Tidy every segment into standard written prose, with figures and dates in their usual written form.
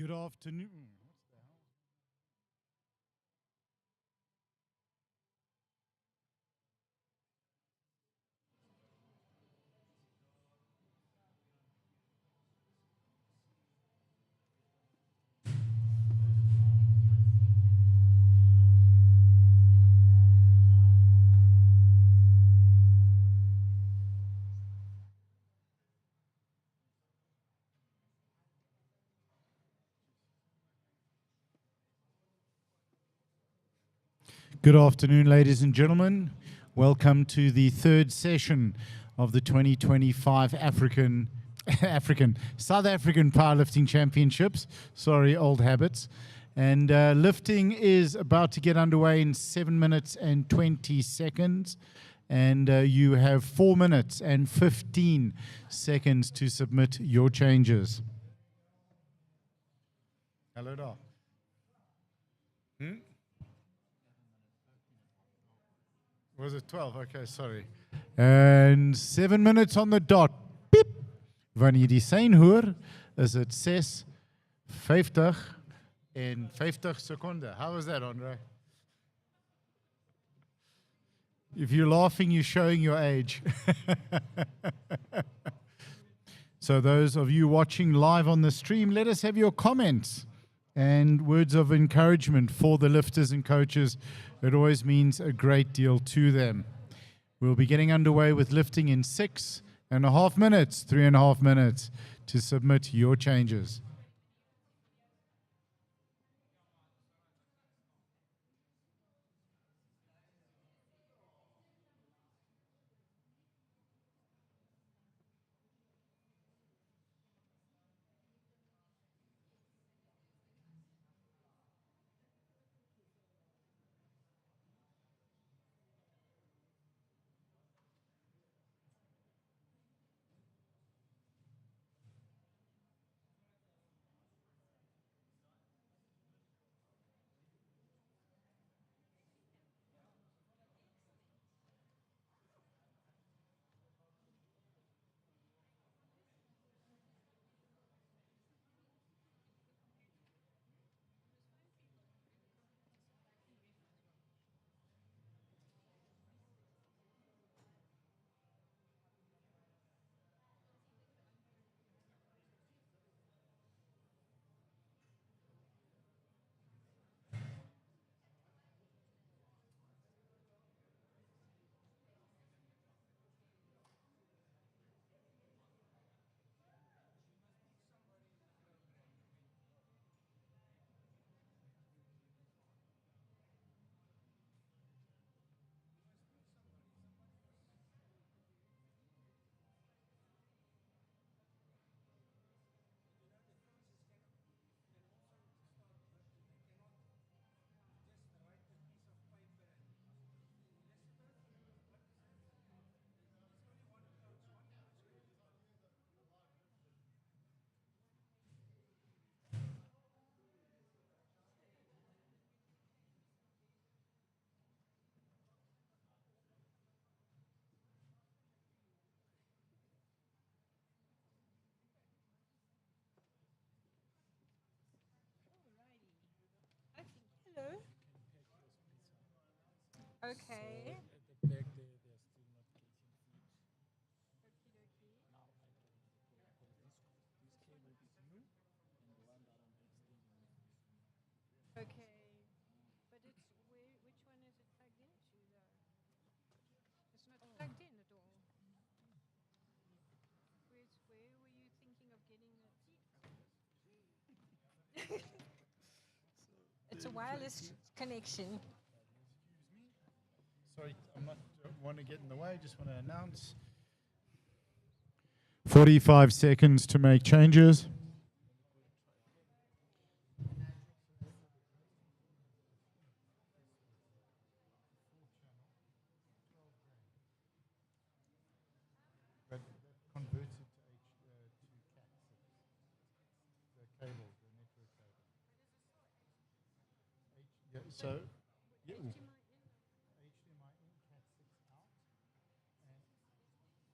Good afternoon. What's the hell? Good afternoon, ladies and gentlemen. Welcome to the third session of the 2025 South African Powerlifting Championships. Sorry, old habits. And lifting is about to get underway in 7 minutes and 20 seconds. And you have 4 minutes and 15 seconds to submit your changes. Hello, Doc. Was it 12? Okay, sorry. And 7 minutes on the dot. Piep. Wanneer die sein hoor, is it 6:50 in 50 seconden. How was that, Andre? If you're laughing, you're showing your age. So those of you watching live on the stream, let us have your comments and words of encouragement for the lifters and coaches. It always means a great deal to them. We'll be getting underway with lifting in 6.5 minutes, 3.5 minutes to submit your changes. Hello. Okay. Okay. But it's which one is it plugged into though? It's not plugged in at all. Where were you thinking of getting it? It's a wireless connection. Sorry, I'm not want to get in the way, just want to announce. 45 seconds to make changes. But converts it to the cable, the network cable. Yeah, so yeah, HDMI in, Cat 6 out,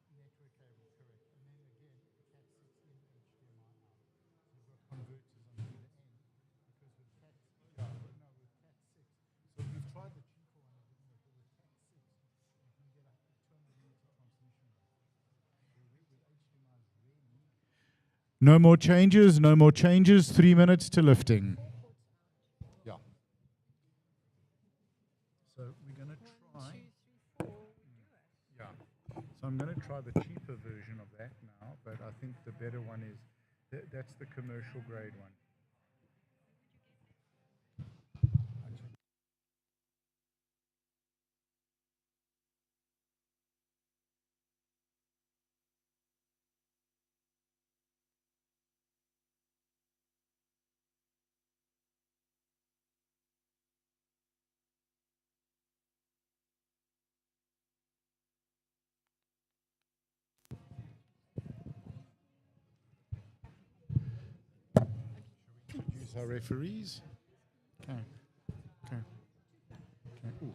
and network cable, correct. And then again, Cat 6 in, HDMI out. So you've got converters on either end. No more changes, no more changes. 3 minutes to lifting. Yeah. So we're going to try. 1, 2, 3, 4. Yeah. So I'm going to try the cheaper version of that now, but I think the better one is, that's the commercial grade one. Use our referees. Okay. Okay. Okay. Ooh.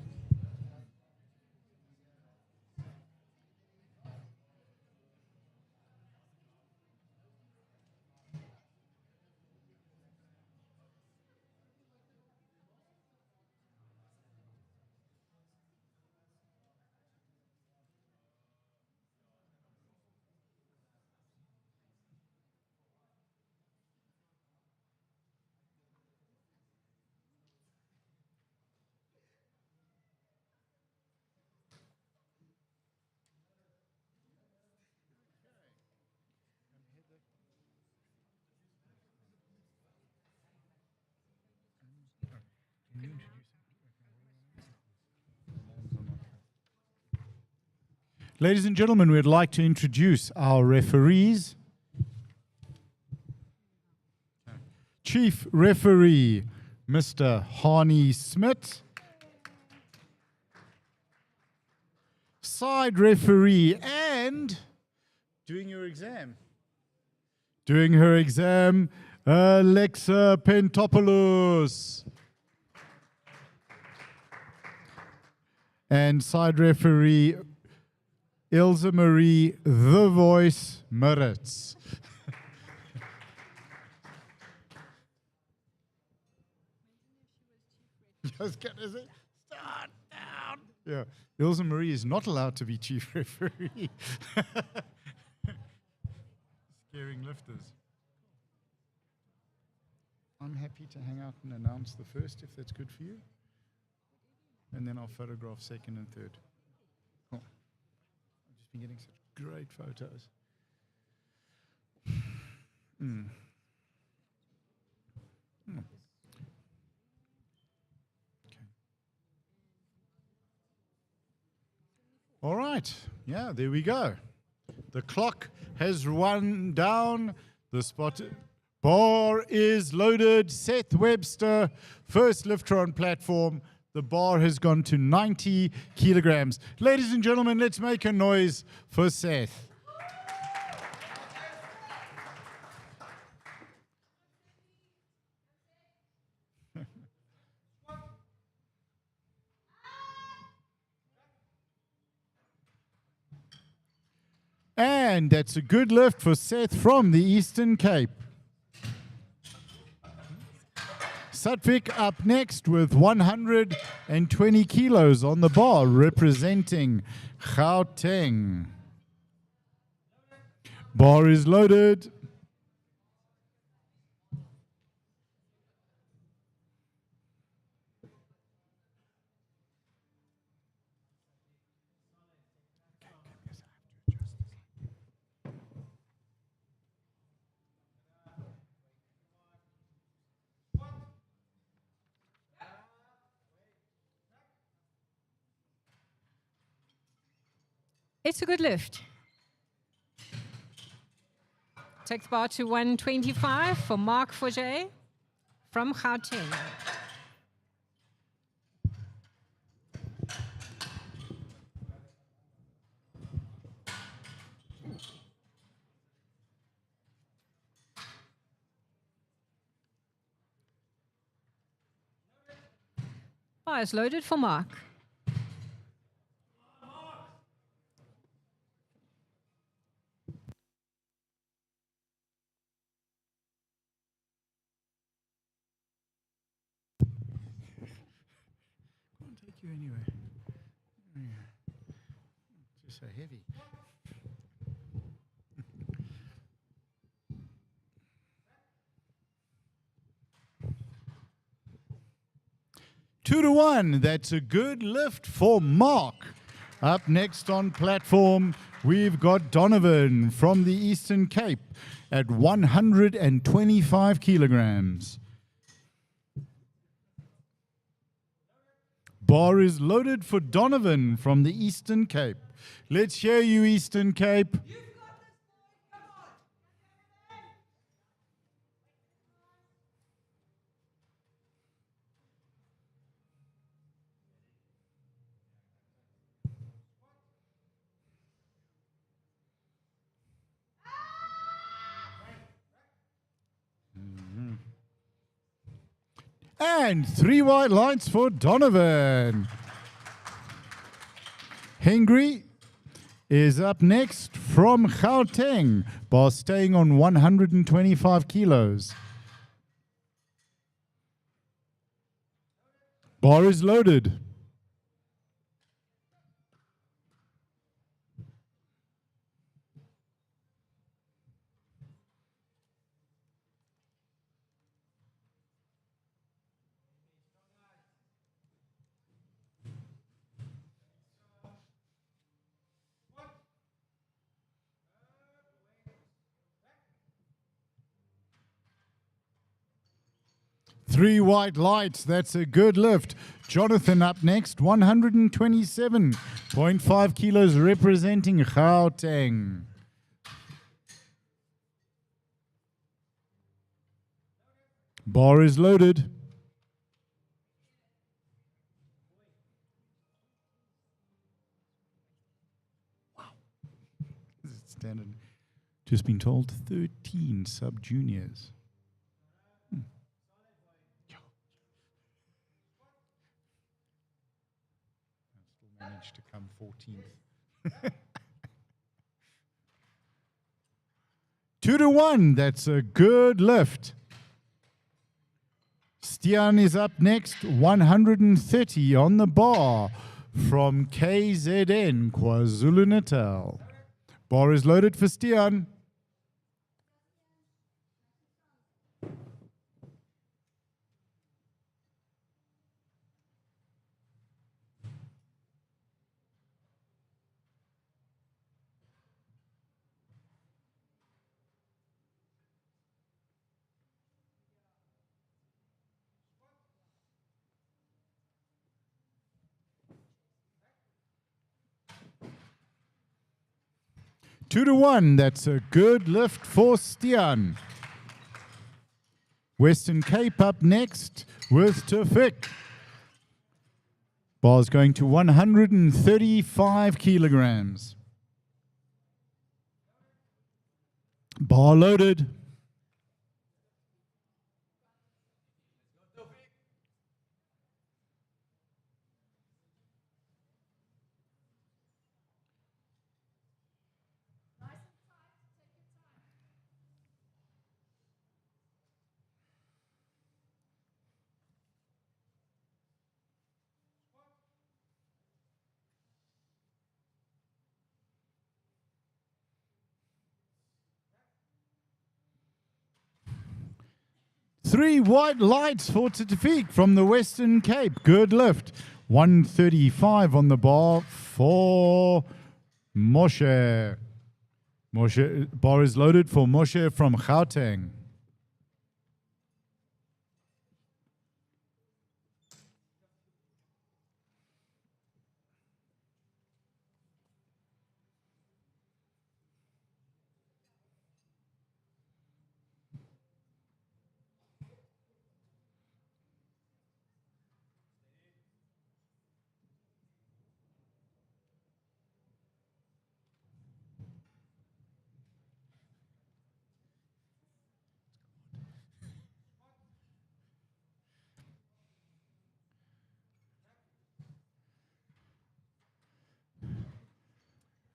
Ladies and gentlemen, we'd like to introduce our referees. Chief Referee, Mr. Harney Smith. Side Referee and doing your exam. Doing her exam, Alexa Pentopoulos. And side referee, Ilse Marie, The Voice, Maritz. Just get is it? Start down. Yeah, Ilse Marie is not allowed to be chief referee. Scaring lifters. I'm happy to hang out and announce the first, if that's good for you. And then I'll photograph second and third. Cool. I've just been getting such great photos. Mm. Mm. Okay. All right. Yeah, there we go. The clock has run down. The spot bar is loaded. Seth Webster, first lifter on platform. The bar has gone to 90 kilograms. Ladies and gentlemen, let's make a noise for Seth. And that's a good lift for Seth from the Eastern Cape. Satvik up next with 120 kilos on the bar, representing Gauteng. Bar is loaded. It's a good lift. Take the bar to 125 for Mark Forget from Gauteng. Bar is loaded for Mark. Can't take you anywhere. It's just so heavy. 2-1. That's a good lift for Mark. Up next on platform, we've got Donovan from the Eastern Cape at 125 kilograms. Bar is loaded for Donovan from the Eastern Cape. Let's hear you, Eastern Cape. And 3 white lights for Donovan. Hengry is up next from Gauteng, bar staying on 125 kilos. Bar is loaded. Three white lights, that's a good lift. Jonathan up next, 127.5 kilos representing Gauteng. Bar is loaded. Wow. This is standard. Just been told 13 sub-juniors. Managed to come 14th. 2-1, that's a good lift. Stian is up next, 130 on the bar from KZN, KwaZulu-Natal. Bar is loaded for Stian. Two to one, that's a good lift for Stian. Western Cape up next with Tafik. Bar's going to 135 kilograms. Bar loaded. Three white lights for Tafik from the Western Cape. Good lift. 135 on the bar for Moshe. Bar is loaded for Moshe from Gauteng.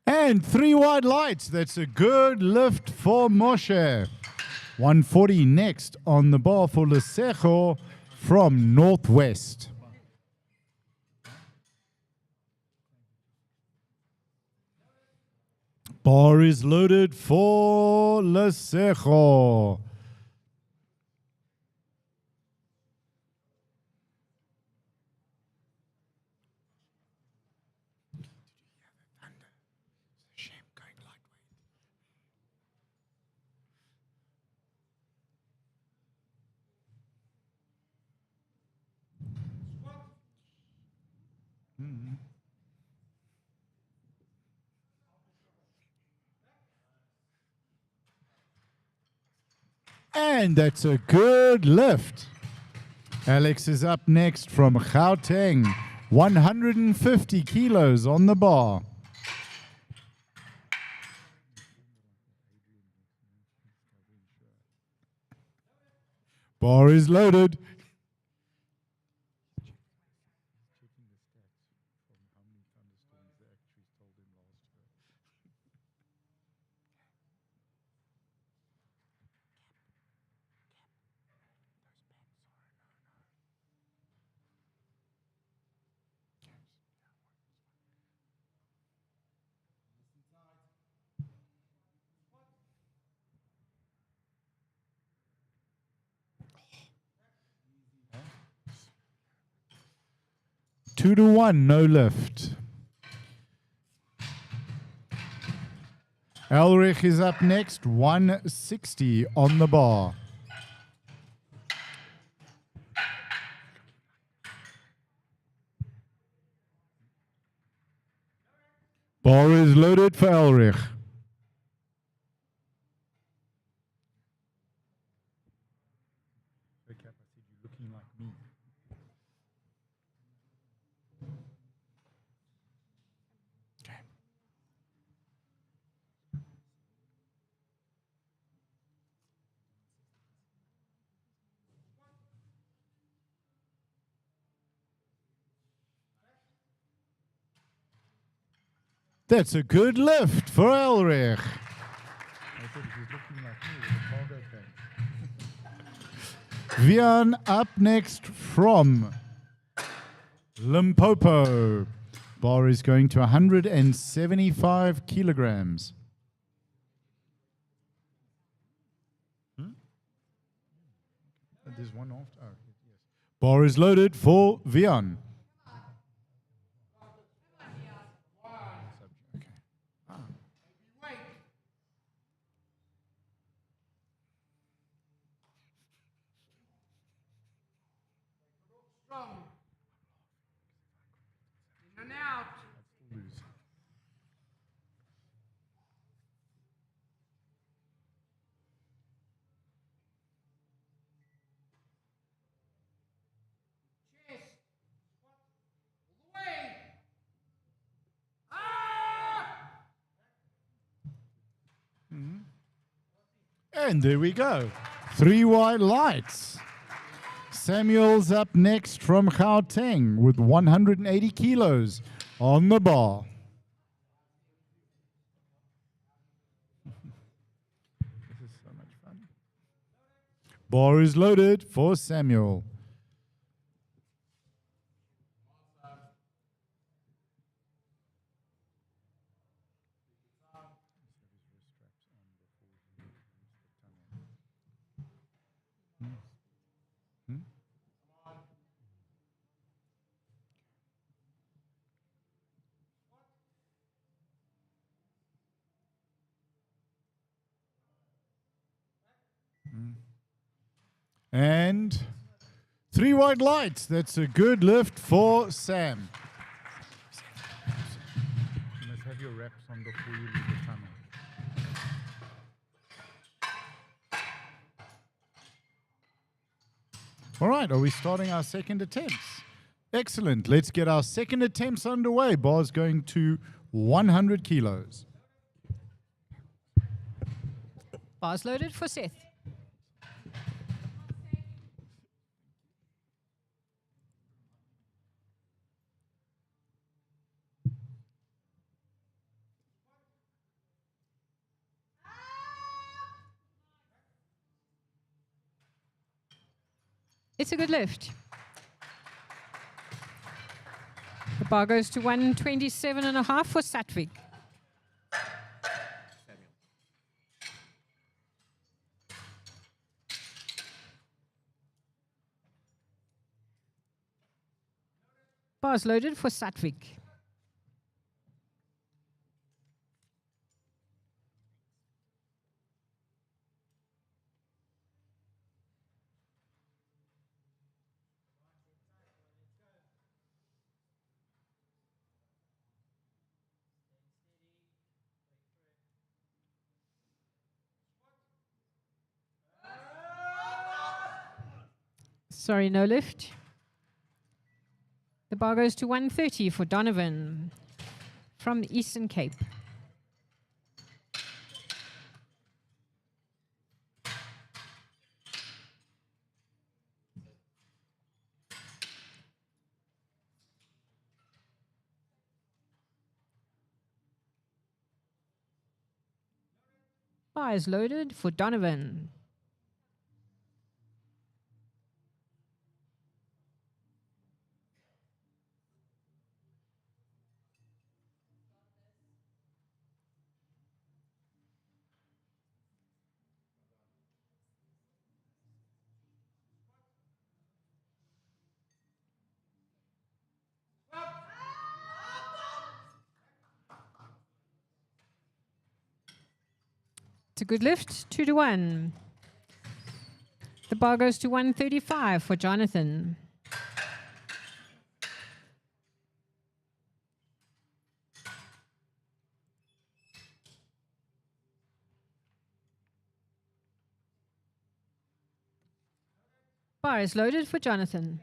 And three white lights. That's a good lift for Moshe. 140 next on the bar for Lesego from Northwest. Bar is loaded for Lesego. And that's a good lift. Alex is up next from Gauteng. 150 kilos on the bar. Bar is loaded. Two to one, no lift. Elrich is up next, 160 on the bar. Bar is loaded for Elrich. That's a good lift for Elrich. Vian up next from Limpopo. Bar is going to 175 kilograms. There's one after. Oh, yes. Bar is loaded for Vian. In and out. Chest. All the way. And there we go. 3 white lights. Samuel's up next from Gauteng with 180 kilos on the bar. This is so much fun. Bar is loaded for Samuel. And 3 white lights. That's a good lift for Sam. You must have your wraps on before you leave the tunnel. All right, are we starting our second attempts? Excellent. Let's get our second attempts underway. Bar's going to 100 kilos. Bars loaded for Seth. It's a good lift. The bar goes to 127.5 for Satvik. Bars loaded for Satvik. Sorry, no lift. The bar goes to 130 for Donovan from the Eastern Cape. Bar is loaded for Donovan. It's a good lift, 2-1. The bar goes to 135 for Jonathan. Bar is loaded for Jonathan.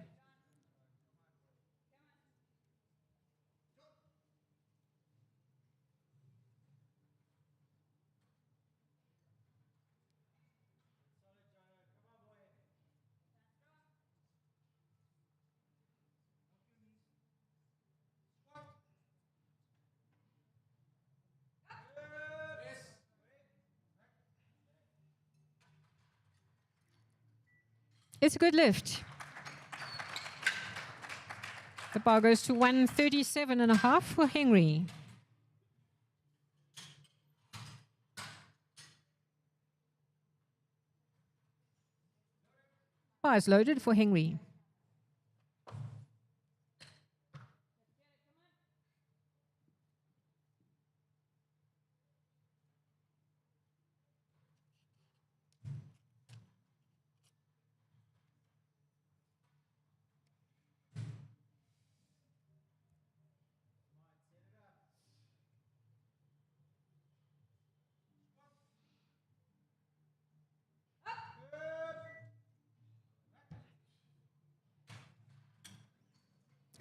It's a good lift. The bar goes to 137.5 for Henry. Bar is loaded for Henry.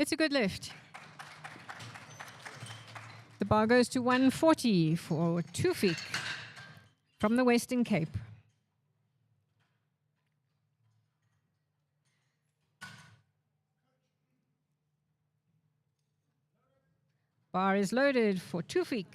It's a good lift. The bar goes to 140 for Tufik from the Western Cape. Bar is loaded for Tufik.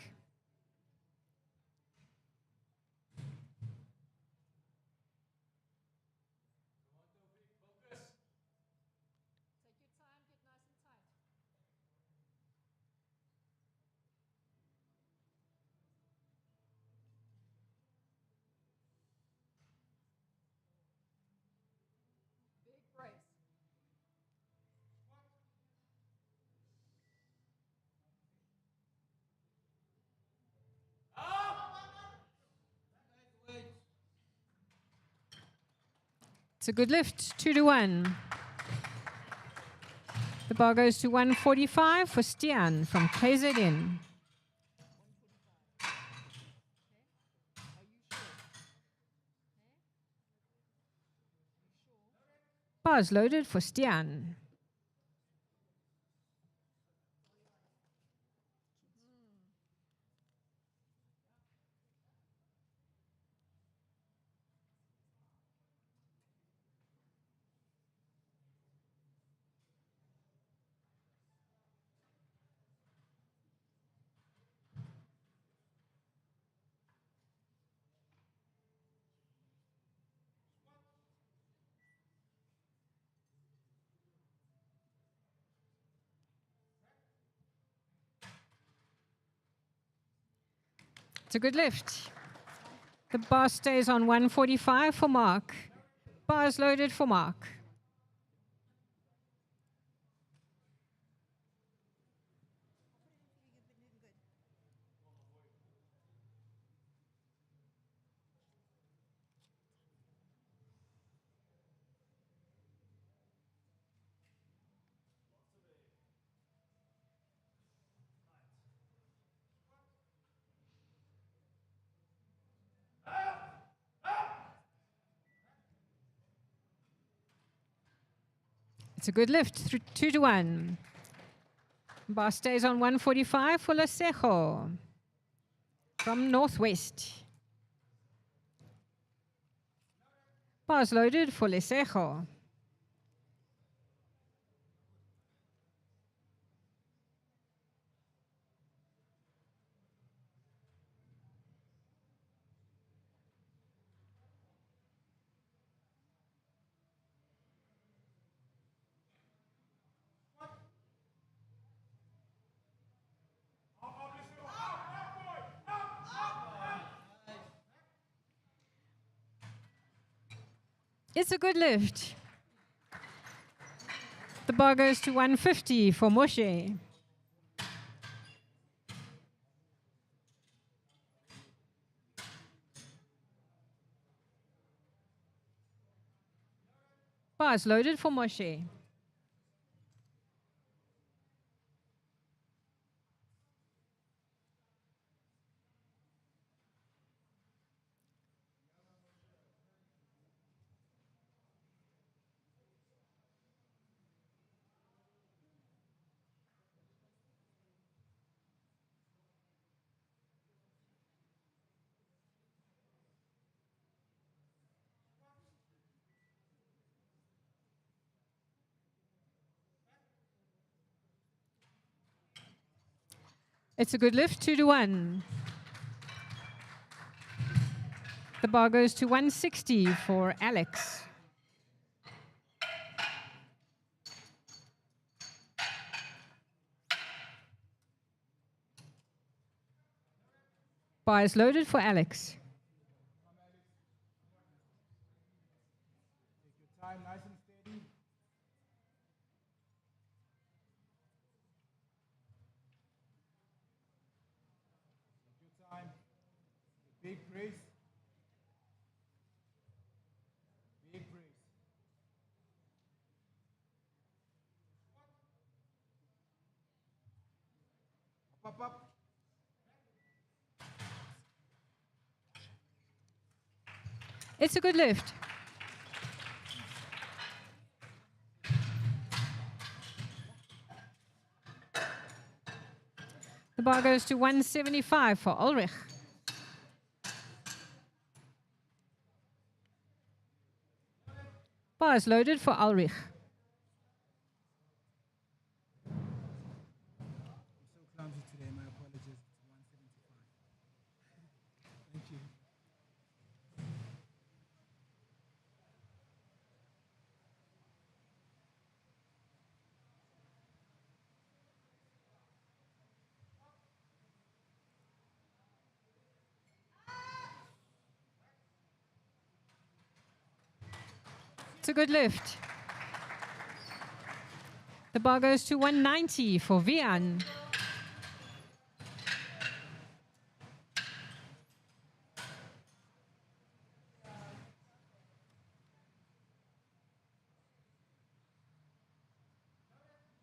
It's a good lift, 2-1. The bar goes to 145 for Stian from KZN. Bar is loaded for Stian. It's a good lift. The bar stays on 145 for Mark. Bar is loaded for Mark. It's a good lift. 2-1. Bar stays on 145 for Lesejo from Northwest. Bars loaded for Lesejo. It's a good lift. The bar goes to 150 for Moshe. Bars loaded for Moshe. It's a good lift, 2-1. The bar goes to 160 for Alex. Bar is loaded for Alex. Take your time, nice and steady. Take your time. Big brace. Big brace. Up, up, up. It's a good lift. The bar goes to 175 for Ulrich. Bar is loaded for Ulrich. I'm so clumsy today, my apologies. It's 175. Thank you. It's a good lift. The bar goes to 190 for Vian.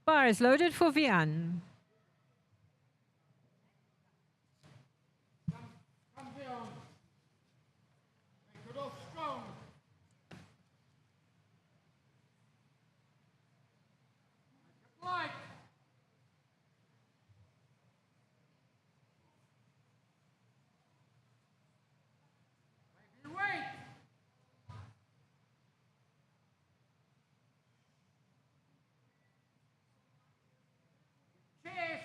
Bar is loaded for Vian. Come down. Make it all strong. Like. Maybe wait. Cheers.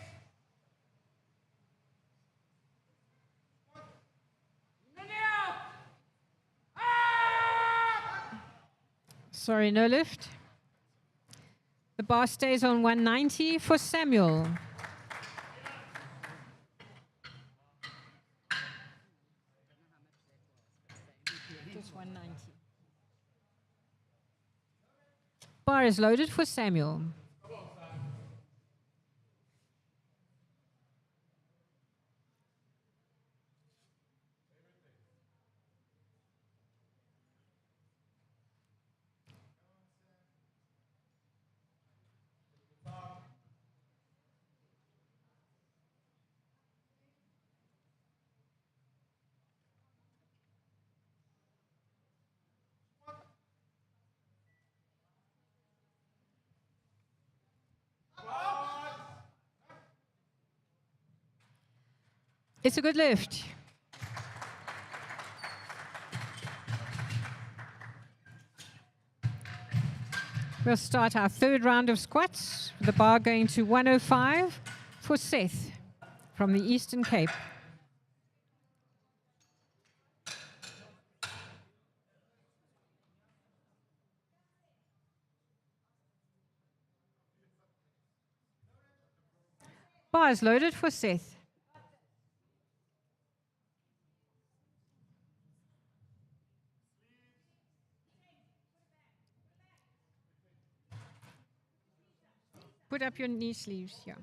In and out. Up. Sorry, no lift. The bar stays on 190 for Samuel. Just 190. Bar is loaded for Samuel. It's a good lift. We'll start our third round of squats. The bar going to 105 for Seth from the Eastern Cape. Bar is loaded for Seth. Put up your knee sleeves here.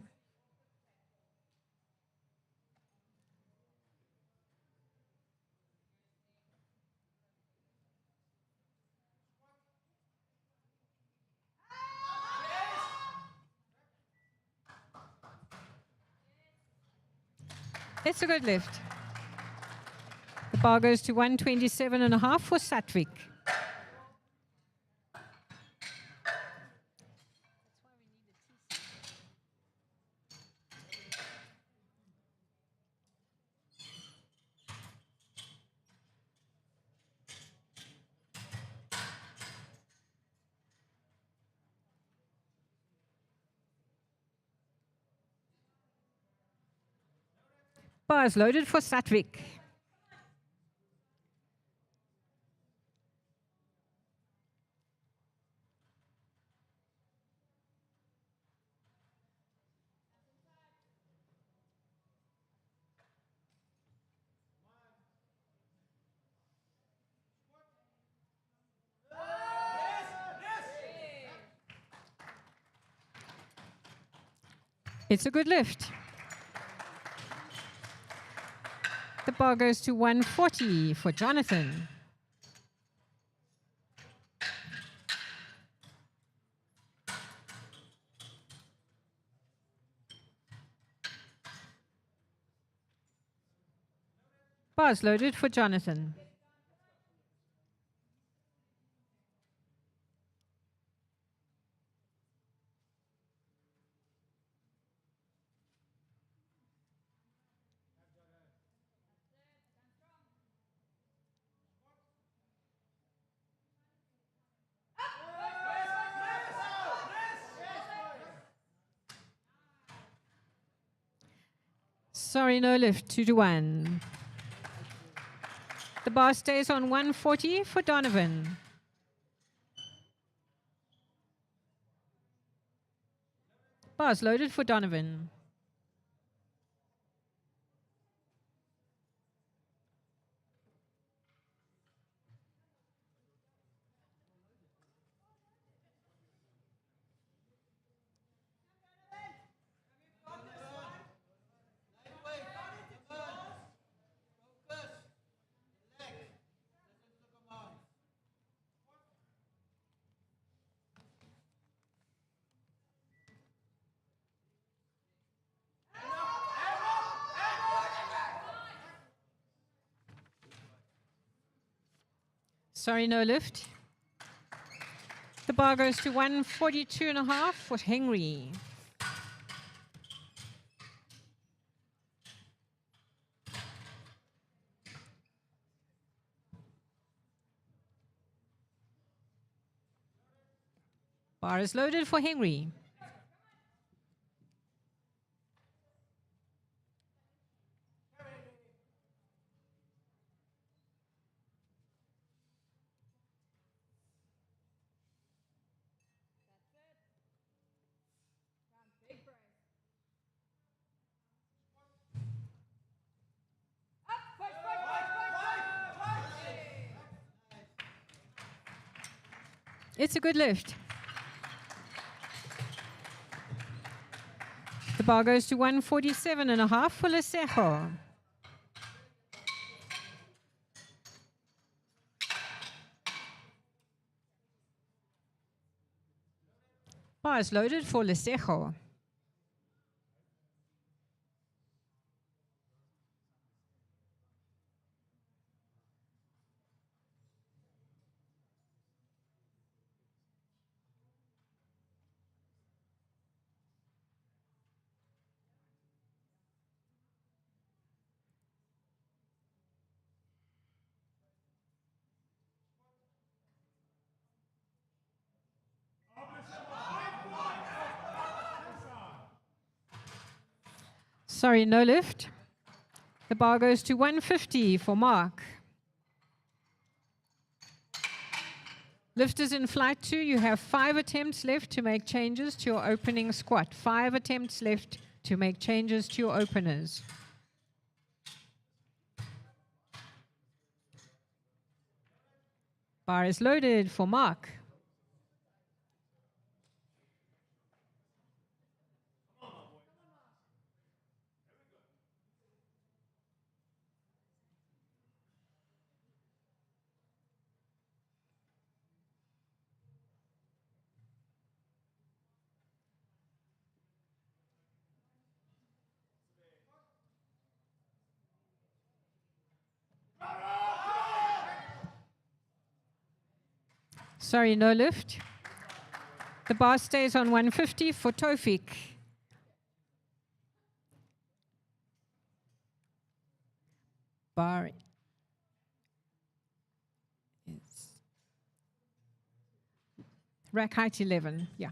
It's a good lift. The bar goes to 127.5 for Satvik. Bar is loaded for Satvik. It's a good lift. The bar goes to 140 for Jonathan. Bar is loaded for Jonathan. Sorry, no lift, 2-1. The bar stays on 140 for Donovan. Bar's loaded for Donovan. Sorry, no lift. The bar goes to 142.5 for Henry. Bar is loaded for Henry. It's a good lift. The bar goes to 147.5 for Lesejo. Bar is loaded for Lesejo. Sorry, no lift. The bar goes to 150 for Mark. Lifters in flight 2, you have 5 attempts left to make changes to your opening squat. 5 attempts left to make changes to your openers. Bar is loaded for Mark. Sorry, no lift. The bar stays on 150 for Tofik. Bar is rack height 11, yeah.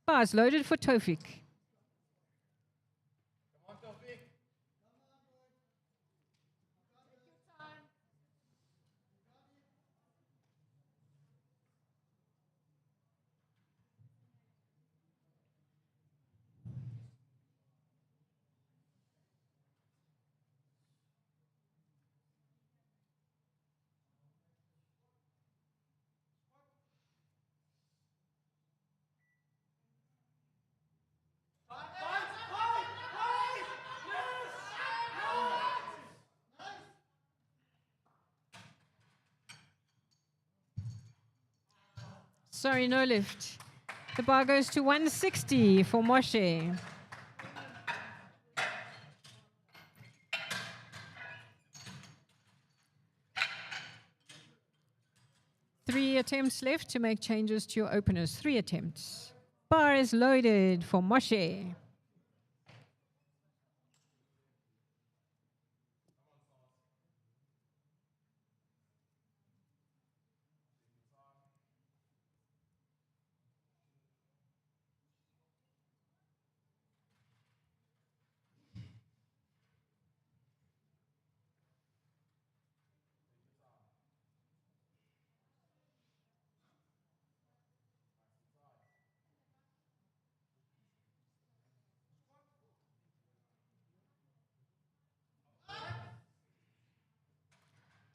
Bar is loaded for Tofik. Sorry, no lift. The bar goes to 160 for Moshe. Three attempts left to make changes to your openers. 3 attempts. Bar is loaded for Moshe.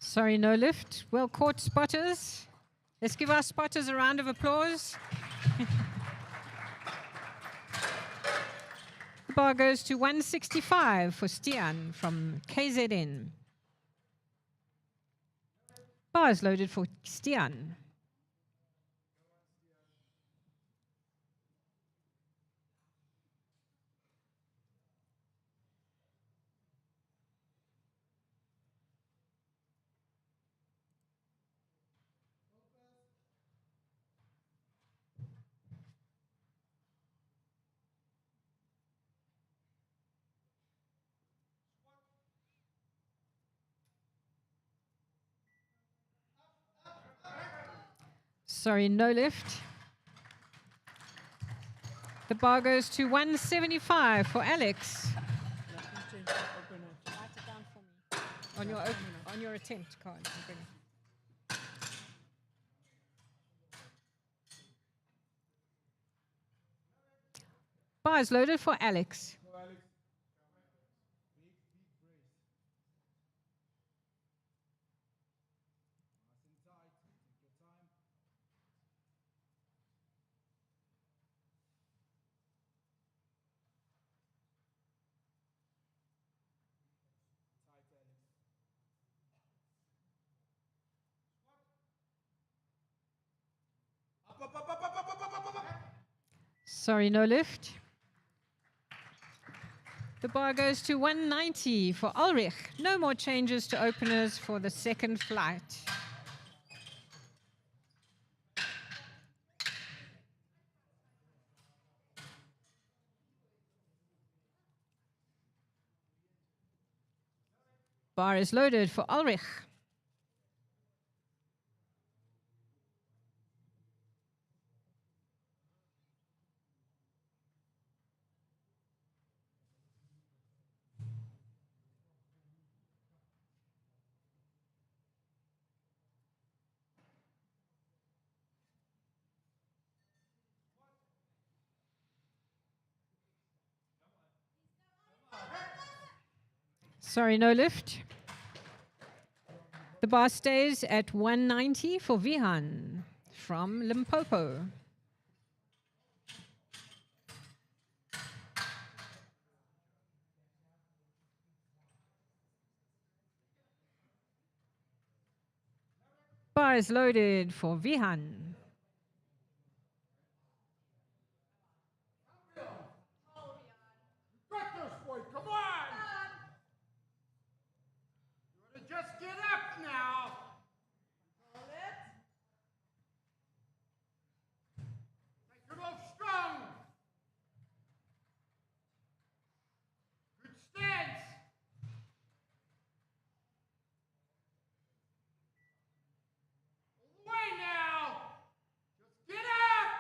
Sorry, no lift. Well caught, spotters. Let's give our spotters a round of applause. The bar goes to 165 for Stian from KZN. Bar is loaded for Stian. Sorry, no lift. The bar goes to 175 for Alex. Write it down for me. On your attempt card. Bar is loaded for Alex. Sorry, no lift. The bar goes to 190 for Ulrich. No more changes to openers for the second flight. Bar is loaded for Ulrich. Sorry, no lift. The bar stays at 190 for Vihan from Limpopo. Bar is loaded for Vihan. Got this, boy. Come on. You ought to just get up now. Make your move strong. Good stance. All the way now. Just get up.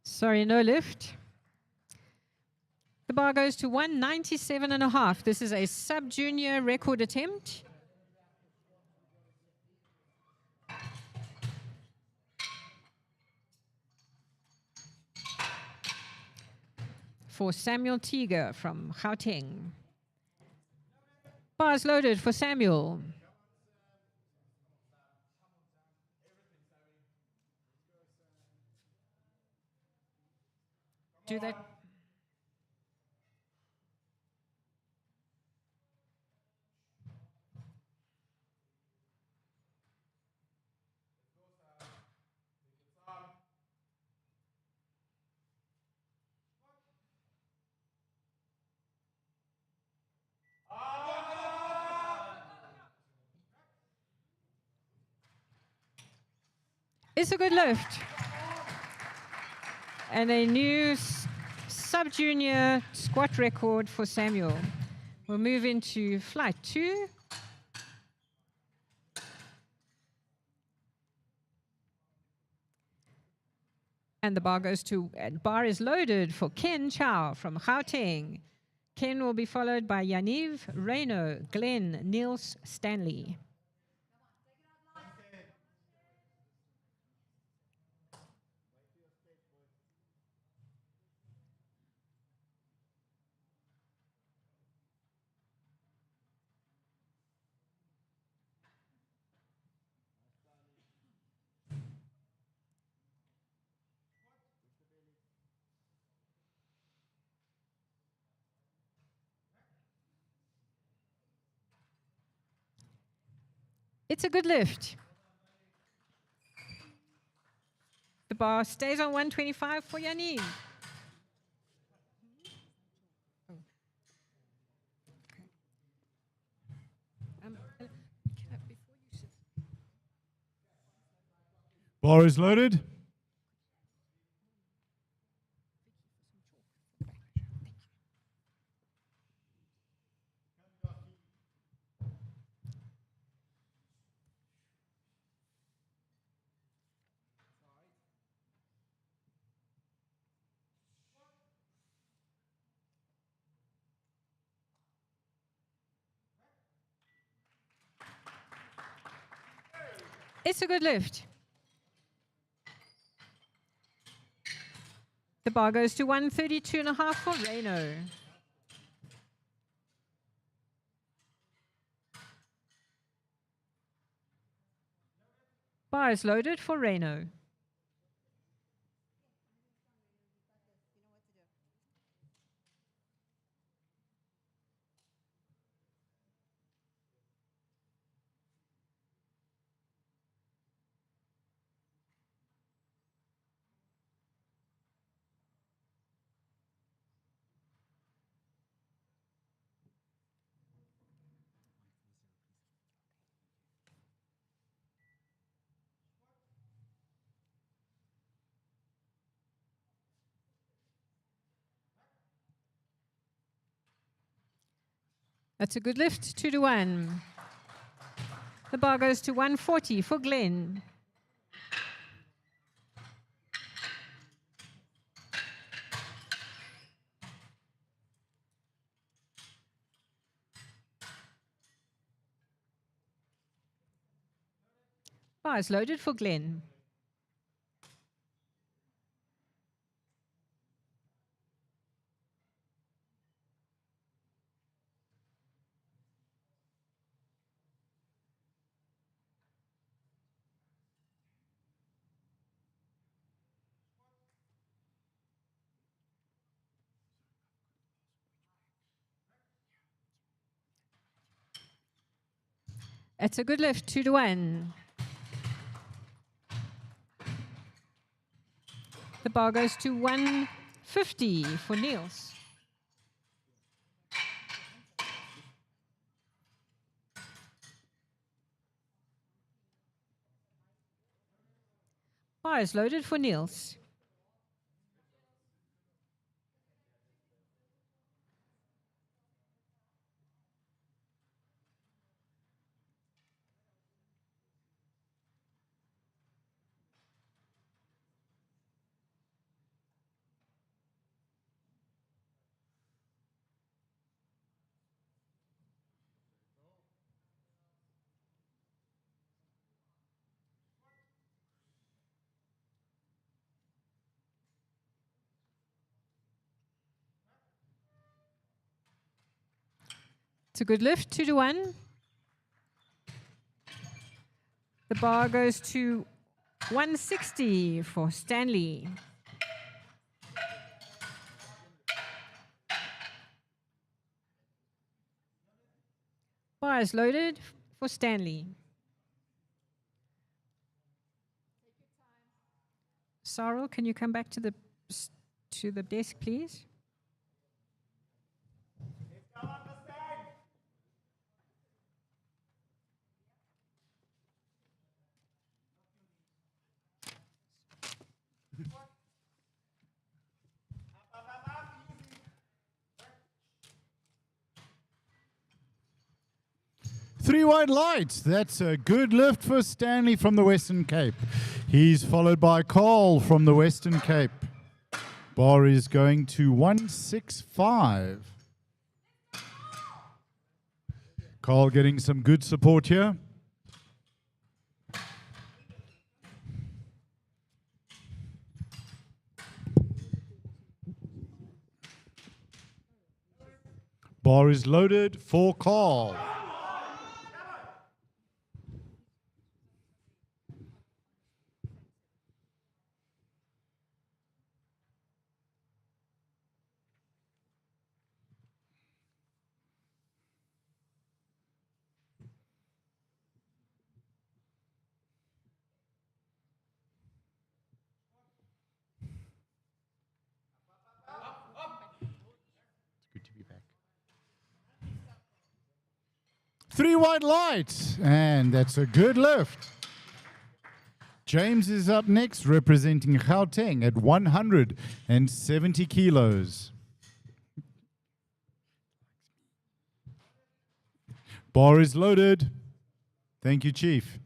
Sorry, no lift. The bar goes to 197.5. This is a sub-junior record attempt. For Samuel Tiger from Gauteng. Bar is loaded for Samuel. Do that. It's a good lift. And a new sub-junior squat record for Samuel. We'll move into flight 2. And the bar is loaded for Ken Chow from Gauteng. Ken will be followed by Yaniv, Reno, Glenn, Niels, Stanley. It's a good lift. The bar stays on 125 for Yaniv. Bar is loaded. It's a good lift. The bar goes to 132.5 for Reno. Bar is loaded for Reno. That's a good lift, 2-1. The bar goes to 140 for Glenn. Bar is loaded for Glenn. It's a good lift, 2-1. The bar goes to 150 for Niels. Bar is loaded for Niels. It's a good lift, 2-1. The bar goes to 160 for Stanley. Bar is loaded for Stanley. Sarel, can you come back to the desk, please? Three white lights. That's a good lift for Stanley from the Western Cape. He's followed by Carl from the Western Cape. Bar is going to 165. Carl getting some good support here. Bar is loaded for Carl. Good to be back. Three white lights, and that's a good lift. James is up next, representing Gauteng at 170 kilos. Bar is loaded. Thank you, Chief.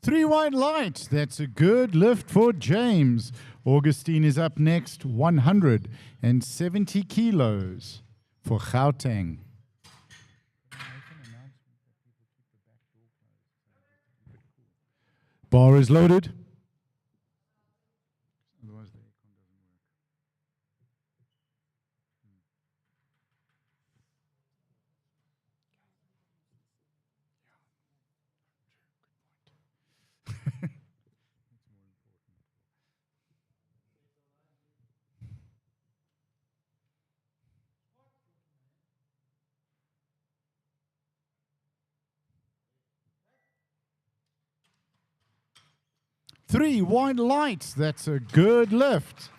Three white lights. That's a good lift for James. Augustine is up next, 170 kilos for Gauteng. Bar is loaded. Three white lights. That's a good lift.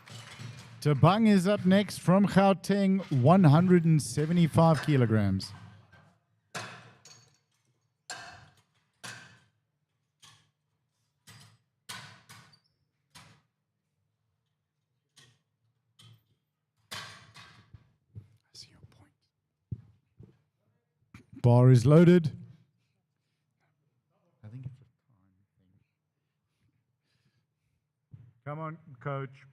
Tabang is up next from Gauteng, 175 kilograms. I see your point. Bar is loaded. think it's a time thing. Come on, coach.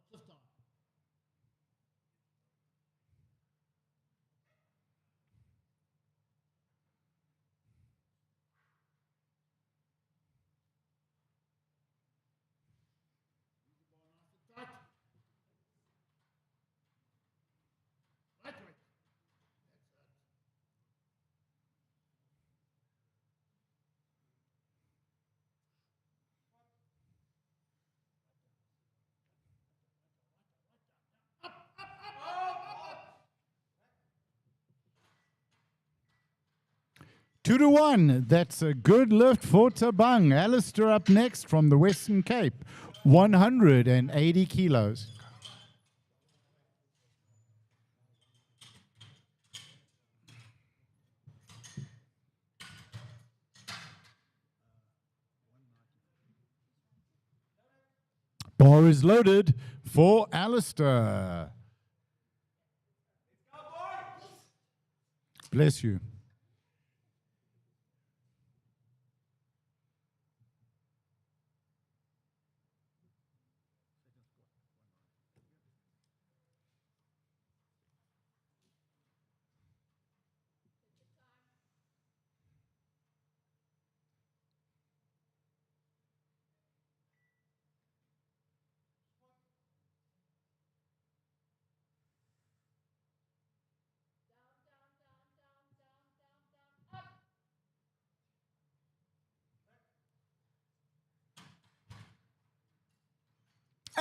Lots of time. Tight. Lightweight. Two to one. That's a good lift for Tabang. Alistair up next from the Western Cape. 180 kilos. Bar is loaded for Alistair. Bless you.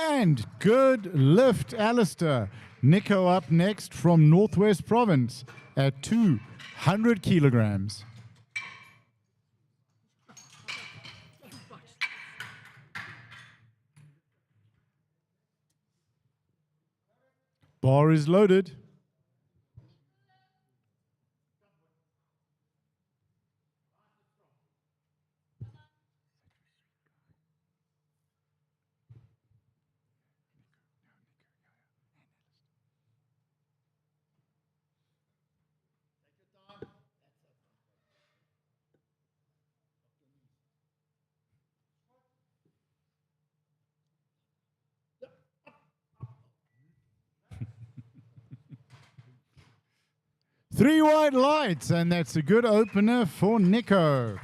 And good lift, Alistair. Nico up next from Northwest Province at 200 kilograms. Bar is loaded. Take your time. Three white lights, and that's a good opener for Nico.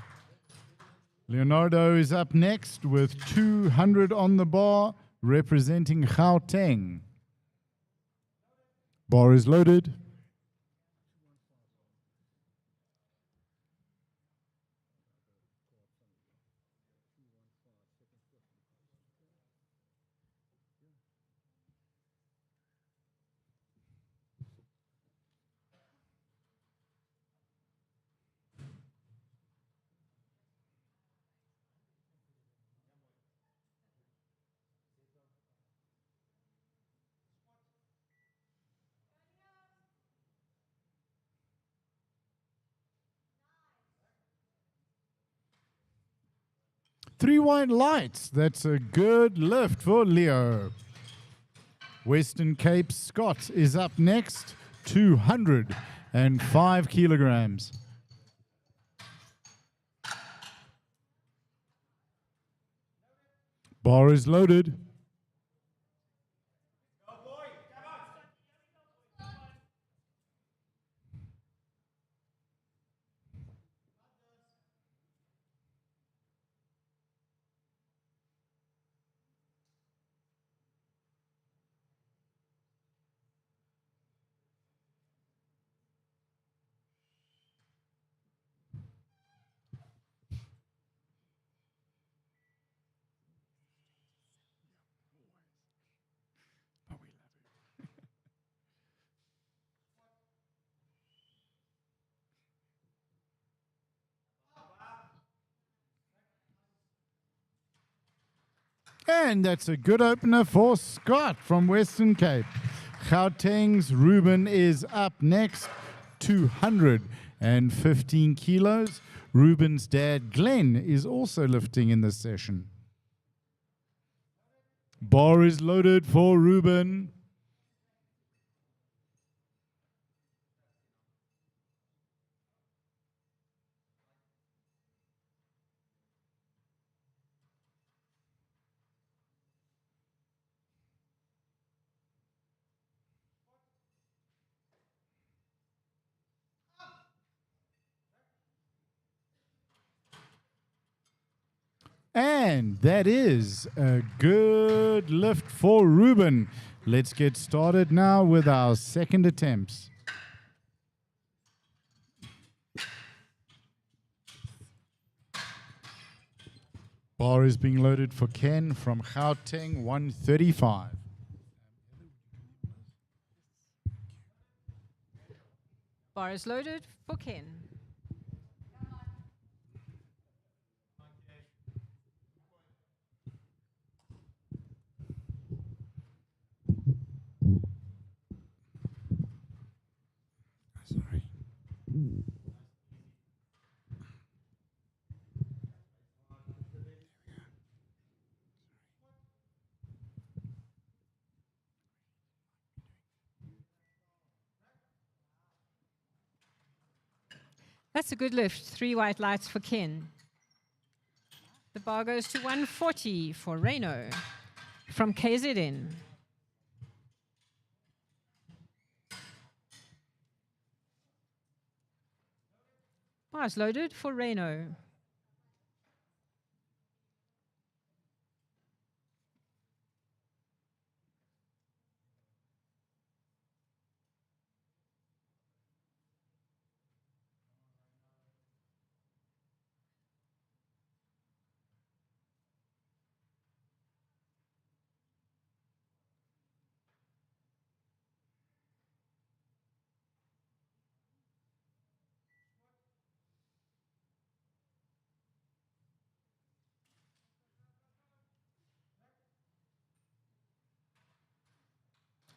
Leonardo is up next with 200 on the bar, representing Gauteng. Bar is loaded. Three white lights. That's a good lift for Leo. Western Cape Scott is up next, 205 kilograms. Bar is loaded. And that's a good opener for Scott from Western Cape. Gauteng's Ruben is up next, 215 kilos. Ruben's dad, Glenn, is also lifting in this session. Bar is loaded for Ruben. And that is a good lift for Ruben. Let's get started now with our second attempts. Bar is being loaded for Ken from Gauteng, 135. Bar is loaded for Ken. Sorry. That's a good lift. 3 white lights for Ken. The bar goes to 140 for Reno from KZN. Bar is loaded for Reno.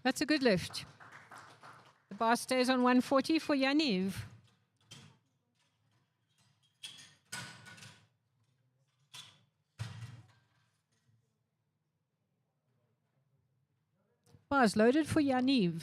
That's a good lift. The bar stays on 140 for Yaniv. Bar is loaded for Yaniv.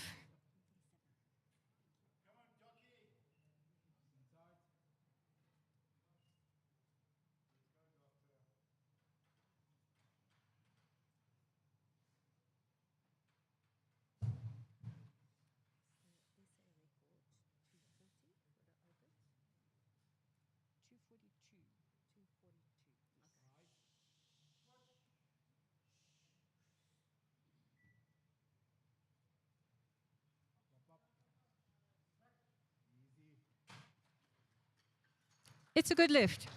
It's a good lift.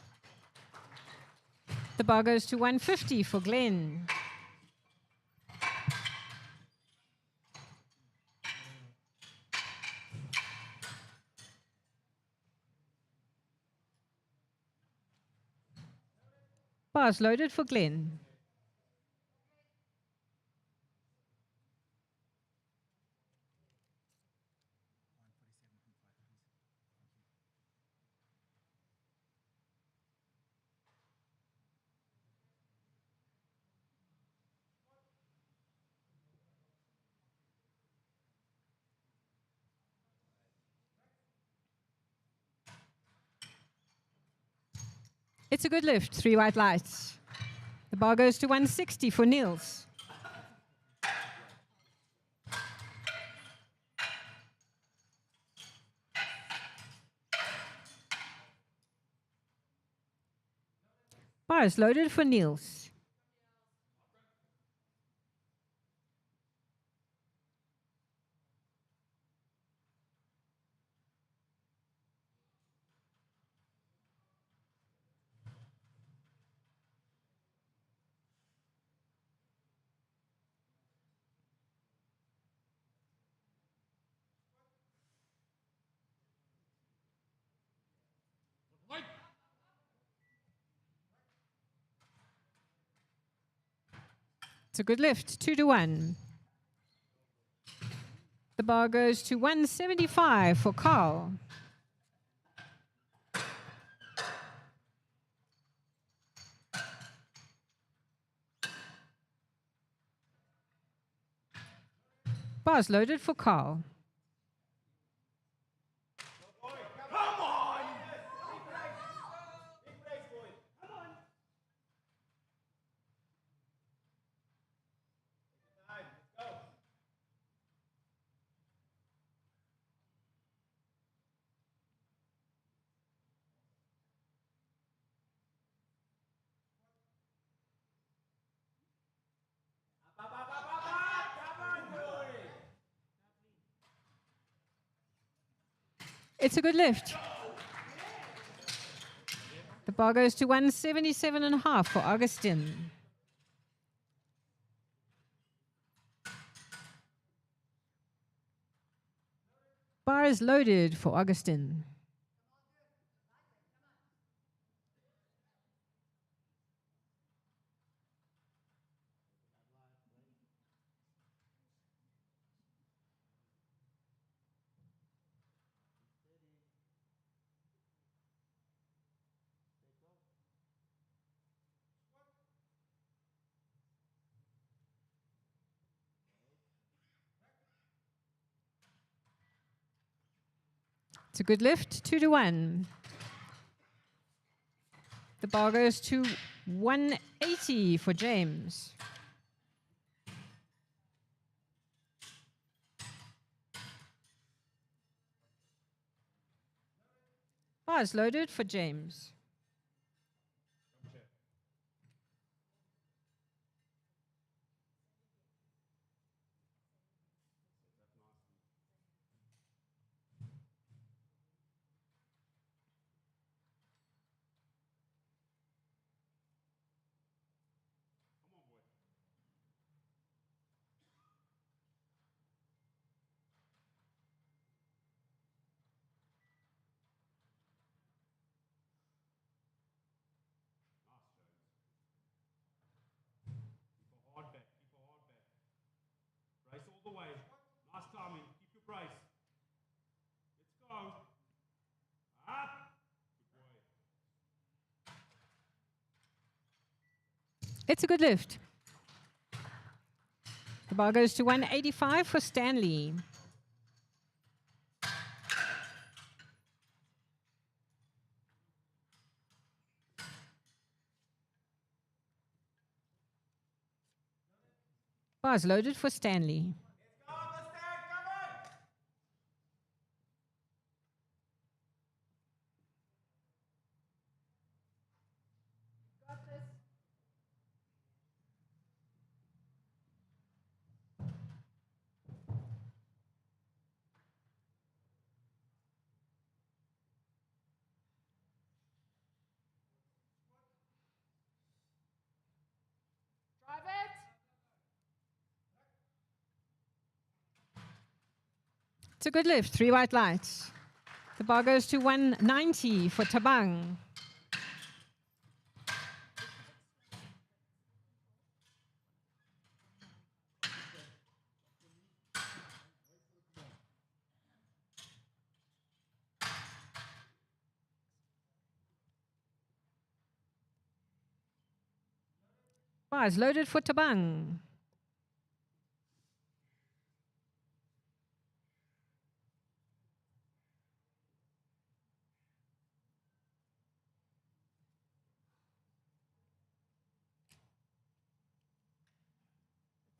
The bar goes to 150 for Glenn. Bar is loaded for Glenn. It's a good lift. 3 white lights. The bar goes to 160 for Niels. Bar is loaded for Niels. It's a good lift. 2 to 1. The bar goes to 175 for Carl. Bar is loaded for Carl. It's a good lift. The bar goes to 177.5 for Augustin. Bar is loaded for Augustin. It's a good lift, 2-1. The bar goes to 180 for James. Bar is loaded for James. Hard back. Keep a hard back. Brace all the way. Nice timing. Keep your brace. Let's go. Up. Good boy. It's a good lift. The bar goes to 185 for Stanley. Bar is loaded for Stanley. Drive it. It's a good lift, 3 white lights. The bar goes to 190 for Tabang. Bar is loaded for Tabang.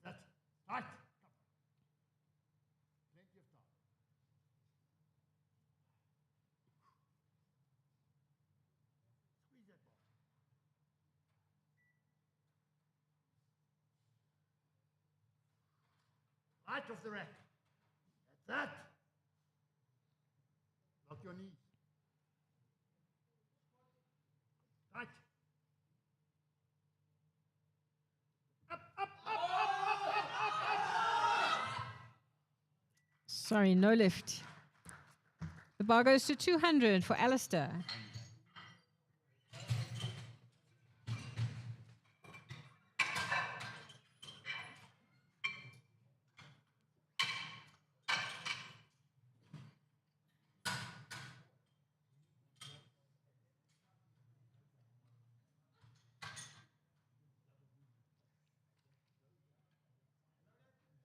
That's tight. Plenty of time. Squeeze that ball. Light off the rack. That's that. Lock your knees. Tight. Sorry, no lift. The bar goes to 200 for Alistair.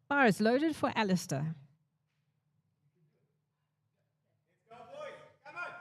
Bar is loaded for Alistair. Let's go, boys. Come on.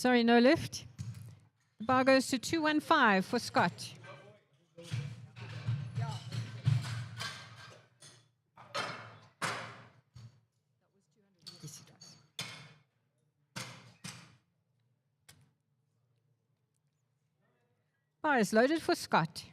Sorry, no lift. The bar goes to 215 for Scott. Bar is loaded for Scott.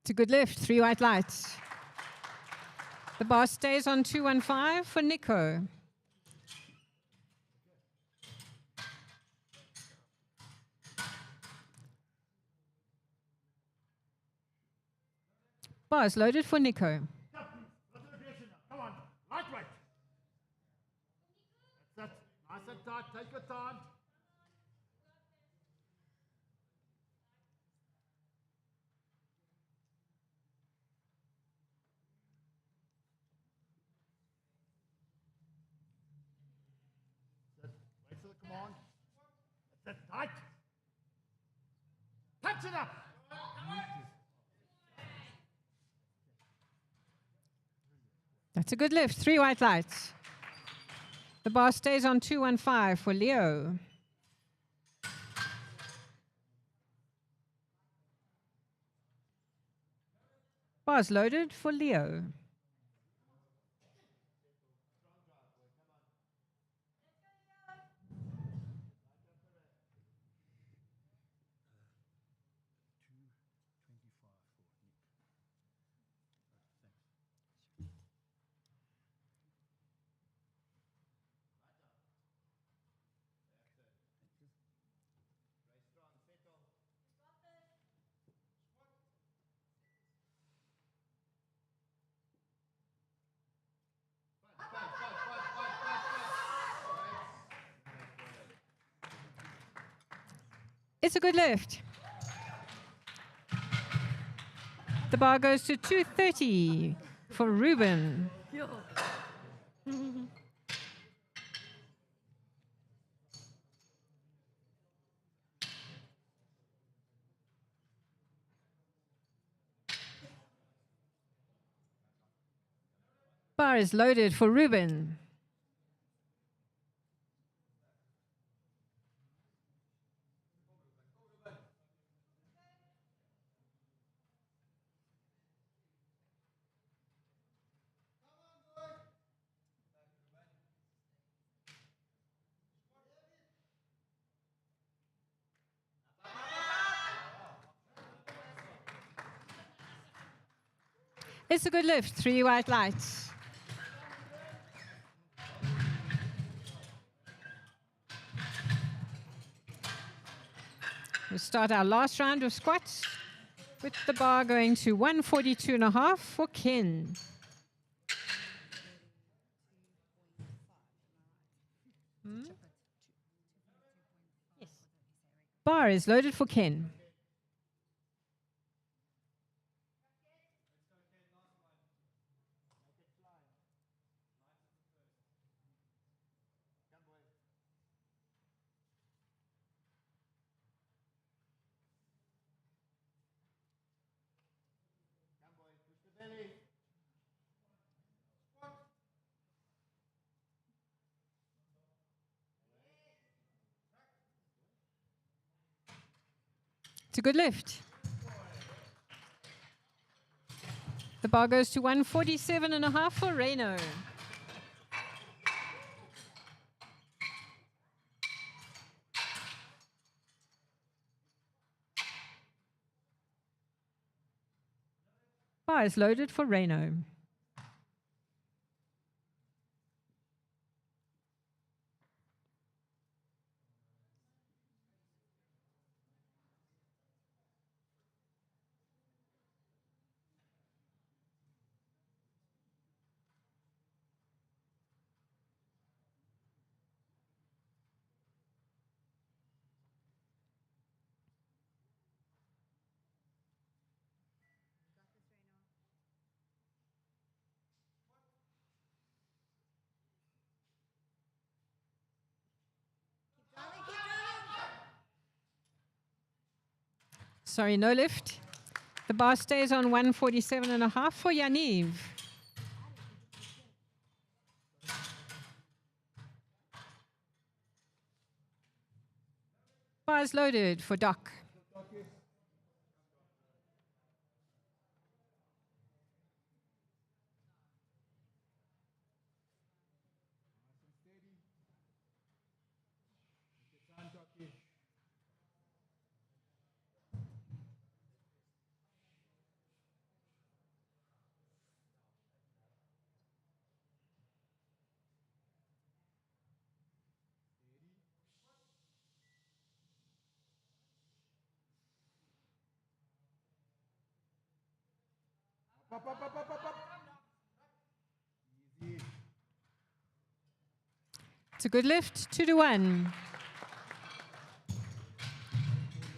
It's a good lift, 3 white lights. The bar stays on 215 for Nico. Bar is loaded for Nico. Come on, lightweight. That's it. Nice and tight. Take your time. That's it. Wait for the command. That's it. Tight. Touch it up. That's a good lift, 3 white lights. The bar stays on 215 for Leo. Bar's loaded for Leo. It's a good lift. The bar goes to 230 for Ruben. Bar is loaded for Ruben. It's a good lift, 3 white lights. We'll start our last round of squats with the bar going to 142.5 for Ken. Yes. Bar is loaded for Ken. It's a good lift. The bar goes to 147.5 for Reno. Bar is loaded for Reno. Sorry, no lift. The bar stays on 147.5 for Yaniv. Bar is loaded for Doc. It's a good lift, 2-1.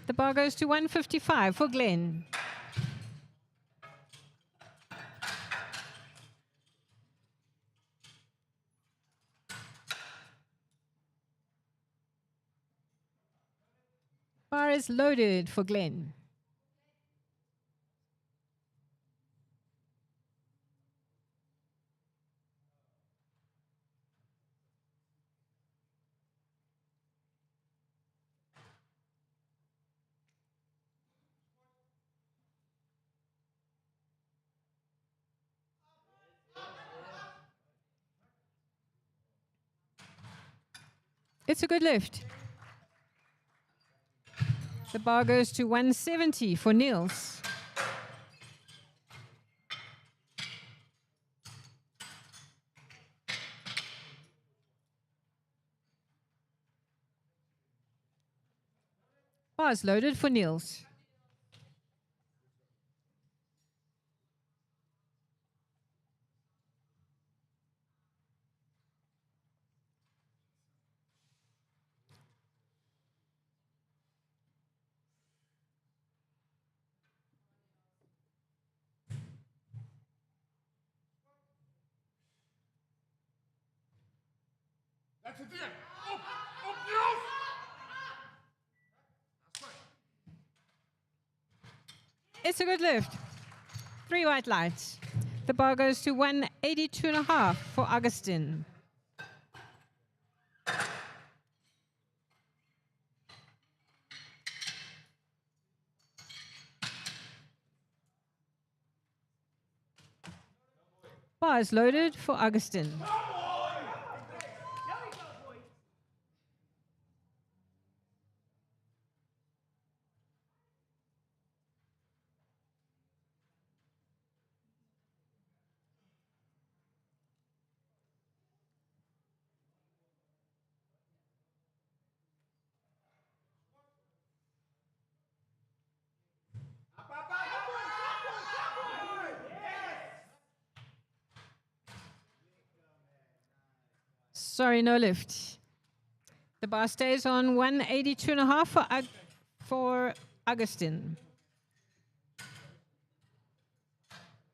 The bar goes to 155 for Glenn. Bar is loaded for Glenn. It's a good lift. The bar goes to 170 for Niels. Bar is loaded for Niels. That's it there. Up, Niels! It's a good lift. 3 white lights. The bar goes to 182.5 for Augustin. Bar is loaded for Augustin. Sorry, no lift. The bar stays on 182.5 for Augustin.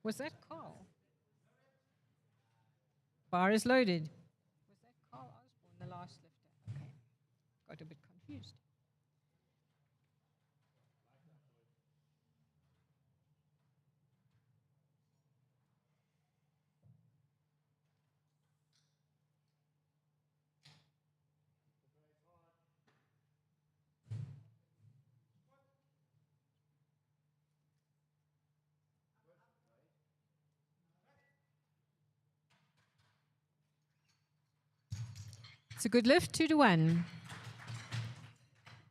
Was that Carl? Bar is loaded. Was that Carl Osborne, the last lifter? Okay. Got a bit confused. It's a good lift, 2-1.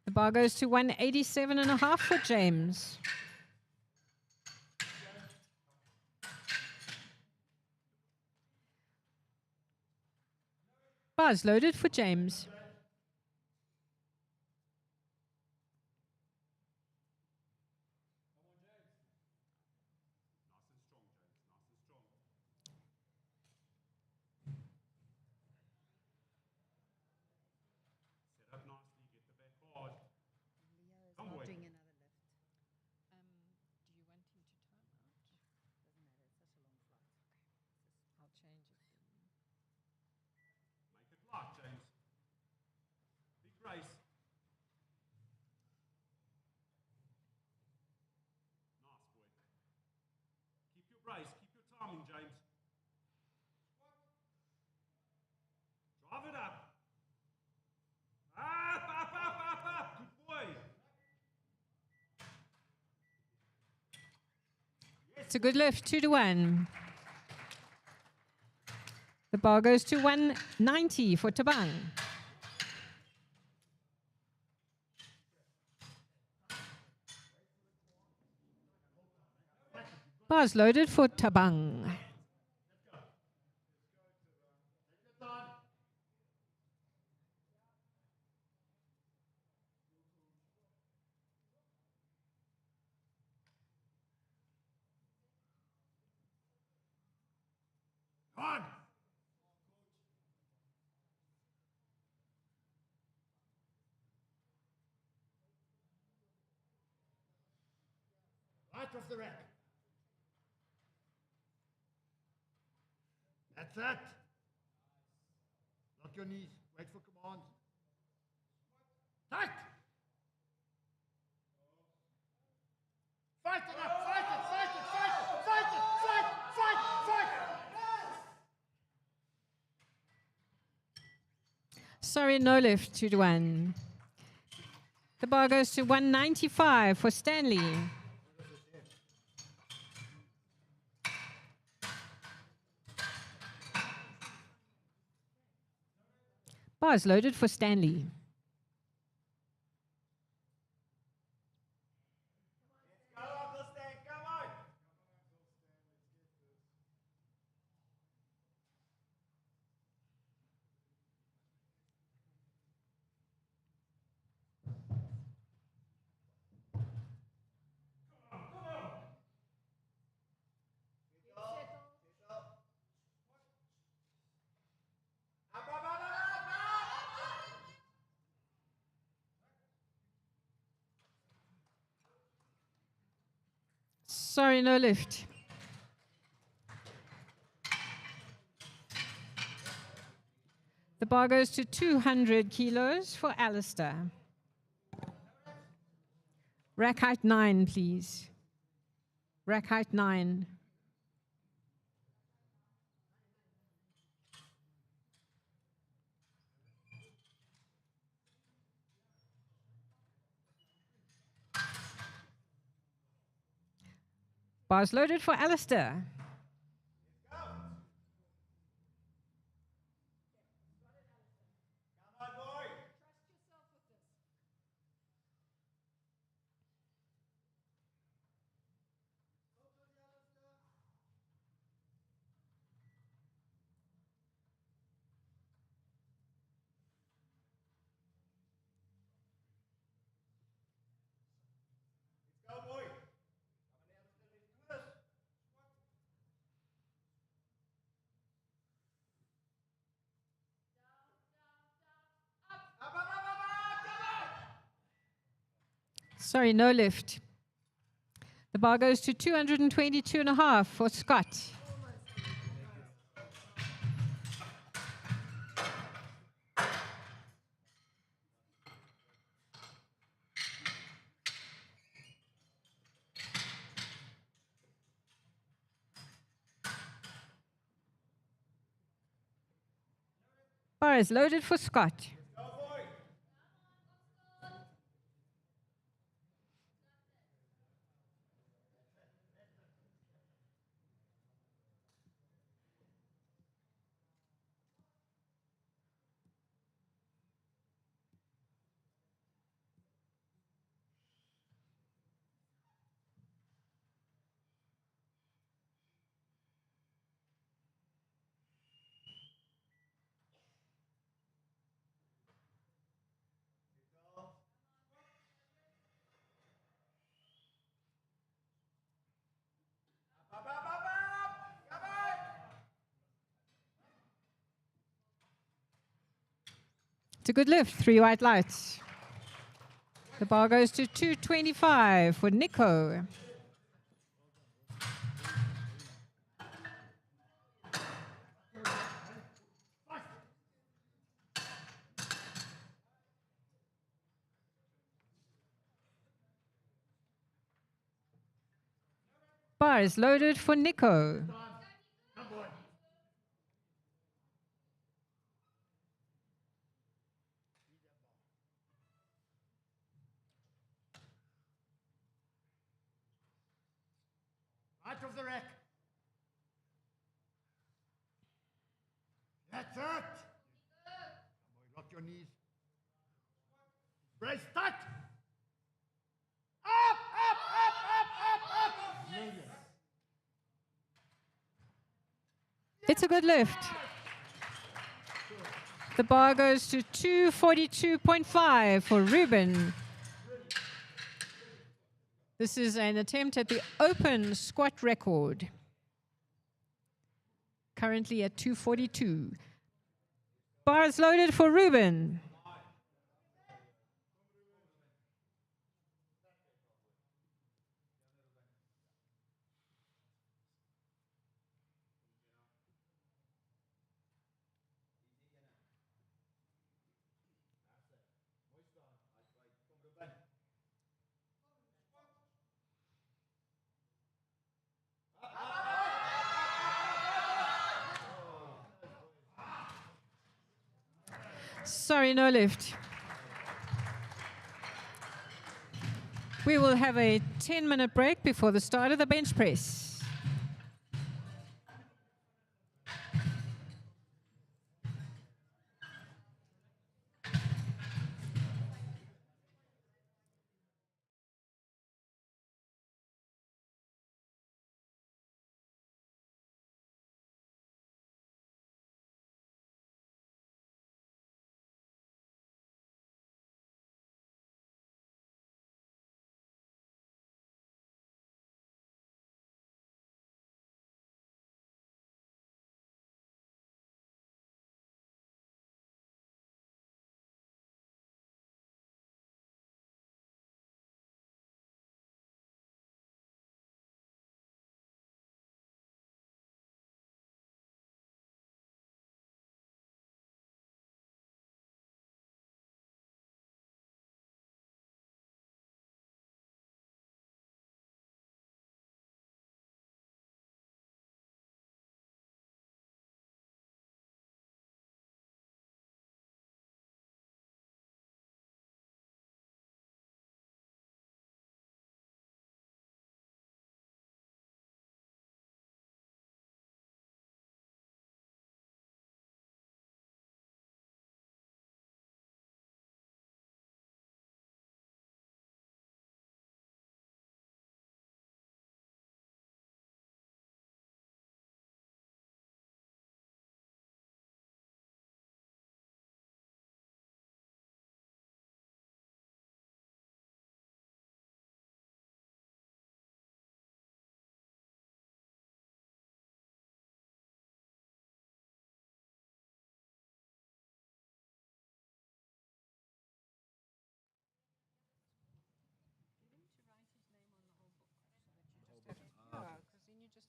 The bar goes to 187.5 for James. Bar is loaded for James. Set up nicely, get the back hard. Come boy. Do you want him to time out? I'll change it. Make it light, James. brace. Keep your timing, James. Drive it up. Up. Good boy. It's a good lift, 2-1. The bar goes to 190 for Tabang. Bars loaded for Tabang. On. Right off the rack. That's it. Lock your knees. Wait for commands. Tight. Fight it up. Fight it. Fight it. Fight it. Fight it. Fight. Fight. Fight. Sorry, no lift, 2-1. The bar goes to 195 for Stanley. Bars loaded for Stanley. Go, Uncle Stan. Come on. Sorry, no lift. The bar goes to 200 kilos for Alistair. Rack height 9, please. Rack height 9. Bars loaded for Alistair. Come on, boy. Let's go, boy. Come on, Alistair. Let's do this. Up, up, up, up, up. Come on. Sorry, no lift. The bar goes to 222.5 for Scott. Bar is loaded for Scott. Go, boy. Up, up, up, up. Come on. It's a good lift, 3 white lights. The bar goes to 225 for Nico. Bar is loaded for Nico. Out of the rack. That's it. Come on, lock your knees. Brace, start. Up, up, up, up, up, up. Brilliant. It's a good lift. The bar goes to 242.5 for Ruben. This is an attempt at the open squat record. Currently at 242. Bar is loaded for Ruben. Sorry, no lift. We will have a 10-minute break before the start of the bench press.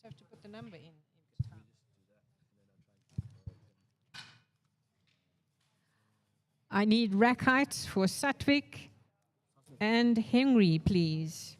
Have to put the number in. I need rack height for Satvik and Henry, please.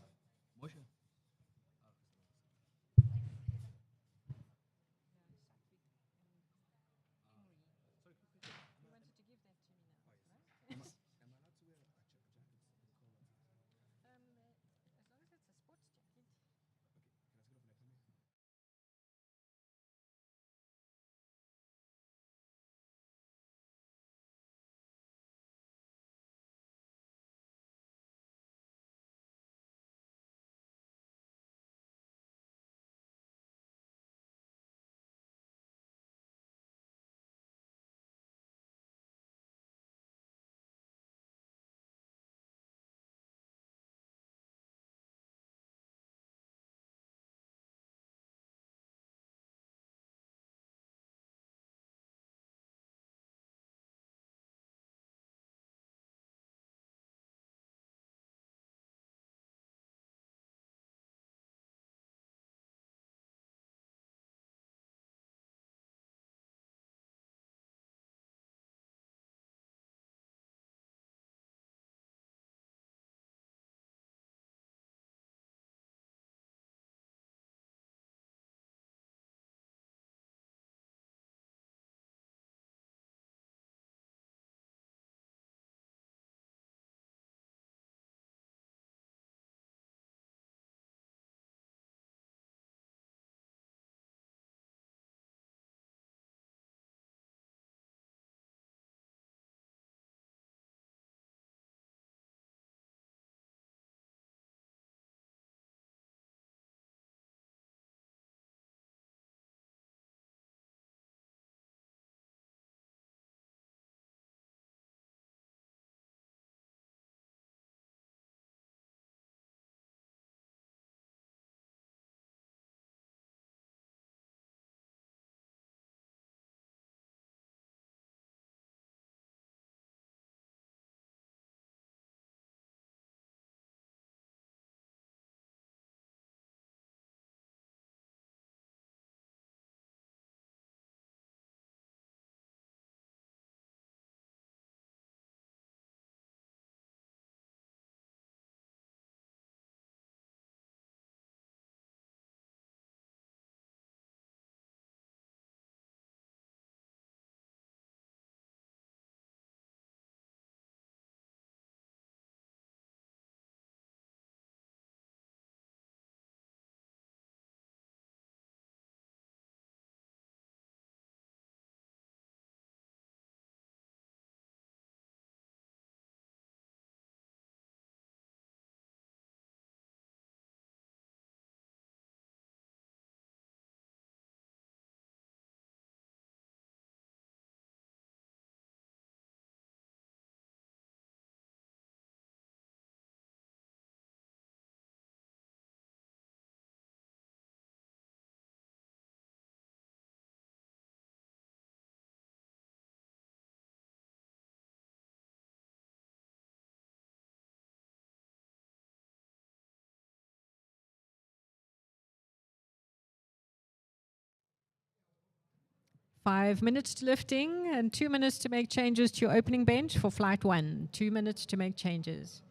5 minutes to lifting and 2 minutes to make changes to your opening bench for flight 1. 2 minutes to make changes.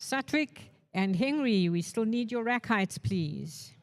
Satwik and Henry, we still need your rack heights, please.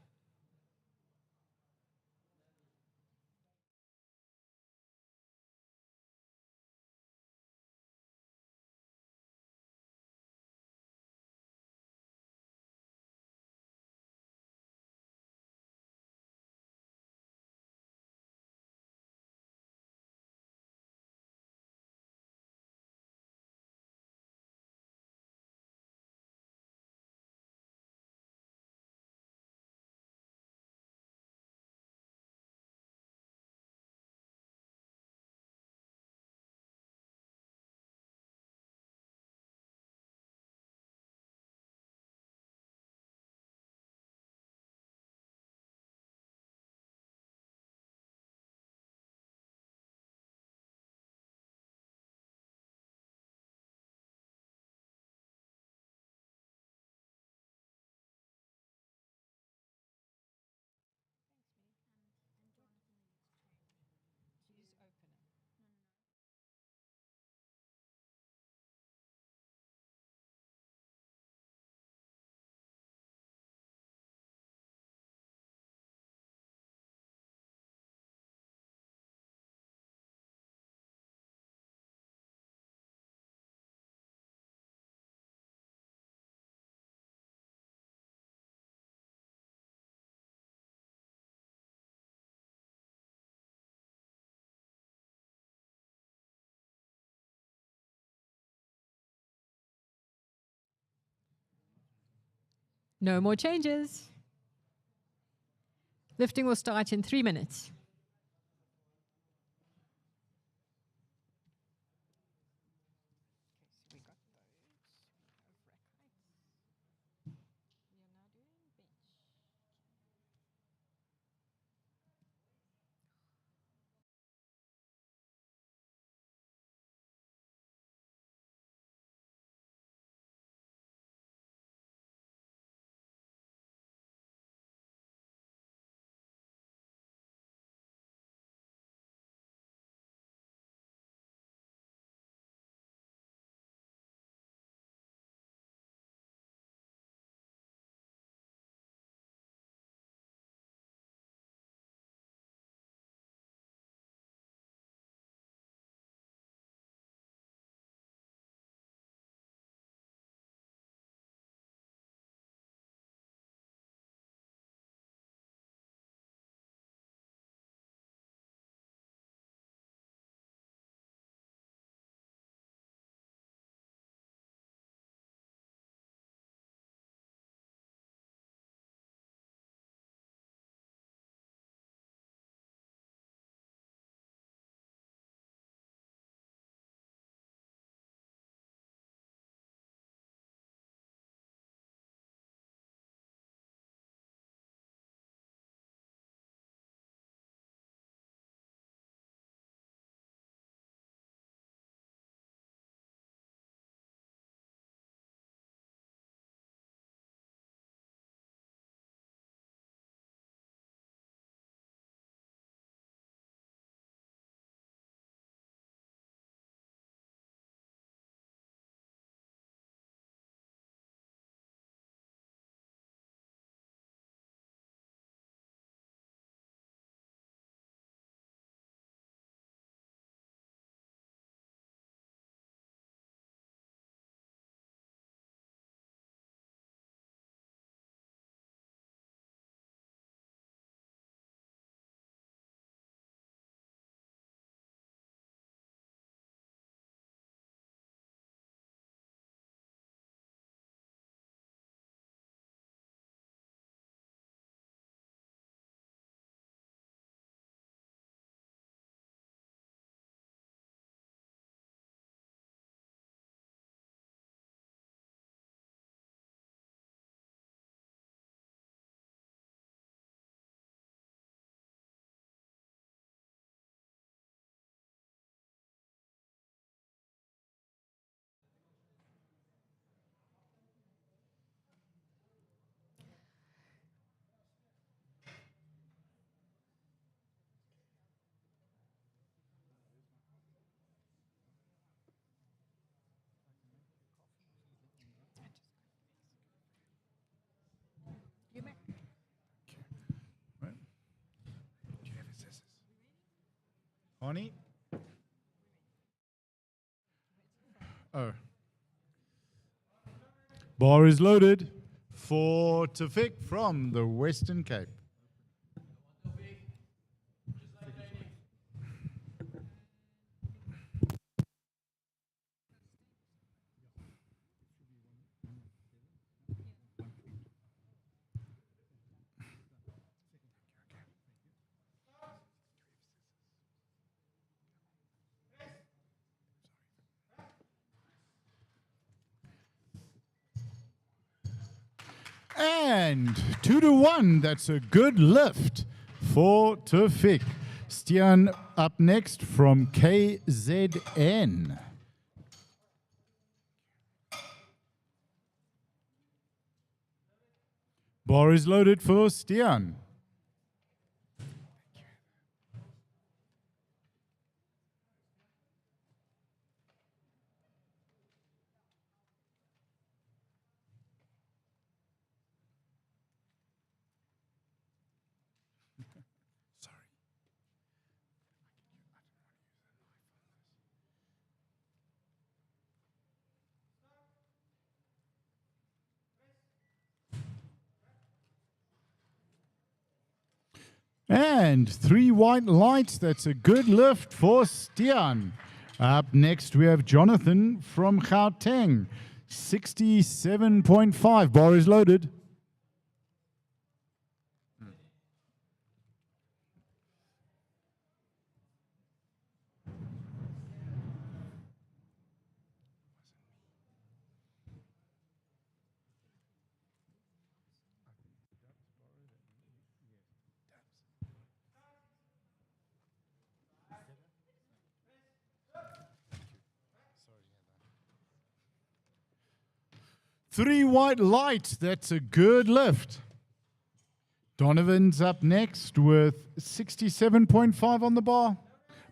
No more changes. Lifting will start in 3 minutes. Honey? Oh. Bar is loaded for Tafik from the Western Cape. And 2-1. That's a good lift for Tafik. Stian up next from KZN. Bar is loaded for Stian. And 3 white lights. That's a good lift for Stian. Up next, we have Jonathan from Gauteng. 67.5. Bar is loaded. Three white lights. That's a good lift. Donovan's up next with 67.5 on the bar.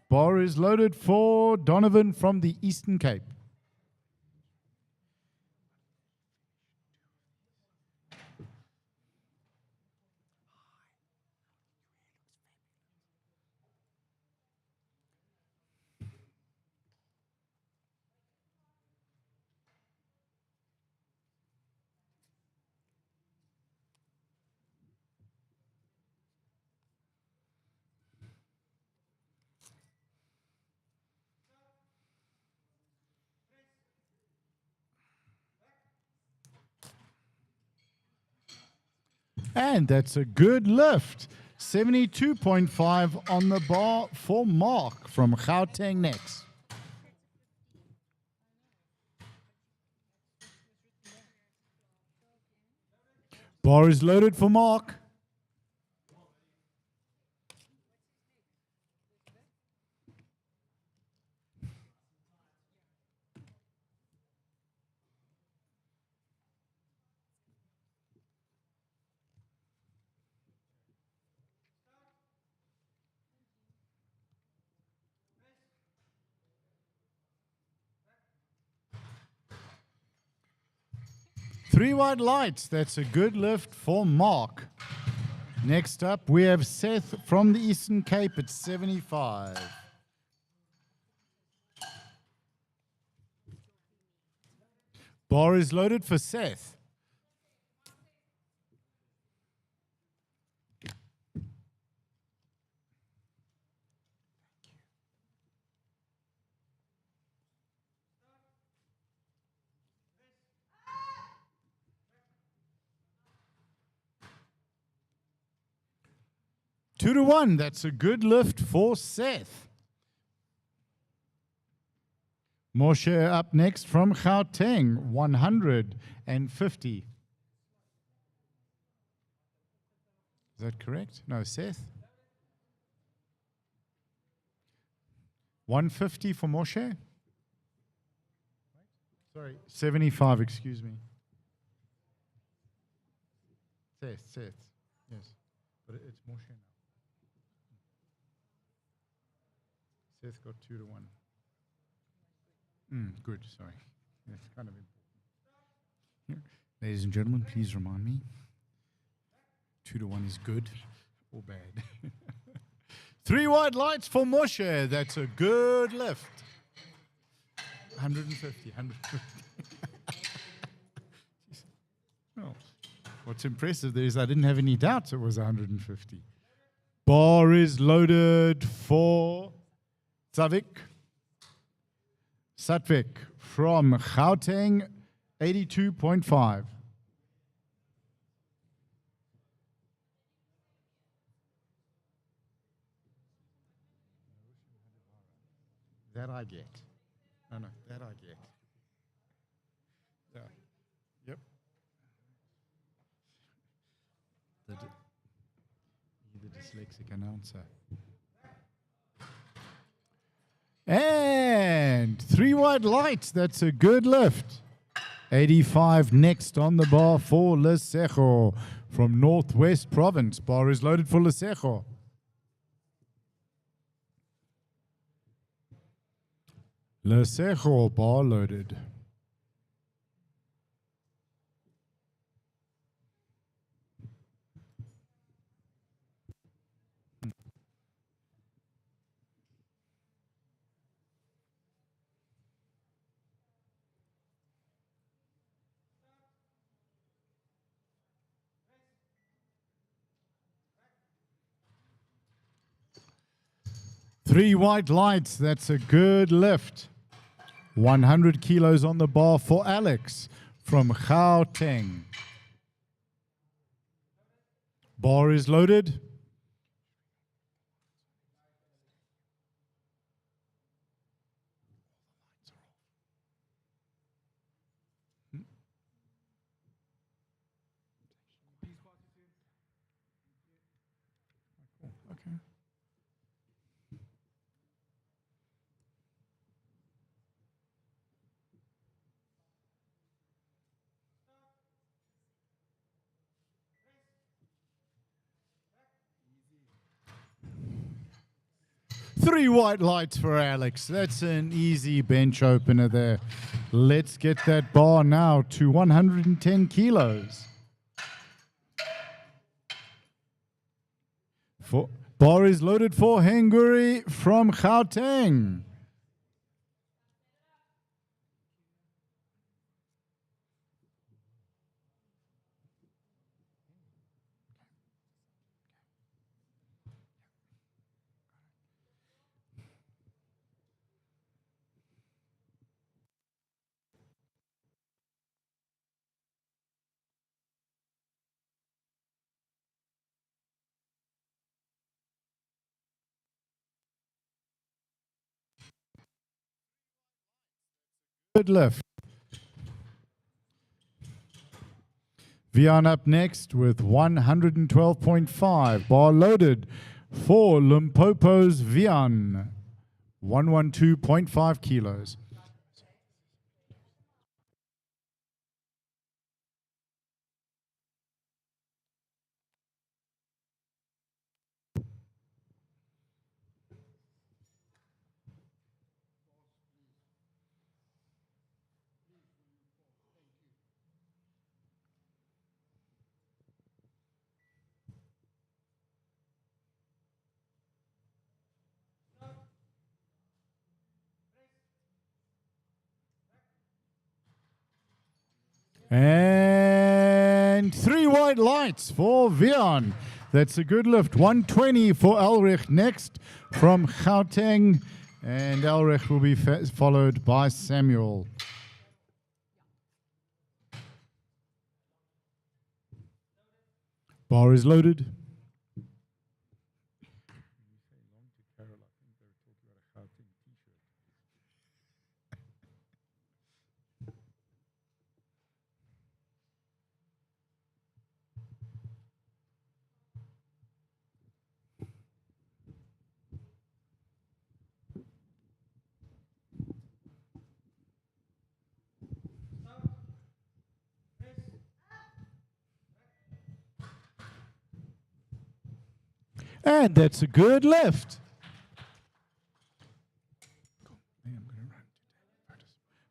Bar is loaded for Donovan from the Eastern Cape. And that's a good lift. 72.5 on the bar for Mark from Gauteng next. Bar is loaded for Mark. Three white lights. That's a good lift for Mark. Next up, we have Seth from the Eastern Cape at 75. Bar is loaded for Seth. Two to one. That's a good lift for Seth. Moshe up next from Gauteng, 150. Is that correct? No, Seth. 150 for Moshe. Sorry, 75, excuse me. Seth, yes. But it's Moshe now. Seth got 2 to 1. Good, sorry. That's kind of important. Ladies and gentlemen, please remind me. 2 to 1 is good or bad. 3 white lights for Moshe. That's a good lift. 150. Oh, what's impressive there is I didn't have any doubts it was 150. Bar is loaded for Satvik from Gauteng, 82.5. That I get. No, that I get. Yeah. Yep. The dyslexic announcer. And 3 white lights. That's a good lift. 85 next on the bar for Lesego from Northwest Province. Bar is loaded for Lesego. Lesego bar loaded. Three white lights. That's a good lift. 100 kilos on the bar for Alex from Gauteng. Bar is loaded. Okay. Three white lights for Alex. That's an easy bench opener there. Let's get that bar now to 110 kilos. Bar is loaded for Henguri from Gauteng. Good lift. Vian up next with 112.5. Bar loaded for Limpopo's Vian. 112.5 kilos. And 3 white lights for Vian. That's a good lift. 120 for Elrich next from Gauteng. And Elrich will be followed by Samuel. Bar is loaded. And that's a good lift.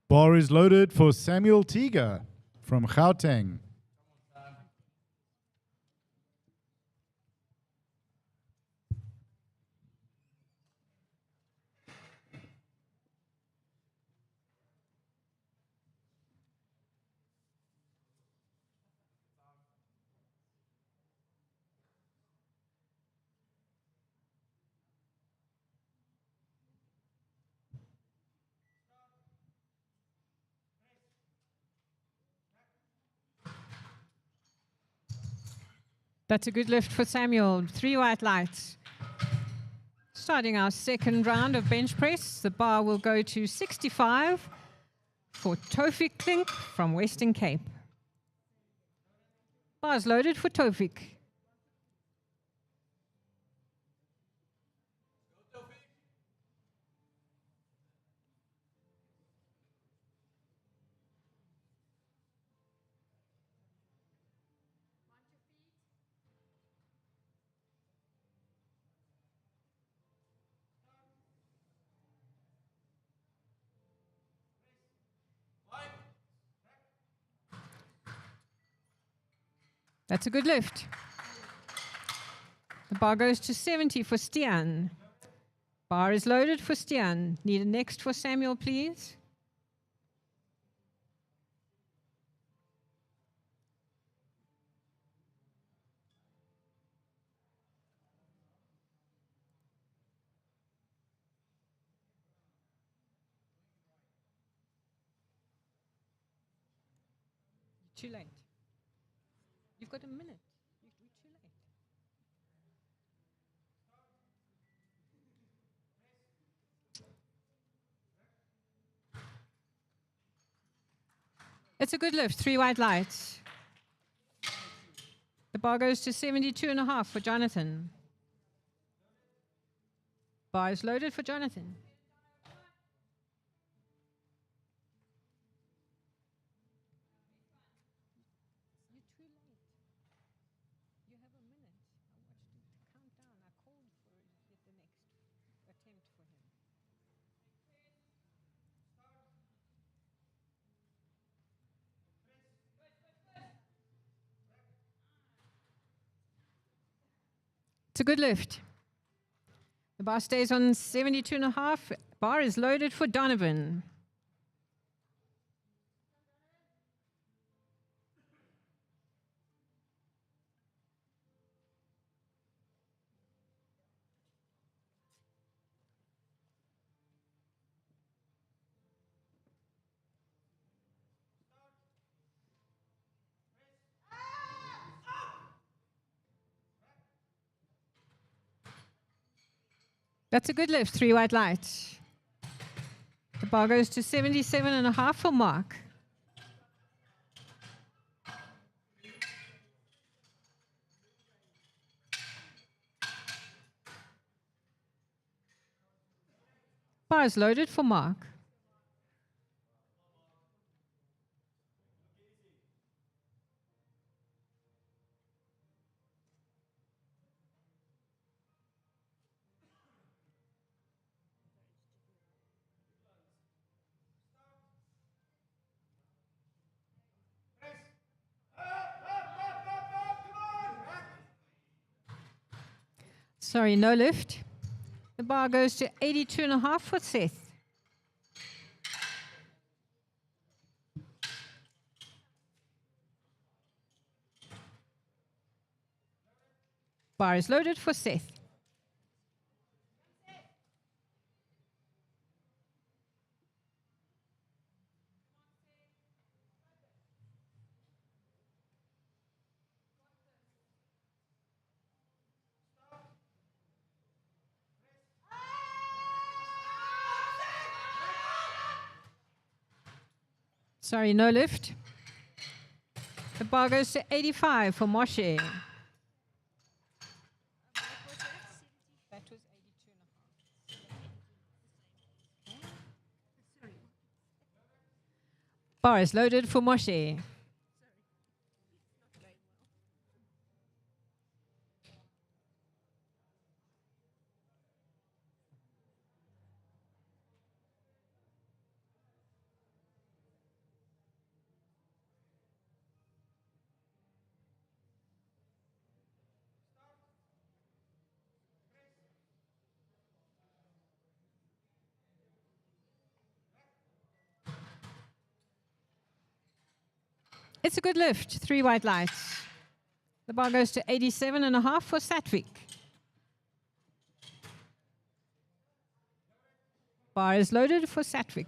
Bar is loaded for Samuel Tiga from Gauteng. That's a good lift for Samuel. 3 white lights. Starting our second round of bench press, the bar will go to 65 for Tofik Klink from Western Cape. Bars loaded for Tofik. That's a good lift. The bar goes to 70 for Stian. Bar is loaded for Stian. Need a next for Samuel, please. Too late. You've got a minute. You're too late. It's a good lift, 3 white lights. The bar goes to 72.5 for Jonathan. Bar is loaded for Jonathan. You're too late. You have a minute. I watched it count down. I called for it. Get the next attempt for him. It's a good lift. The bar stays on 72.5. Bar is loaded for Donovan. That's a good lift, 3 white lights. The bar goes to 77.5 for Mark. Bar is loaded for Mark. Sorry, no lift. The bar goes to 82.5 for Seth. Bar is loaded for Seth. Sorry, no lift. The bar goes to 85 for Moshe. That was 82.5. Bar is loaded for Moshe. It's a good lift, 3 white lights. The bar goes to 87.5 for Satvik. Bar is loaded for Satvik.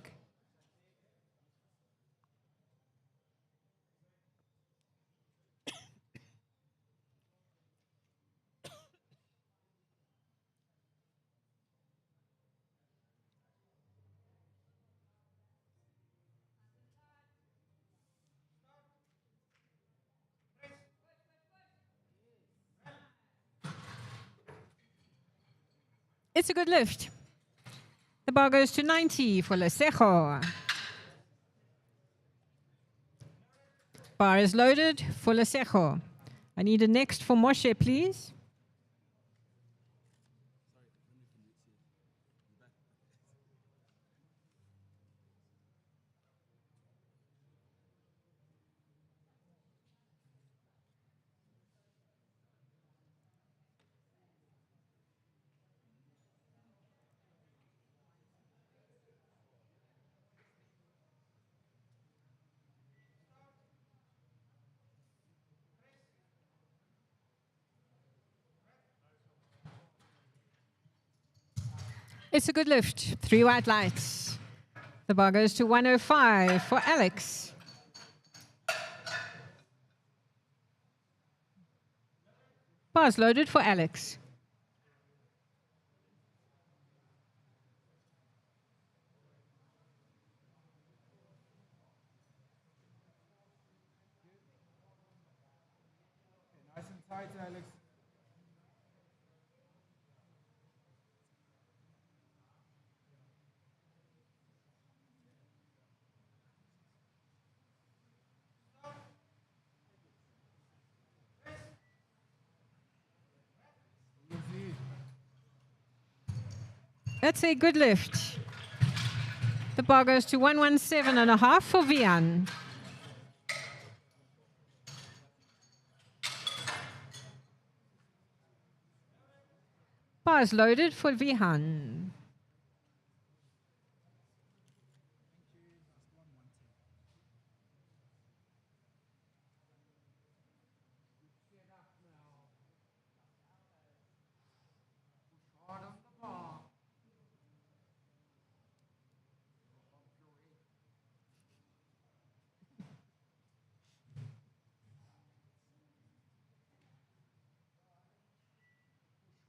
It's a good lift. The bar goes to 90 for Lesejo. Bar is loaded for Lesejo. I need a next for Moshe, please. It's a good lift. 3 white lights. The bar goes to 105 for Alex. Bar's loaded for Alex. Nice and tight, Alex. That's a good lift. The bar goes to 117.5 for Vian. Bar is loaded for Vihan.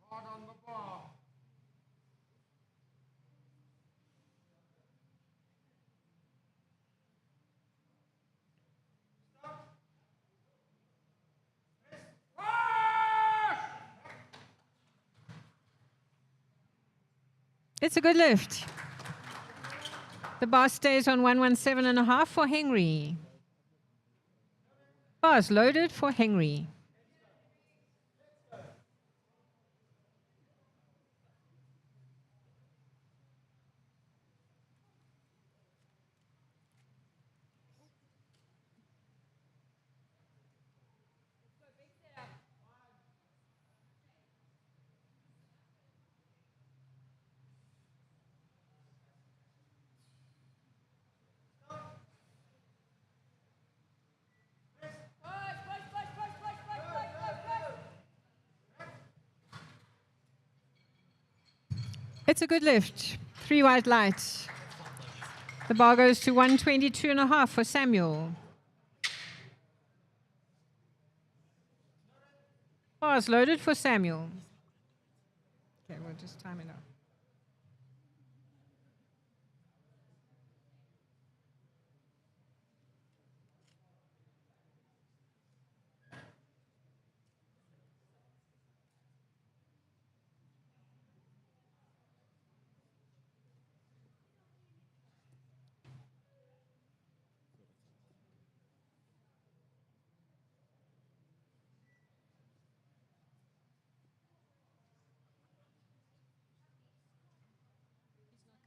Hard on the bar. It's a good lift. The bar stays on 117.5 for Henry. Bar is loaded for Henry. It's a good lift. 3 white lights. The bar goes to 122.5 for Samuel. Bar is loaded for Samuel. Okay, we'll just time it out.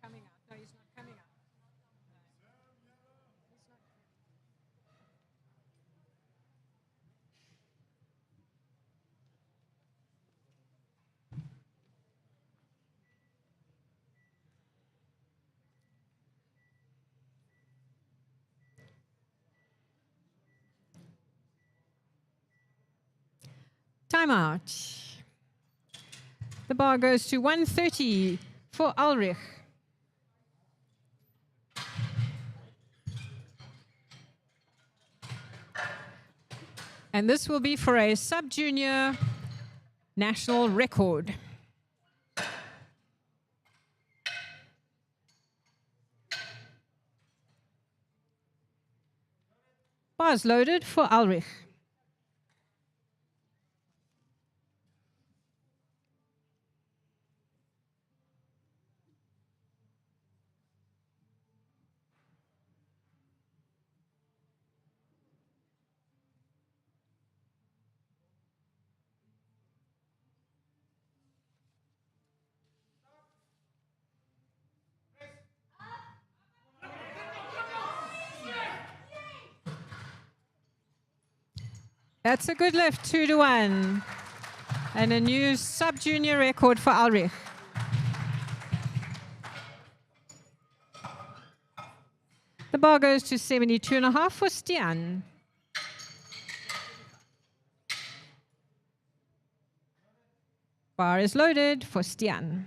Coming out. No, he's not coming out. Timeout. The bar goes to 130 for Ulrich. And this will be for a sub-junior national record. Bars loaded for Ulrich. That's a good lift, 2-1. And a new sub-junior record for Ulrich. The bar goes to 72.5 for Stian. Bar is loaded for Stian.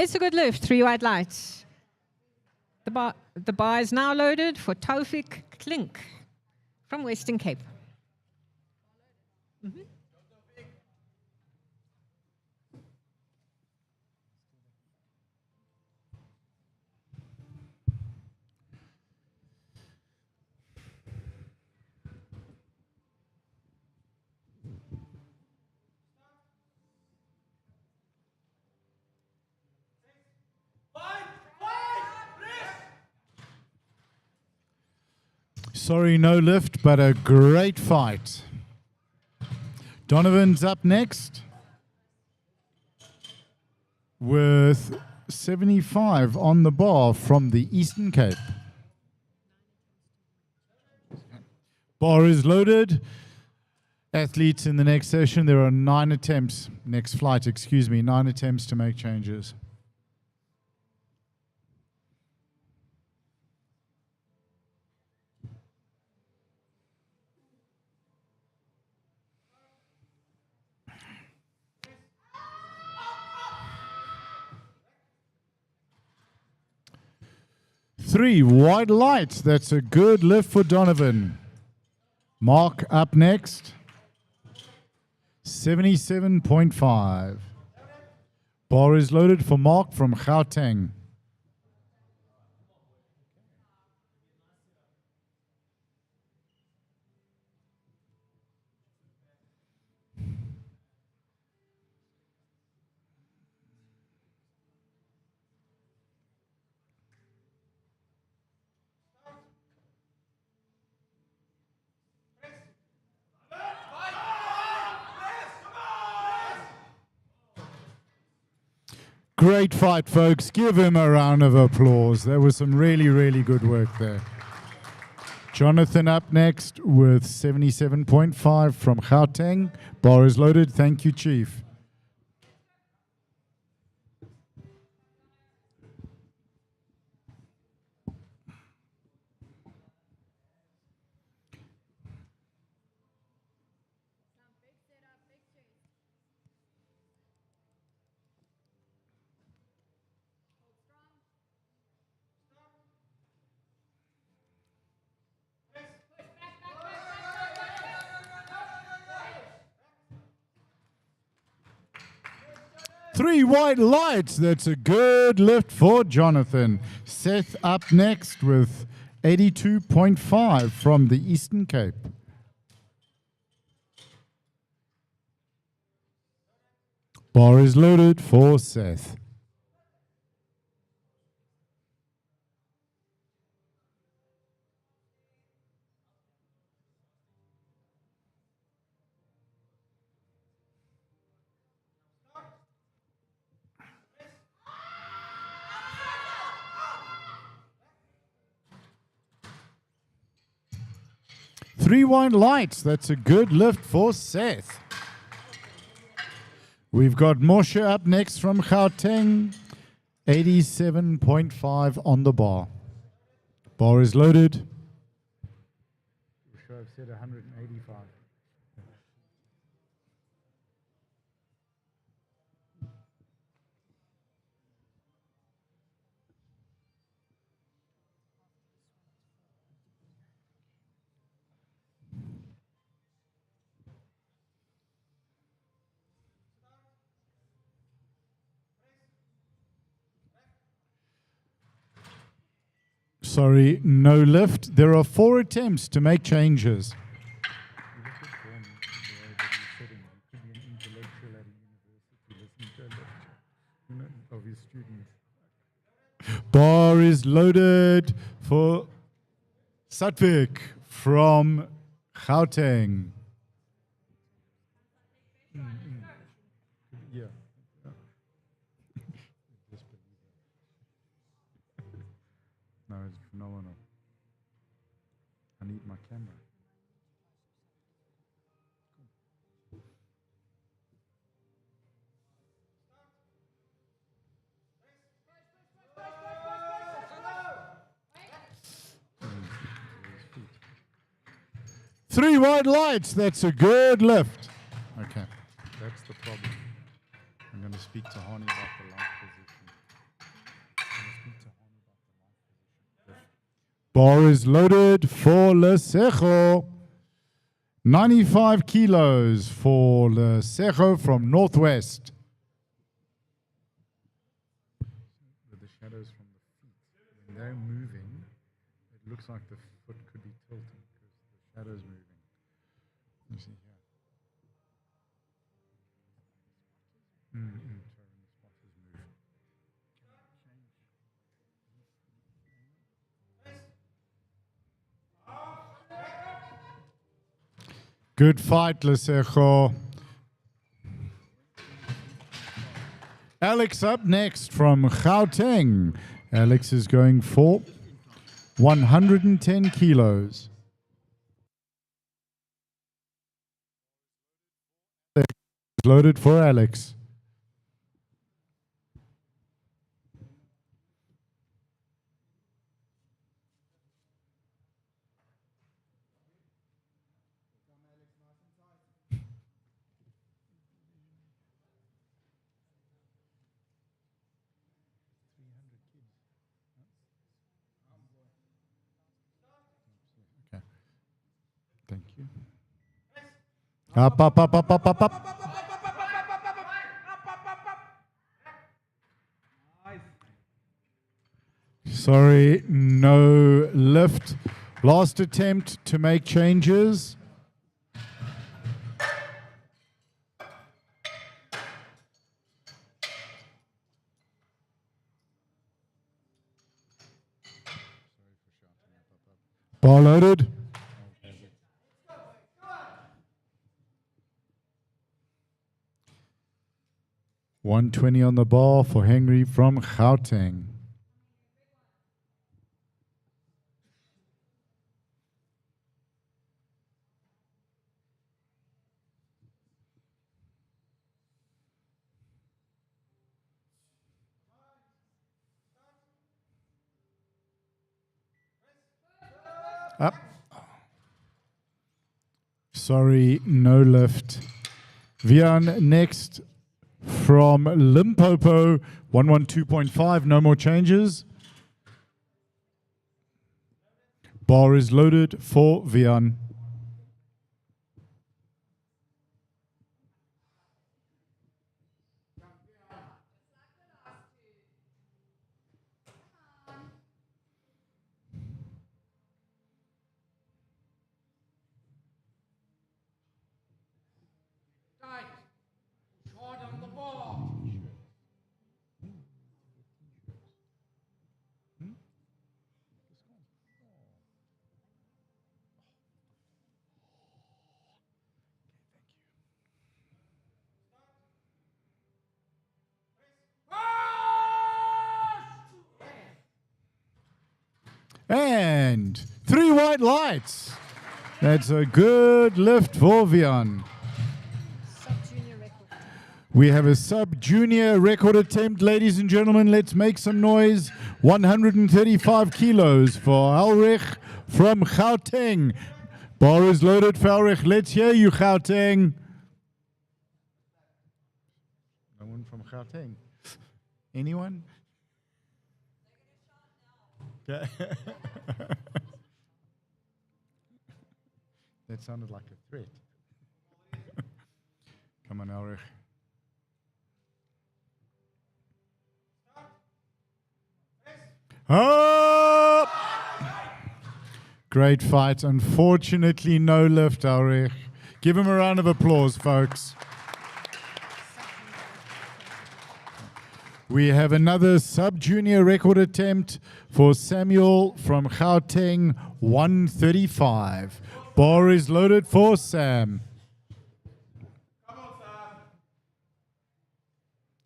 It's a good lift, 3 white lights. The bar is now loaded for Taufik Klink from Western Cape. Mm-hmm. Sorry, no lift, but a great fight. Donovan's up next with 75 on the bar from the Eastern Cape. Bar is loaded. Athletes in the next session, there are 9 attempts, next flight, 9 attempts to make changes. Three white lights. That's a good lift for Donovan. Mark up next. 77.5. Bar is loaded for Mark from Gauteng. Great fight, folks. Give him a round of applause. There was some really, really good work there. Jonathan up next with 77.5 from Gauteng. Bar is loaded. Thank you, Chief. Three white lights. That's a good lift for Jonathan. Seth up next with 82.5 from the Eastern Cape. Bar is loaded for Seth. Three white lights. That's a good lift for Seth. We've got Moshe up next from Gauteng. 87.5 on the bar. Bar is loaded. I'm sure I've said 185. Sorry, no lift. There are 4 attempts to make changes. Bar is loaded for Satvik from Gauteng. Yeah. No, it's phenomenal. I need my camera. Three white lights. That's a good lift. Okay, that's the problem. I'm going to speak to Hani about the light position. Bar is loaded for Lesego. 95 kilos for Lesego from Northwest. With the shadows from the feet, when they're moving, it looks like the foot could be tilting because the shadow's moving. You see here. Sorry, the spot has moved. Good fight, Lesego. Alex up next from Gauteng. Alex is going for 110 kilos. Loaded for Alex. Okay. Thank you. Up, up, up, up, up, up, up. Sorry, no lift. Last attempt to make changes. Bar loaded. 120 on the bar for Henry from Gauteng. Up. Sorry, no lift. Vian next from Limpopo, 112.5, no more changes. Bar is loaded for Vian. And 3 white lights. That's a good lift for Vian. We have a sub-junior record attempt, ladies and gentlemen. Let's make some noise. 135 kilos for Ulrich from Gauteng. Bar is loaded for Ulrich. Let's hear you, Gauteng. No one from Gauteng. Anyone? Okay. That sounded like a threat. Come on, Ulrich. Up! Great fight. Unfortunately, no lift, Ulrich. Give him a round of applause, folks. We have another sub-junior record attempt for Samuel from Gauteng, 135. Bar is loaded for Sam.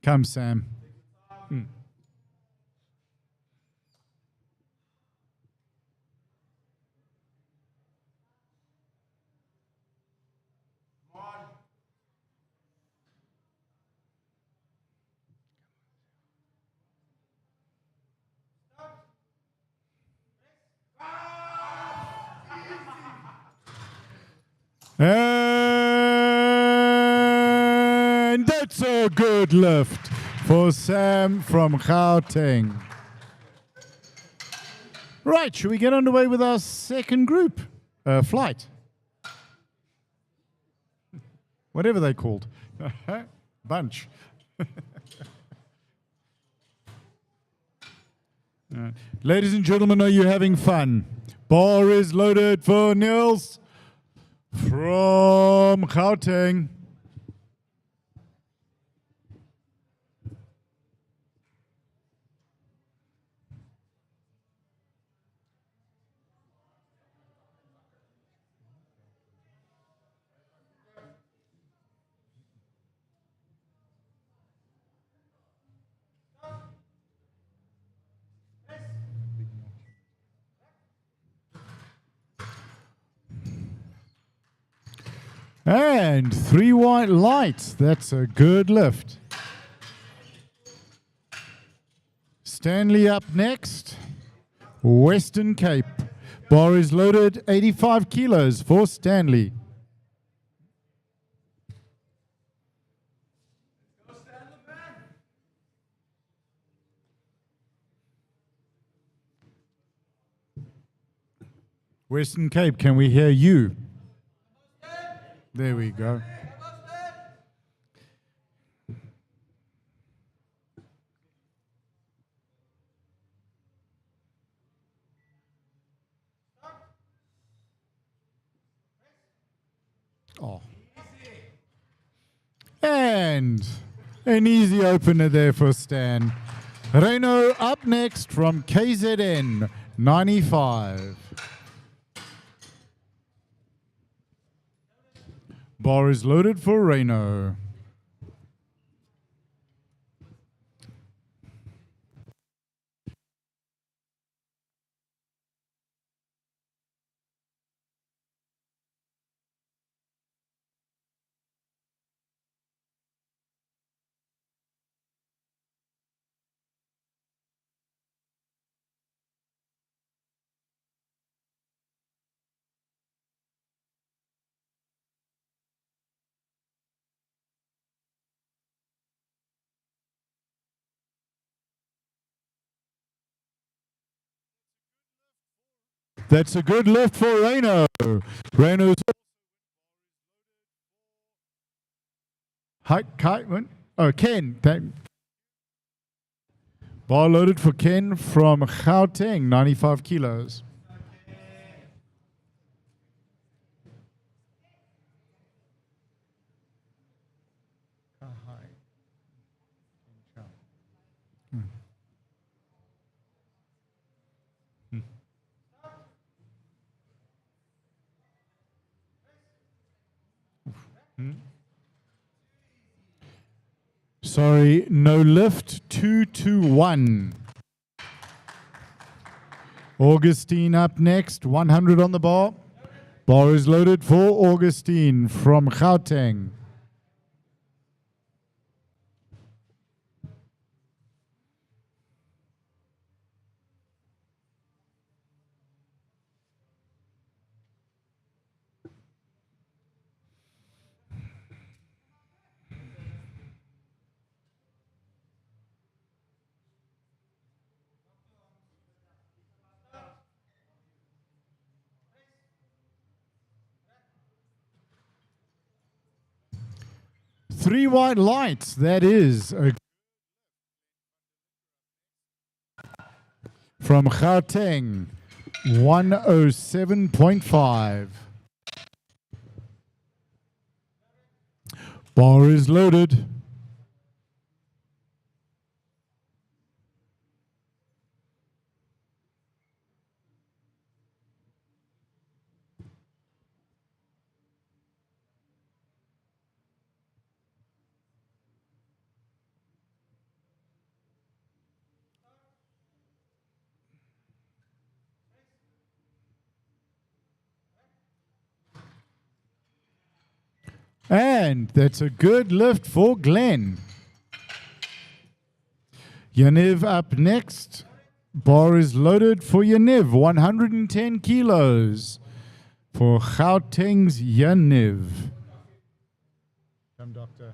Come, Sam. And that's a good lift for Sam from Gauteng. Right, should we get underway with our second group flight? Whatever they're called. Bunch. Ladies and gentlemen, are you having fun? Bar is loaded for Niels from Gauteng. And 3 white lights. That's a good lift. Stanley up next. Western Cape. Bar is loaded, 85 kilos for Stanley. Western Cape, can we hear you? There we go. Oh. And an easy opener there for Stan. Reno up next from KZN, 95. Bar is loaded for Reno. That's a good lift for Reno. Reno's Ken. Bar loaded for Ken from Gauteng, 95 kilos. Sorry, no lift, 221. Augustine up next, 100 on the bar. Bar is loaded for Augustine from Gauteng. Three white lights, that is. From Gauteng. 107.5. Bar is loaded. And that's a good lift for Glenn. Yaniv up next. Bar is loaded for Yaniv, 110 kilos for Gauteng's Yaniv. Come, doctor.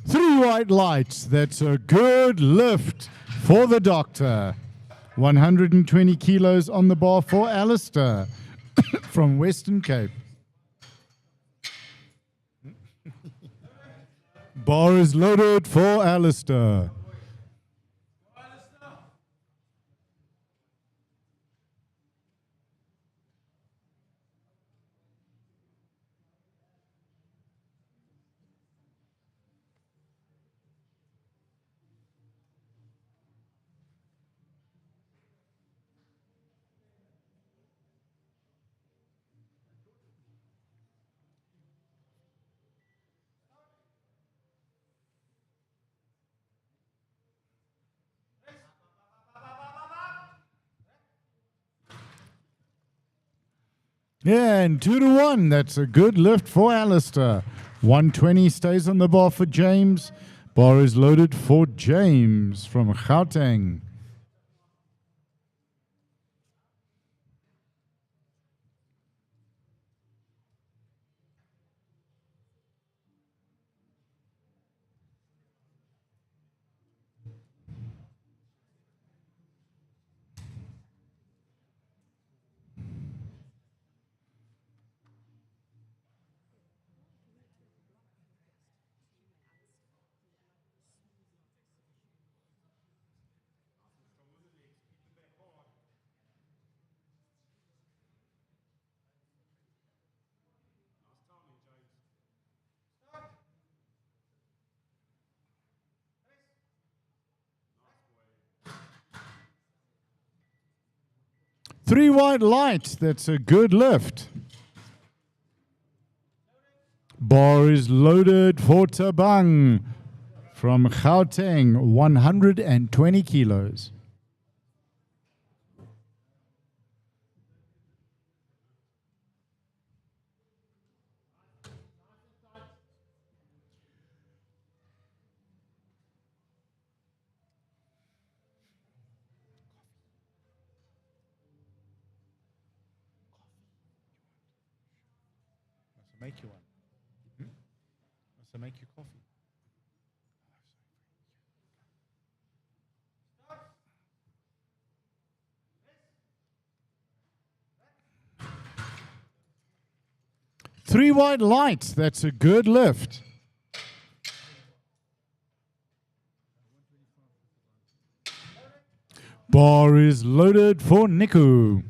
Three white lights. That's a good lift for the doctor. 120 kilos on the bar for Alistair from Western Cape. Bar is loaded for Alistair. Yeah, and 2-1. That's a good lift for Alistair. 120 stays on the bar for James. Bar is loaded for James from Gauteng. Three white lights. That's a good lift. Bar is loaded for Tabang from Gauteng, 120 kilos. Make you one. So make you coffee. 3 white lights. That's a good lift. Bar is loaded for Niku.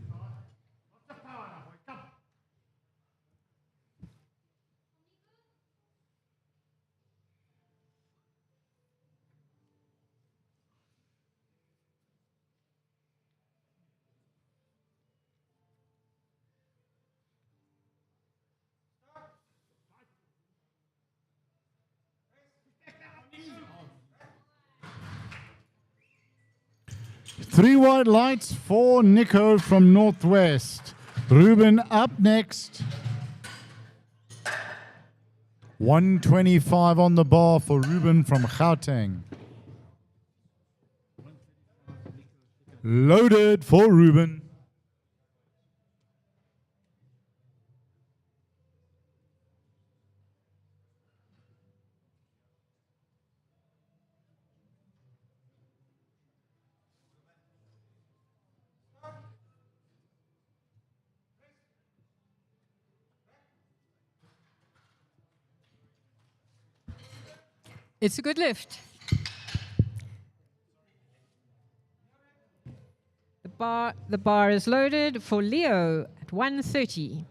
Three white lights for Nico from Northwest. Ruben up next. 125 on the bar for Ruben from Gauteng. Loaded for Ruben. It's a good lift. The bar is loaded for Leo at 130.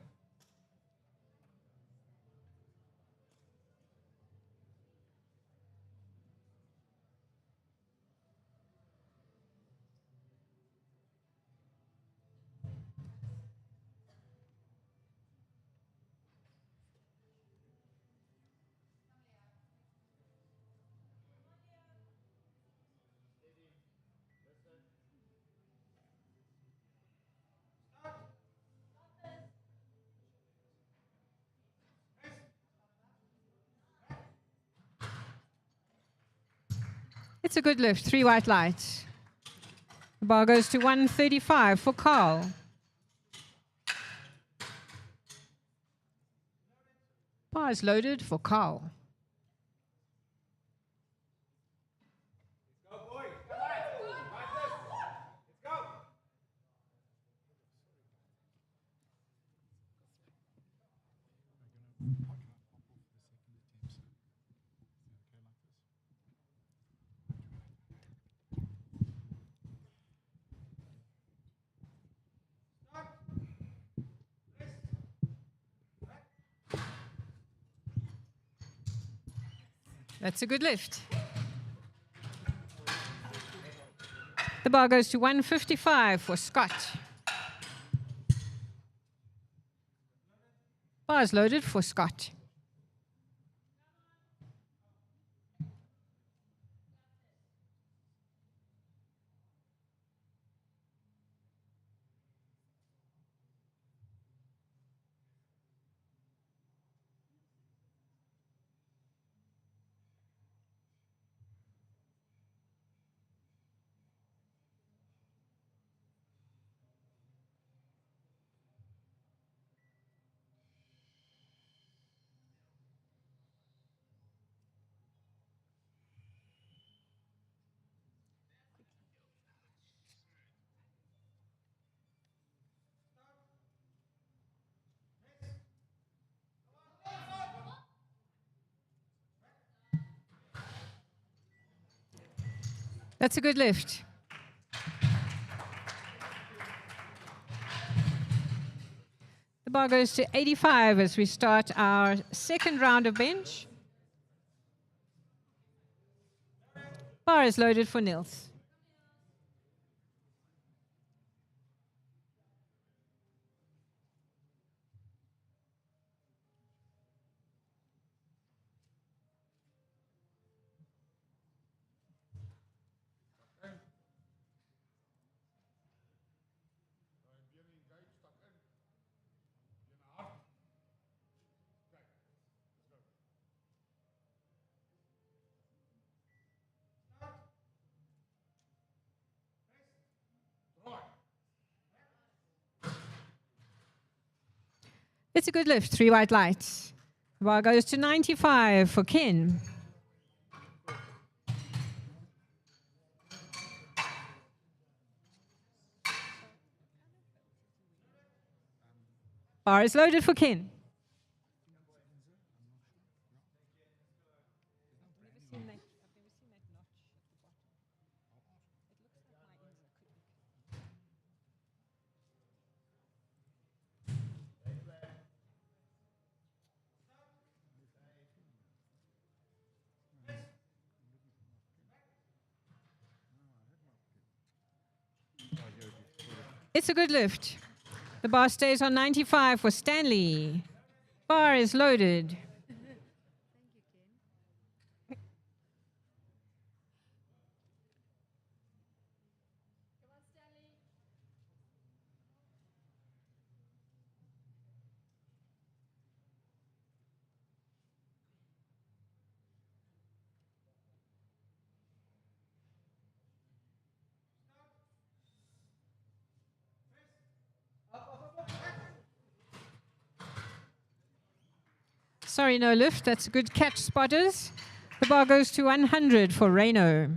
It's a good lift, 3 white lights. The bar goes to 135 for Carl. Bar is loaded for Carl. Go, boys. Come on. Like this. Let's go. That's a good lift. The bar goes to 155 for Scott. Bar is loaded for Scott. That's a good lift. The bar goes to 85 as we start our second round of bench. Bar is loaded for Nils. It's a good lift, 3 white lights. The bar goes to 95 for Ken. Bar is loaded for Ken. It's a good lift. The bar stays on 95 for Stanley. Bar is loaded. Sorry, no lift. That's a good catch, spotters. The bar goes to 100 for Reno.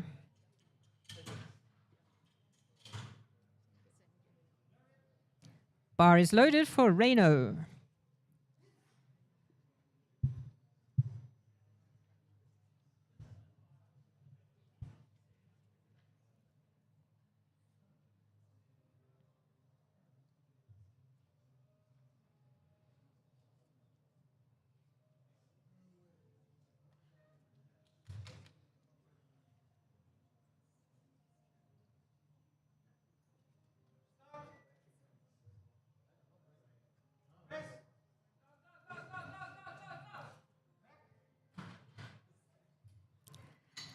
Bar is loaded for Reno.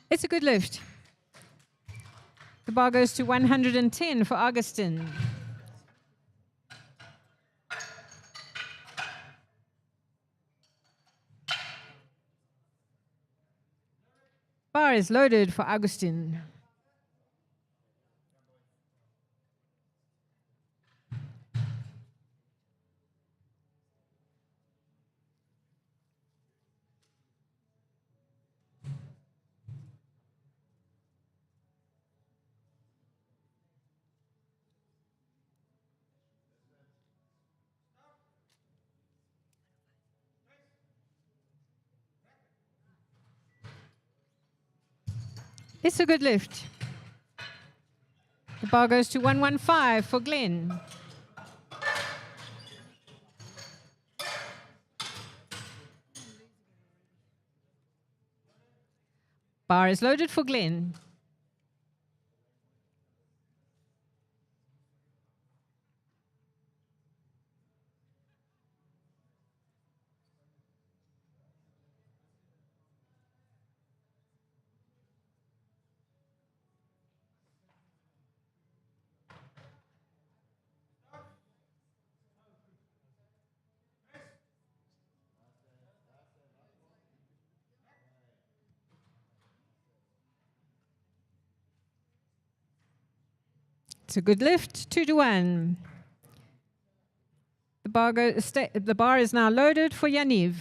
It's a good lift. The bar goes to 110 for Augustin. Bar is loaded for Augustin. It's a good lift. The bar goes to 115 for Glenn. Bar is loaded for Glenn. It's a good lift, 2-1. The bar is now loaded for Yaniv.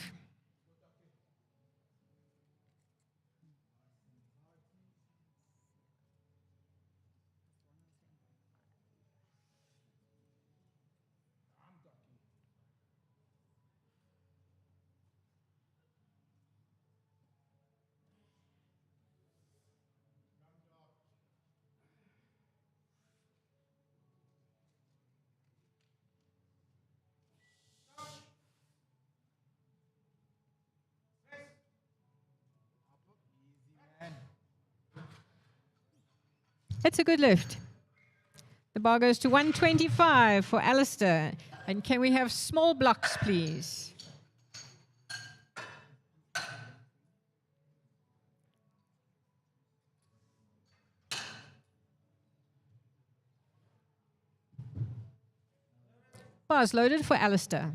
It's a good lift. The bar goes to 125 for Alistair. And can we have small blocks, please? Bar's loaded for Alistair.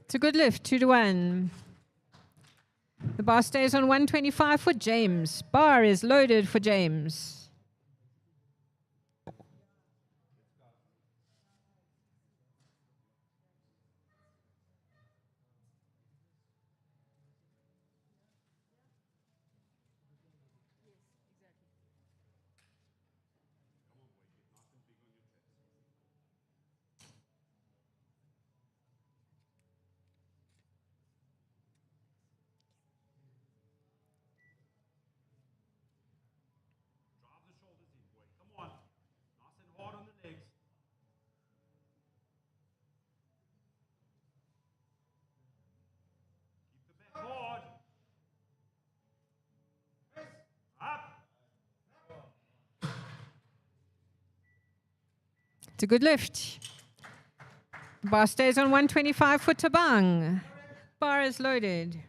It's a good lift, 2-1. The bar stays on 125 for James. Bar is loaded for James. It's a good lift. Bar stays on 125 for Tabang. Bar is loaded.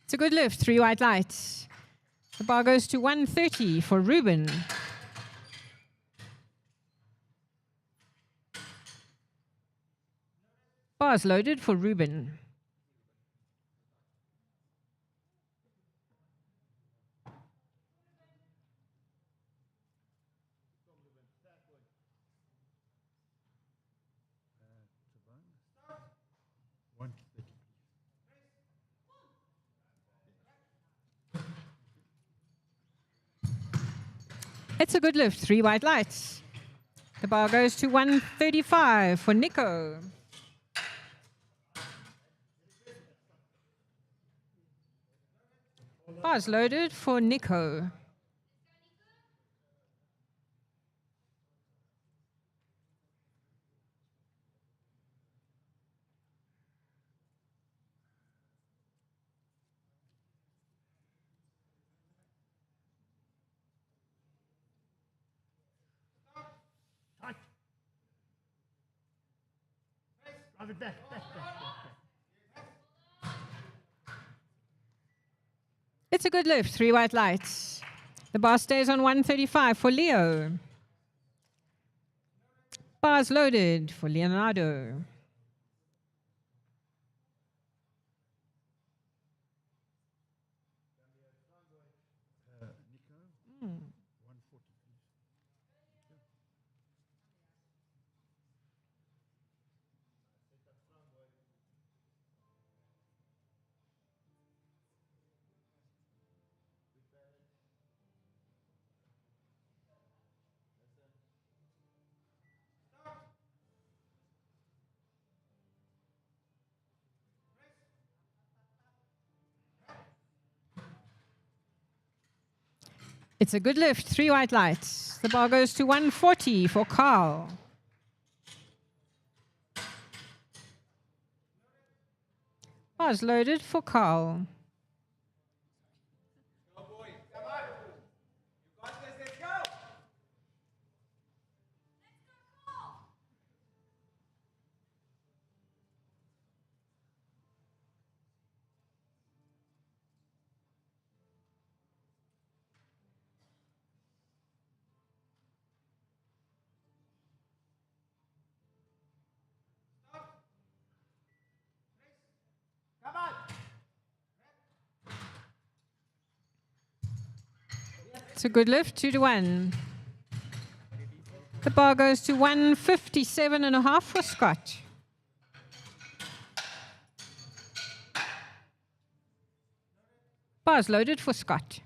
It's a good lift, 3 white lights. The bar goes to 130 for Ruben. Bar's loaded for Ruben. It's a good lift, 3 white lights. The bar goes to 135 for Nico. Bar's loaded for Nico. Drive it back. It's a good lift, 3 white lights. The bar stays on 135 for Leo. Bar's loaded for Leonardo. It's a good lift, 3 white lights. The bar goes to 140 for Carl. Bar's loaded for Carl. Go, boys. Come on. You got this. Let's go. Come on. It's a good lift, 2 to 1. The bar goes to 157.5 for Scott. Bar's loaded for Scott.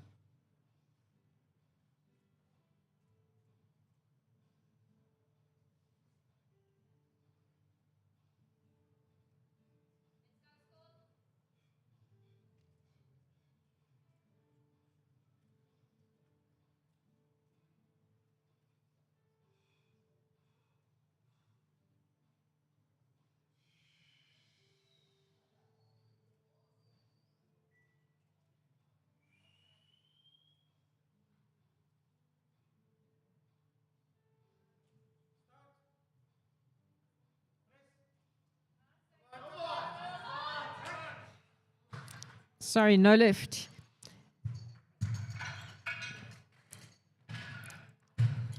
Sorry, no lift.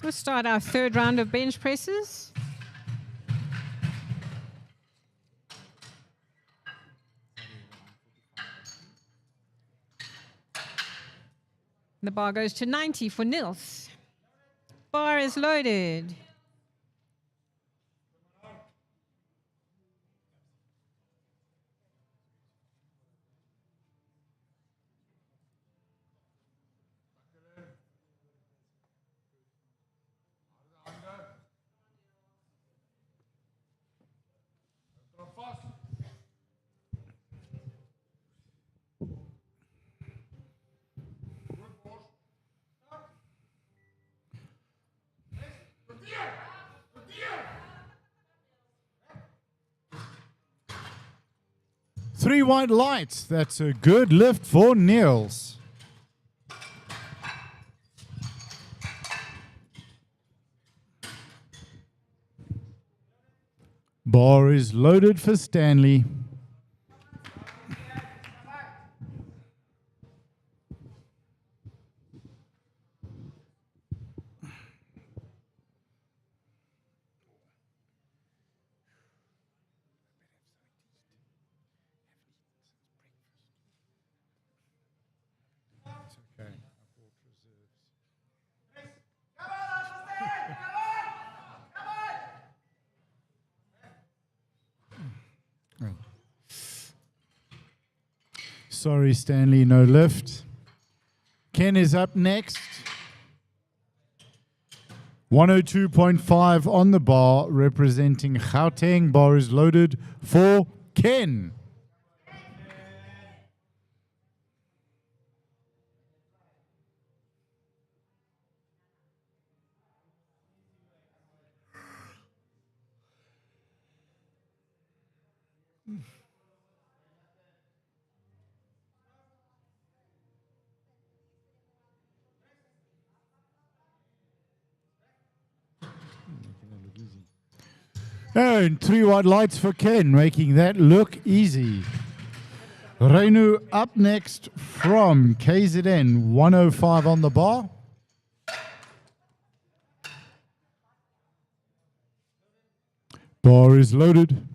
We'll start our 3rd round of bench presses. The bar goes to 90 for Nils. Bar is loaded. 3 white lights. That's a good lift for Niels. Bar is loaded for Stanley. Sorry, Stanley, no lift. Ken is up next. 102.5 on the bar, representing Gauteng. Bar is loaded for Ken. And 3 white lights for Ken, making that look easy. Reinu up next from KZN, 105 on the bar. Bar is loaded.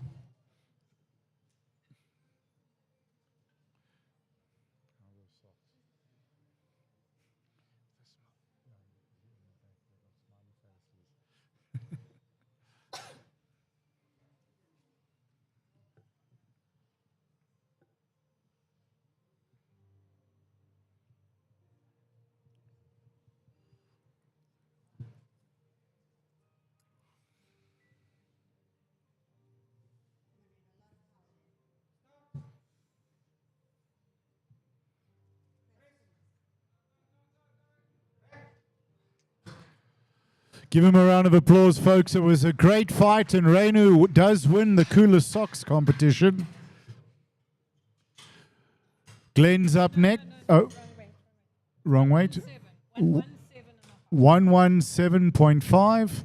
Give him a round of applause, folks. It was a great fight, and Reinu does win the coolest socks competition. Glenn's up next. Oh, wrong weight. 117.5.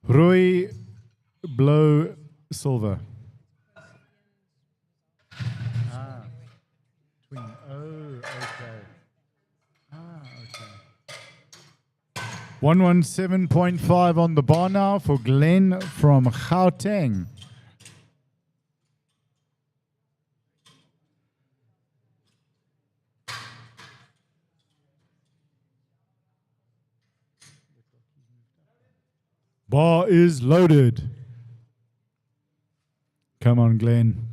Rui Blow Silver. Twin. Oh, okay. 117.5 on the bar now for Glenn from Gauteng. Bar is loaded. Come on, Glenn.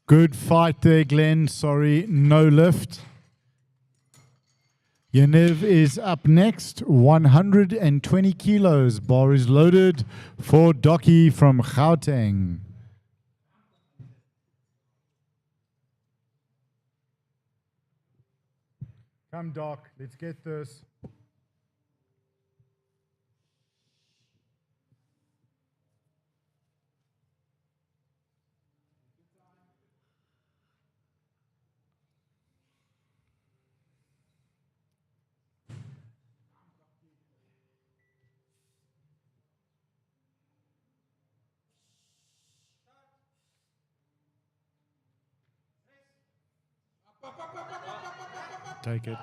Good fight there, Glenn. Sorry, no lift. Yaniv is up next, 120 kilos. Bar is loaded for Docky from Gauteng. Come, Doc, let's get this. Take it.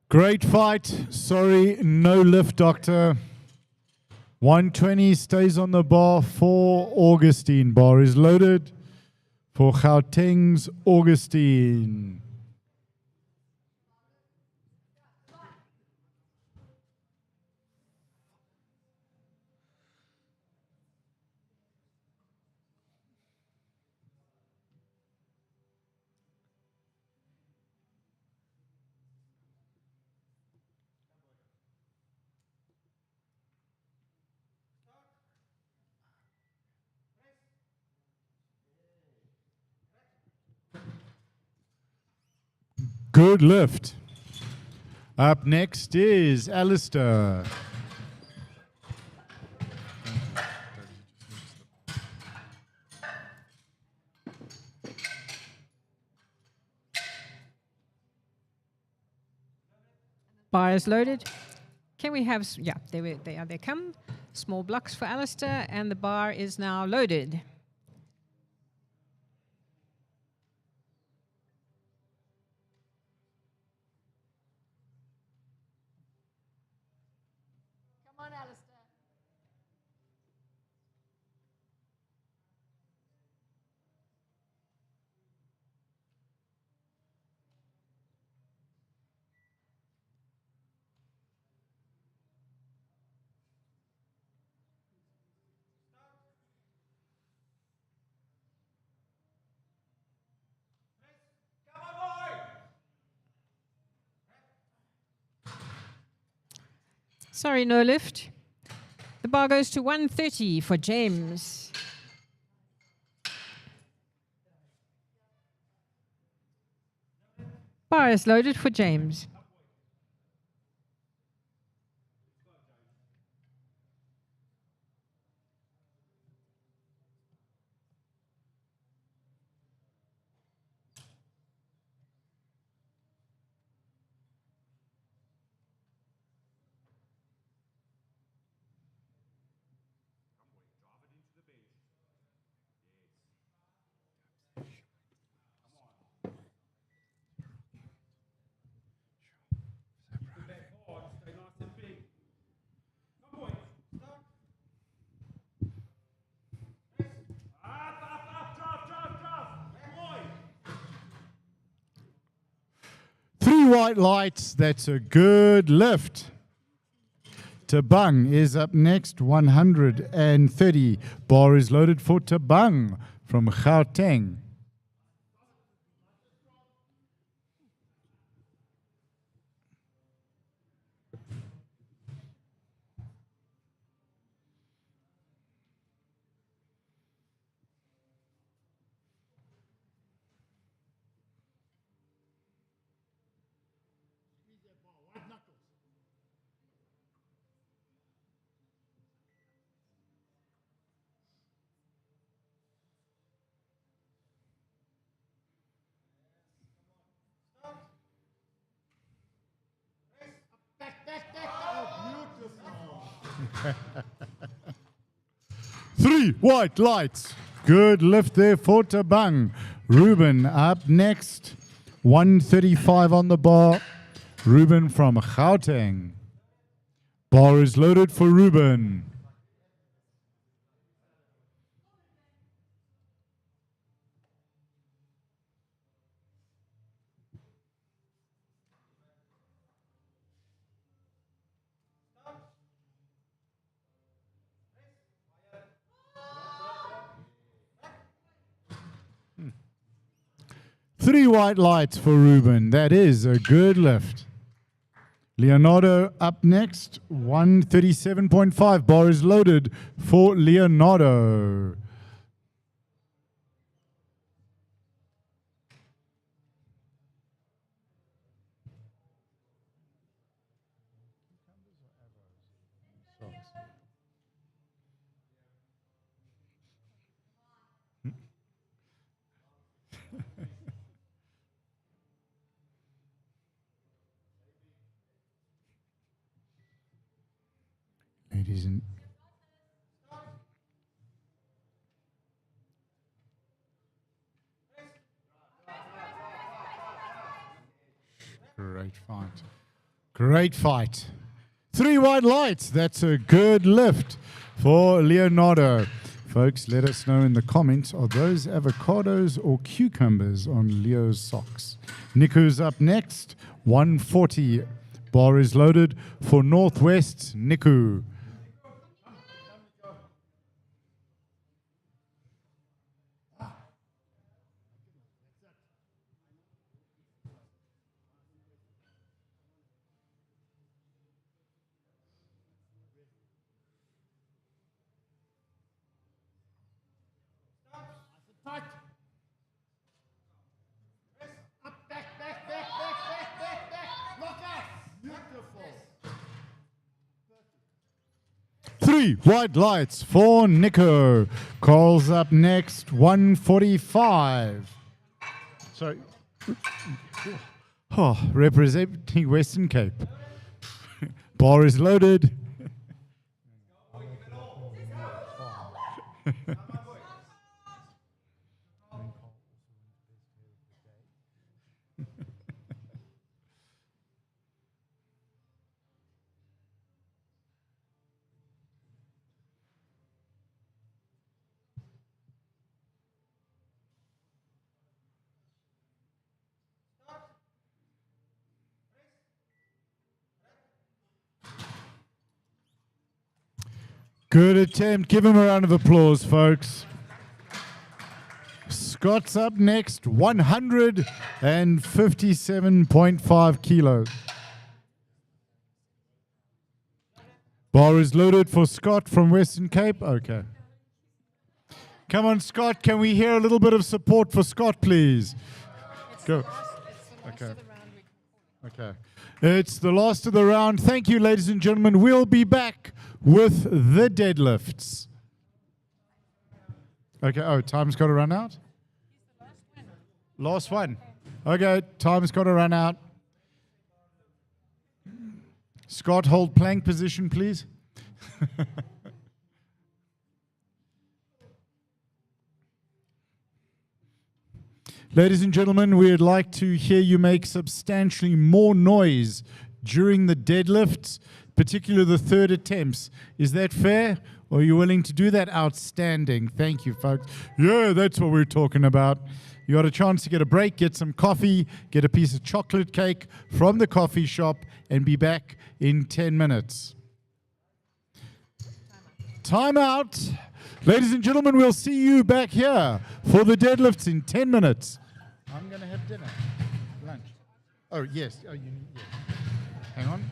Great fight. Sorry, no lift, Doctor. 120 stays on the bar for Augustine. Bar is loaded for Gauteng's Augustine. good lift. Up next is Alistair. Bar is loaded. Can we have, yeah, they come. Small blocks for Alistair, and the bar is now loaded. Come on, Alistair. Sorry, no lift. The bar goes to 130 for James. Bar is loaded for James. Stay nice and big. Come boy. Up. Boy. 3 white lights. That's a good lift. Tabang is up next, 130. Bar is loaded for Tabang from Gauteng. White knuckles. Back. Oh, beautiful. 3 white lights. Good lift there for Tabang. Ruben up next. 135 on the bar. Ruben from Gauteng. Bar is loaded for Ruben. Three white lights for Ruben. That is a good lift. Leonardo up next. 137.5. Bar is loaded for Leonardo. Ladies and great fight. Great fight. 3 white lights. That's a good lift for Leonardo. Folks, let us know in the comments, are those avocados or cucumbers on Leo's socks? Niku's up next. 140. Bar is loaded for Northwest. Niku. Tight. Up, back. 3 white lights for Nico. Carl's up next, 145. Sorry. Oh, representing Western Cape. Bar is loaded. Good attempt. Give him a round of applause, folks. Scott's up next, 157.5 kilos. Bar is loaded for Scott from Western Cape. Okay. Come on, Scott. Can we hear a little bit of support for Scott, please? Go. Okay. Okay. It's the last of the round. Thank you, ladies and gentlemen. We'll be back with the deadlifts. Okay. Oh, time's got to run out? Last one. Okay, time's got to run out. Scott, hold plank position, please. Ladies and gentlemen, we'd like to hear you make substantially more noise during the deadlifts, particularly the third attempts. Is that fair? Or are you willing to do that? Outstanding. Thank you, folks. Yeah, that's what we're talking about. You got a chance to get a break, get some coffee, get a piece of chocolate cake from the coffee shop, and be back in 10 minutes. Time out. Ladies and gentlemen, we'll see you back here for the deadlifts in 10 minutes. I'm going to have dinner. Lunch. Oh, yes. Oh, yes. Hang on.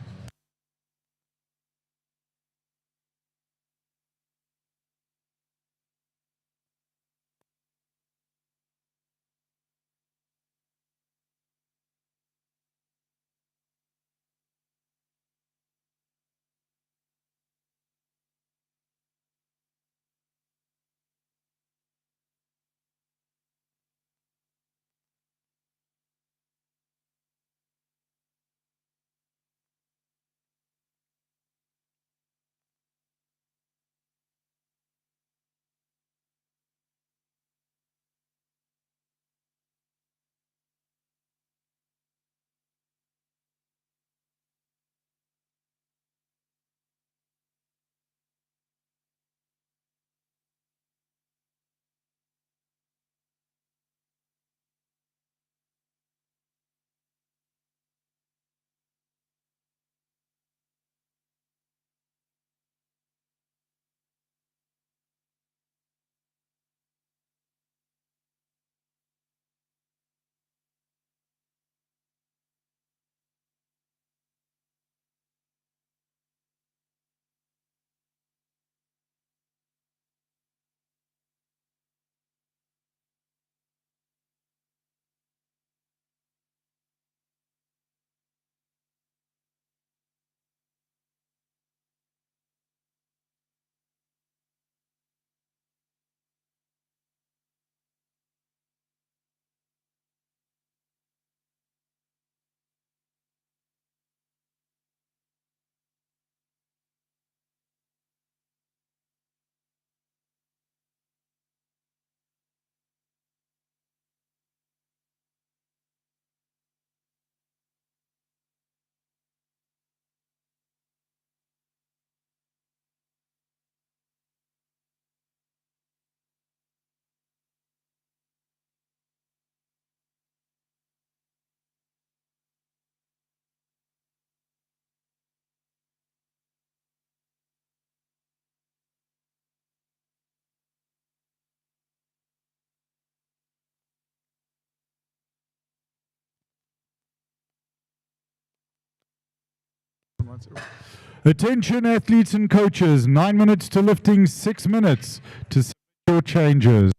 Attention athletes and coaches, 9 minutes to lifting, 6 minutes to set your changes.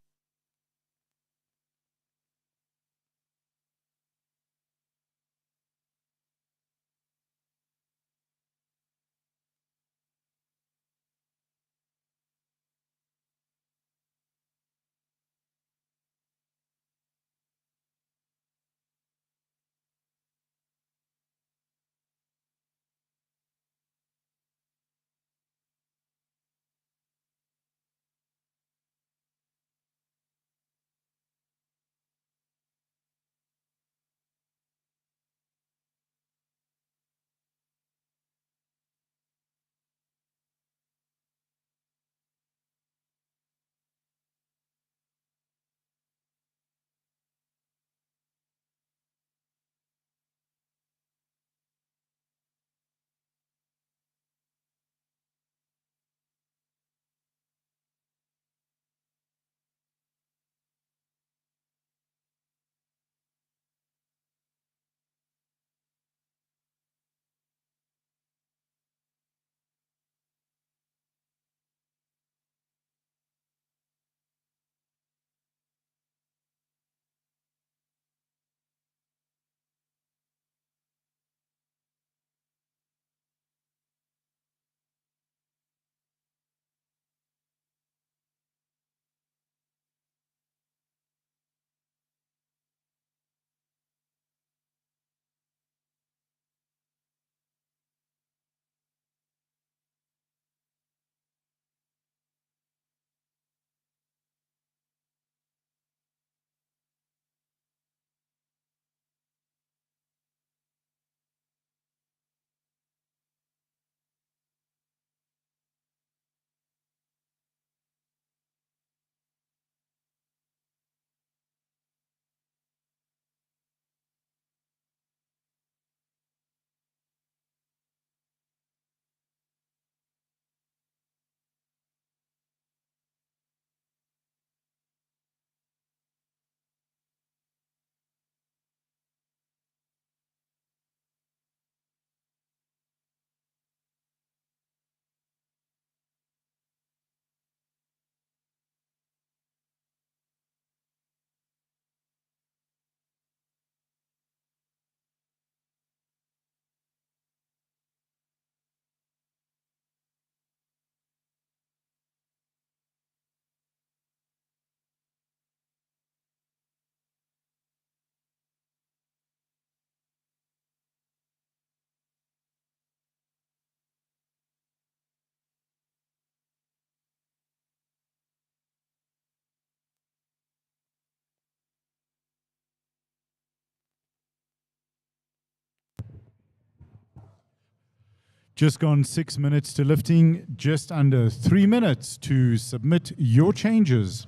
Just gone 6 minutes to lifting, just under 3 minutes to submit your changes.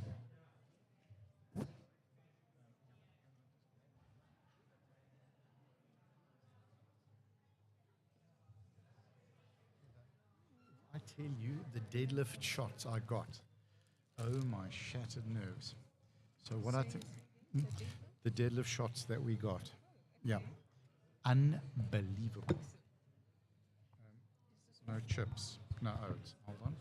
I tell you, the deadlift shots I got. Oh, my shattered nerves. So what I think, the deadlift shots that we got. Yeah. Unbelievable. No chips, no oats. Hold on.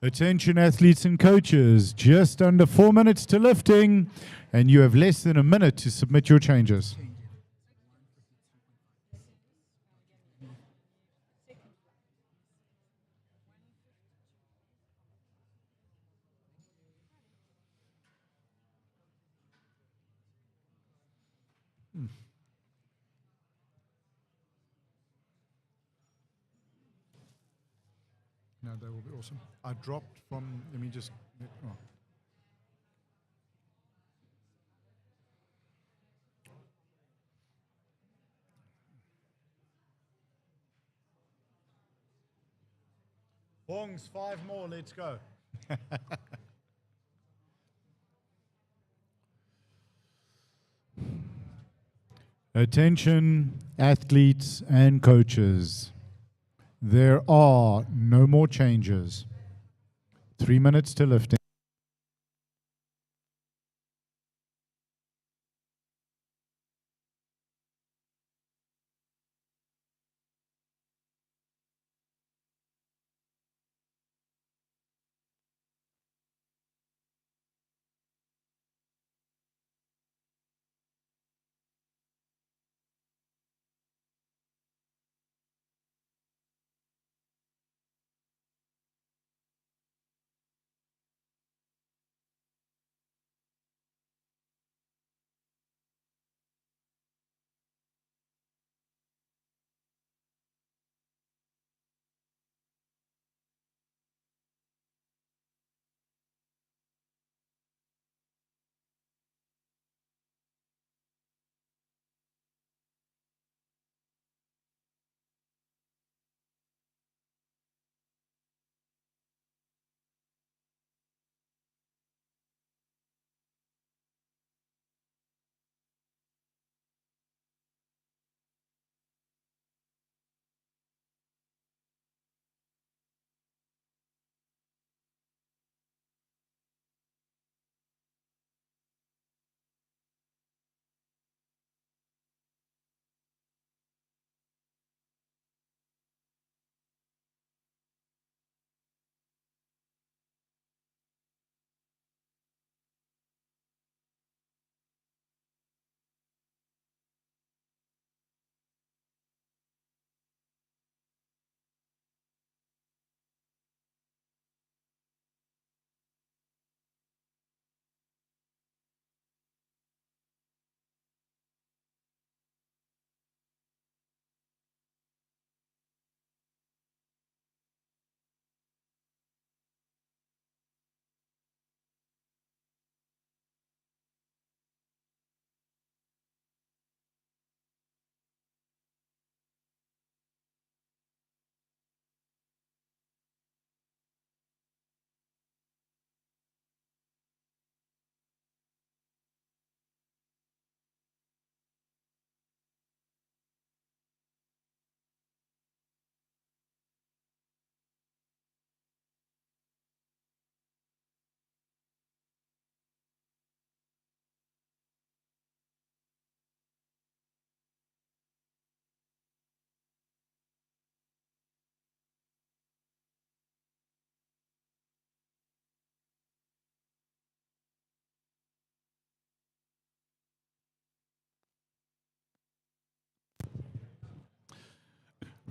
Attention athletes and coaches, just under 4 minutes to lifting, and you have less than a minute to submit your changes. No, that will be awesome. I dropped from, let me just, oh. Bongs, 5 more, let's go. Attention athletes and coaches. There are no more changes. 3 minutes to lifting.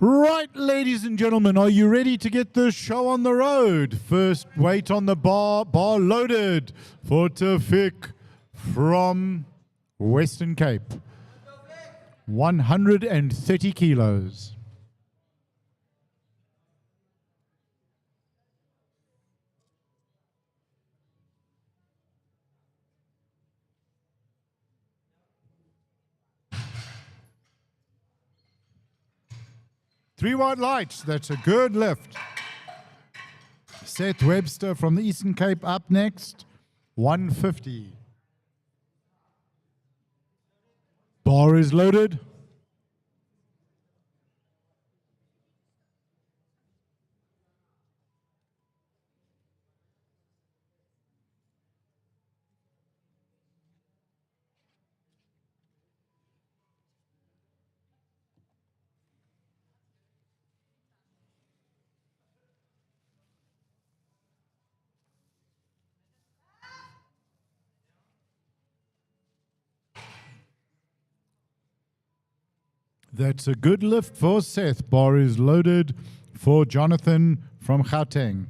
Right, ladies and gentlemen, are you ready to get this show on the road? First weight on the bar loaded for Tafik from Western Cape. 130 kilos. Three white lights, that's a good lift. Seth Webster from the Eastern Cape up next, 150. Bar is loaded. That's a good lift for Seth. Bar is loaded for Jonathan from Gauteng.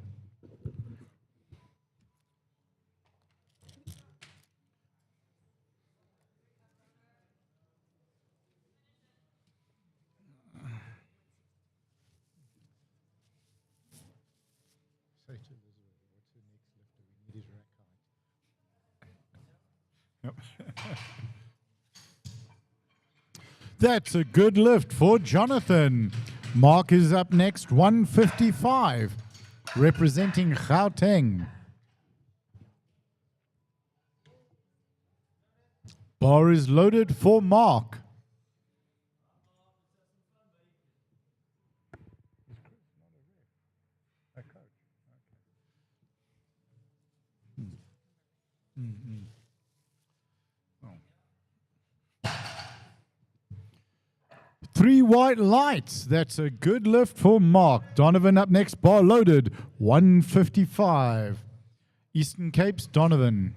That's a good lift for Jonathan. Mark is up next, 155, representing Gauteng. Bar is loaded for Mark. Three white lights. That's a good lift for Mark. Donovan up next, bar loaded, 155. Eastern Cape's Donovan.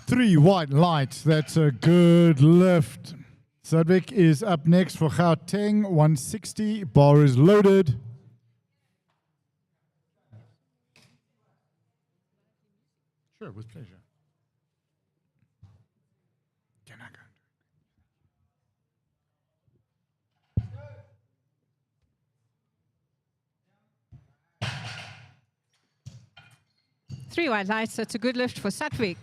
Three white lights. That's a good lift. Sadvik is up next for Gauteng, 160. Bar is loaded. Sure, with pleasure. Can I go? Three white lights. That's a good lift for Satvik.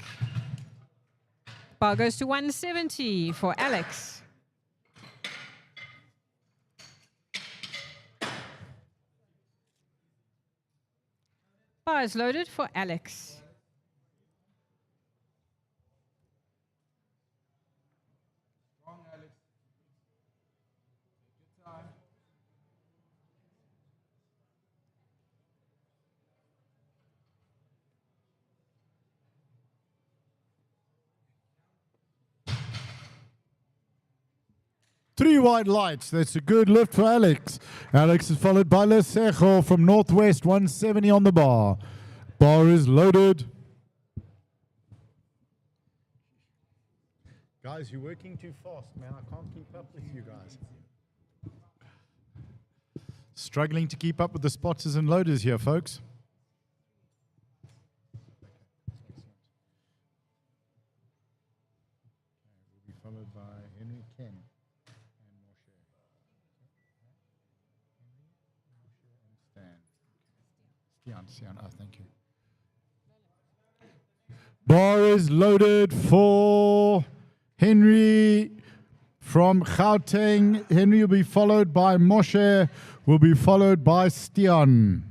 Bar goes to 170 for Alex. Bar is loaded for Alex. Three white lights. That's a good lift for Alex. Alex is followed by Lesejo from Northwest, 170 on the bar. Bar is loaded. Guys, you're working too fast, man. I can't keep up with you guys. Struggling to keep up with the spotters and loaders here, folks. Will be followed by Henry Ken and Moshe. Henry, Moshe, and Stan. Stian, oh, thank you. Bar is loaded for Henry from Gauteng. Henry will be followed by Moshe, will be followed by Stian.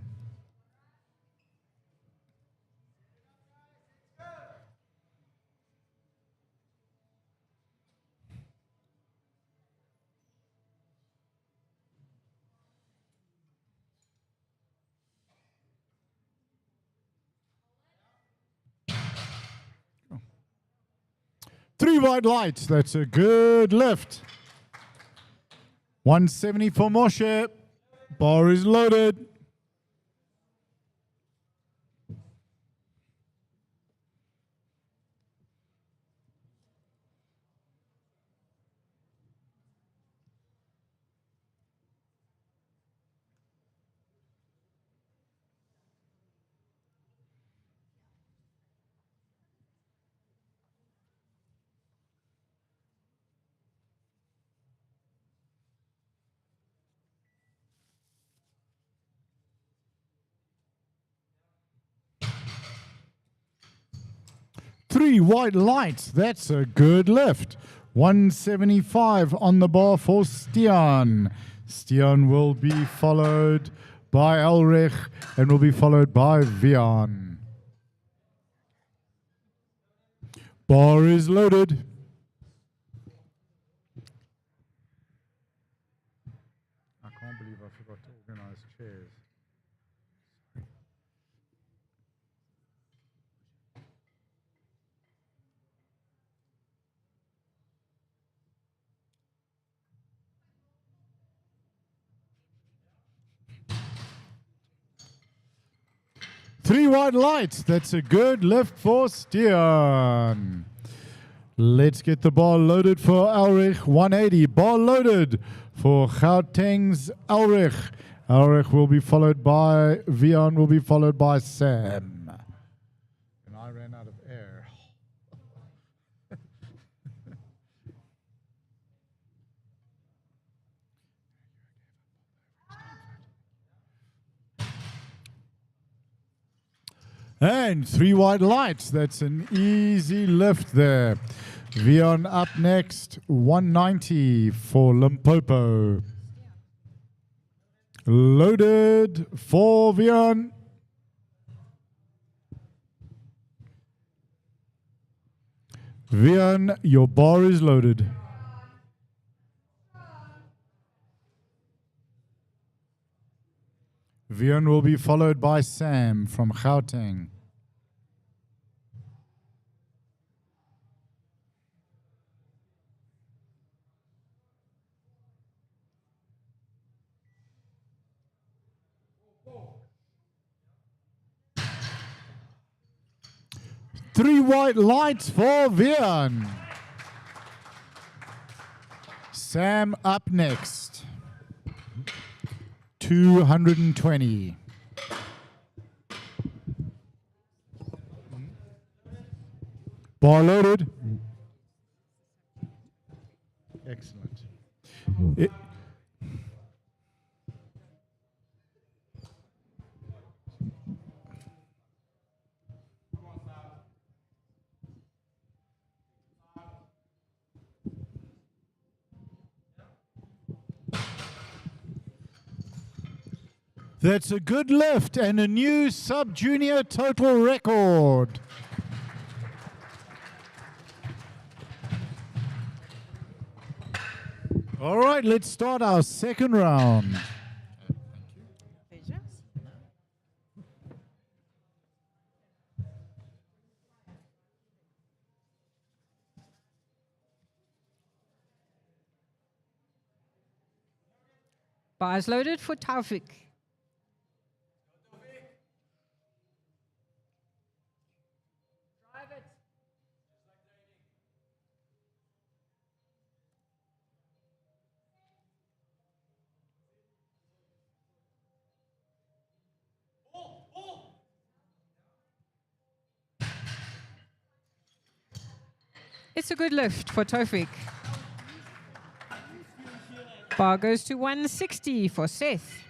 Three white lights. That's a good lift. 170 for Moshe. Bar is loaded. Three white lights. That's a good lift. 175 on the bar for Stian. Stian will be followed by Elrich and will be followed by Vian. Bar is loaded. I can't believe I forgot to organize chairs. 3 white lights. That's a good lift for Stian. Let's get the bar loaded for Ulrich. 180. Bar loaded for Gauteng's Ulrich. Ulrich will be followed by Vian, will be followed by Sam. And I ran out of air. And 3 white lights. That's an easy lift there. Vian up next. 190 for Limpopo. Loaded for Vian. Vian, your bar is loaded. Vian will be followed by Sam from Gauteng. Three white lights for Vian. Sam up next. 220. Bar loaded. Excellent. That's a good lift and a new sub-junior total record. All right, let's start our second round. Bars loaded for Taufik. It's a good lift for Taufik. Bar goes to 160 for Seth.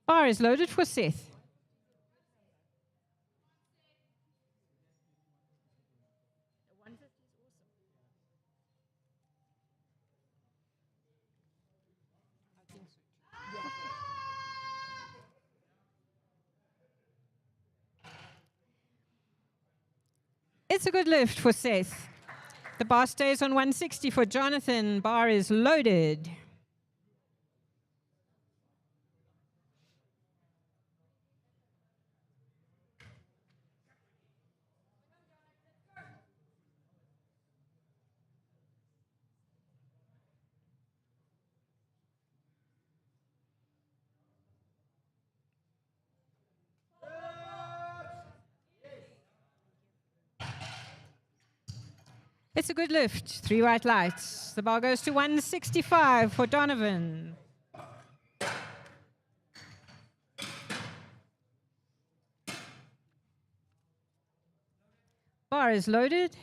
Bar is loaded for Seth. It's a good lift for Seth. The bar stays on 160 for Jonathan. Bar is loaded. It's a good lift. 3 white lights. The bar goes to 165 for Donovan. Bar is loaded.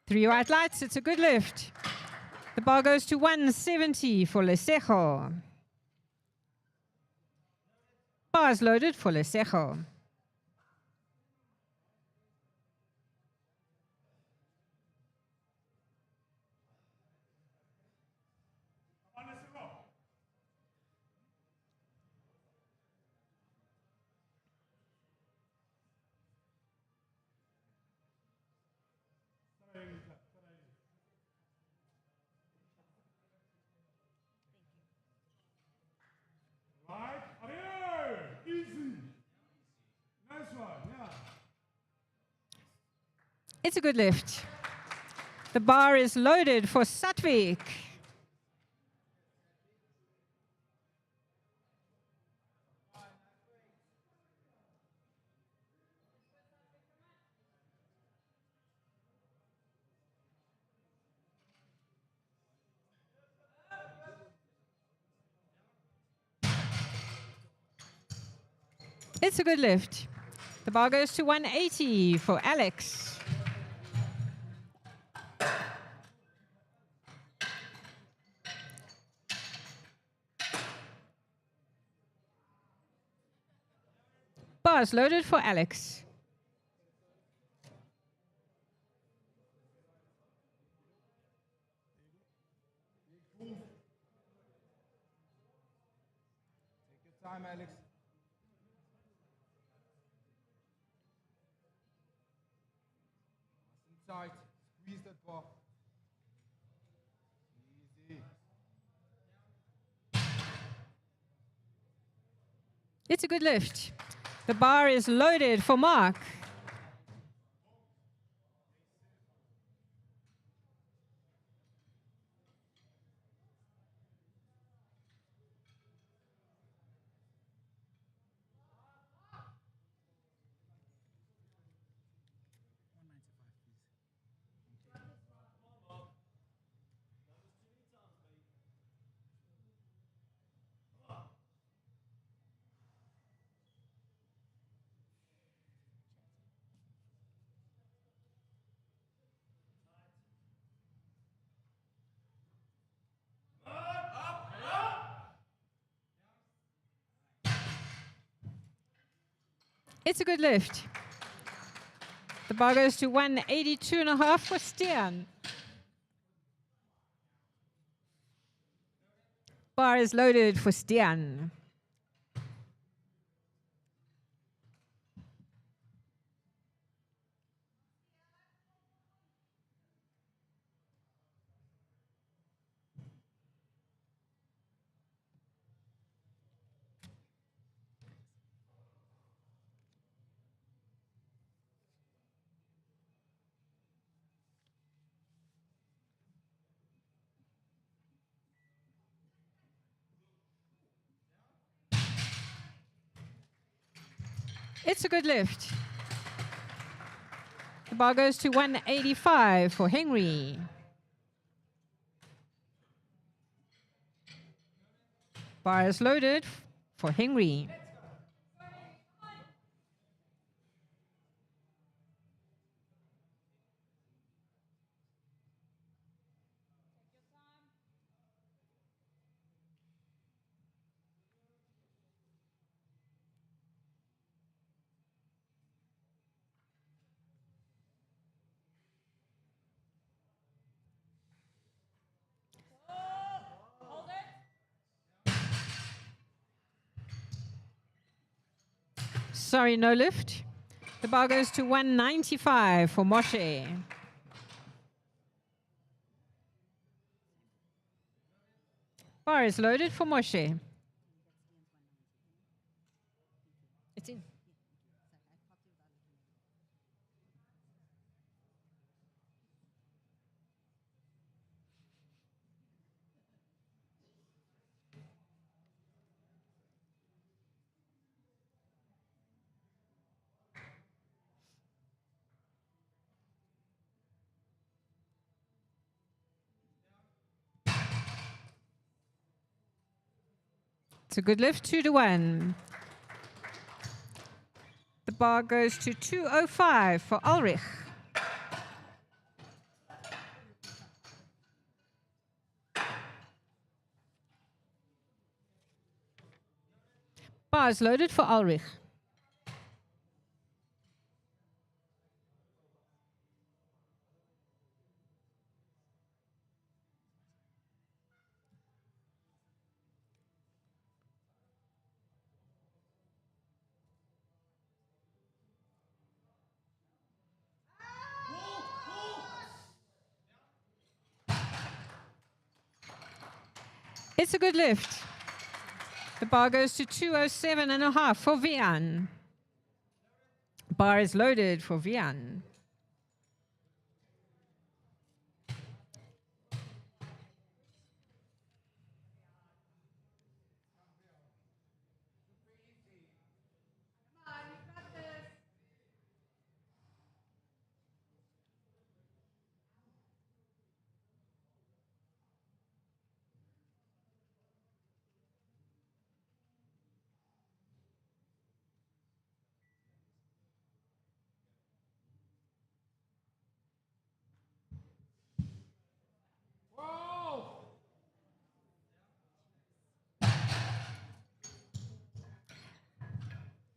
Three white lights. It's a good lift. The bar goes to 170 for Lesejo. Bar is loaded for Lesejo. Right? Adieu! Easy. Nice one, yeah. It's a good lift. The bar is loaded for Satvik. It's a good lift. The bar goes to 180 for Alex. Bar is loaded for Alex. Take your time, Alex. Nice and tight. Squeeze that bar. Easy. It's a good lift. The bar is loaded for Mark. It's a good lift. The bar goes to 182.5 for Stian. Bar is loaded for Stian. It's a good lift. The bar goes to 185 for Henry. Bar is loaded for Henry. Sorry, no lift. The bar goes to 195 for Moshe. Bar is loaded for Moshe. It's a good lift, 2-1. The bar goes to 205 for Ulrich. Bar is loaded for Ulrich. It's a good lift. The bar goes to 207.5 for Vian. Bar is loaded for Vian.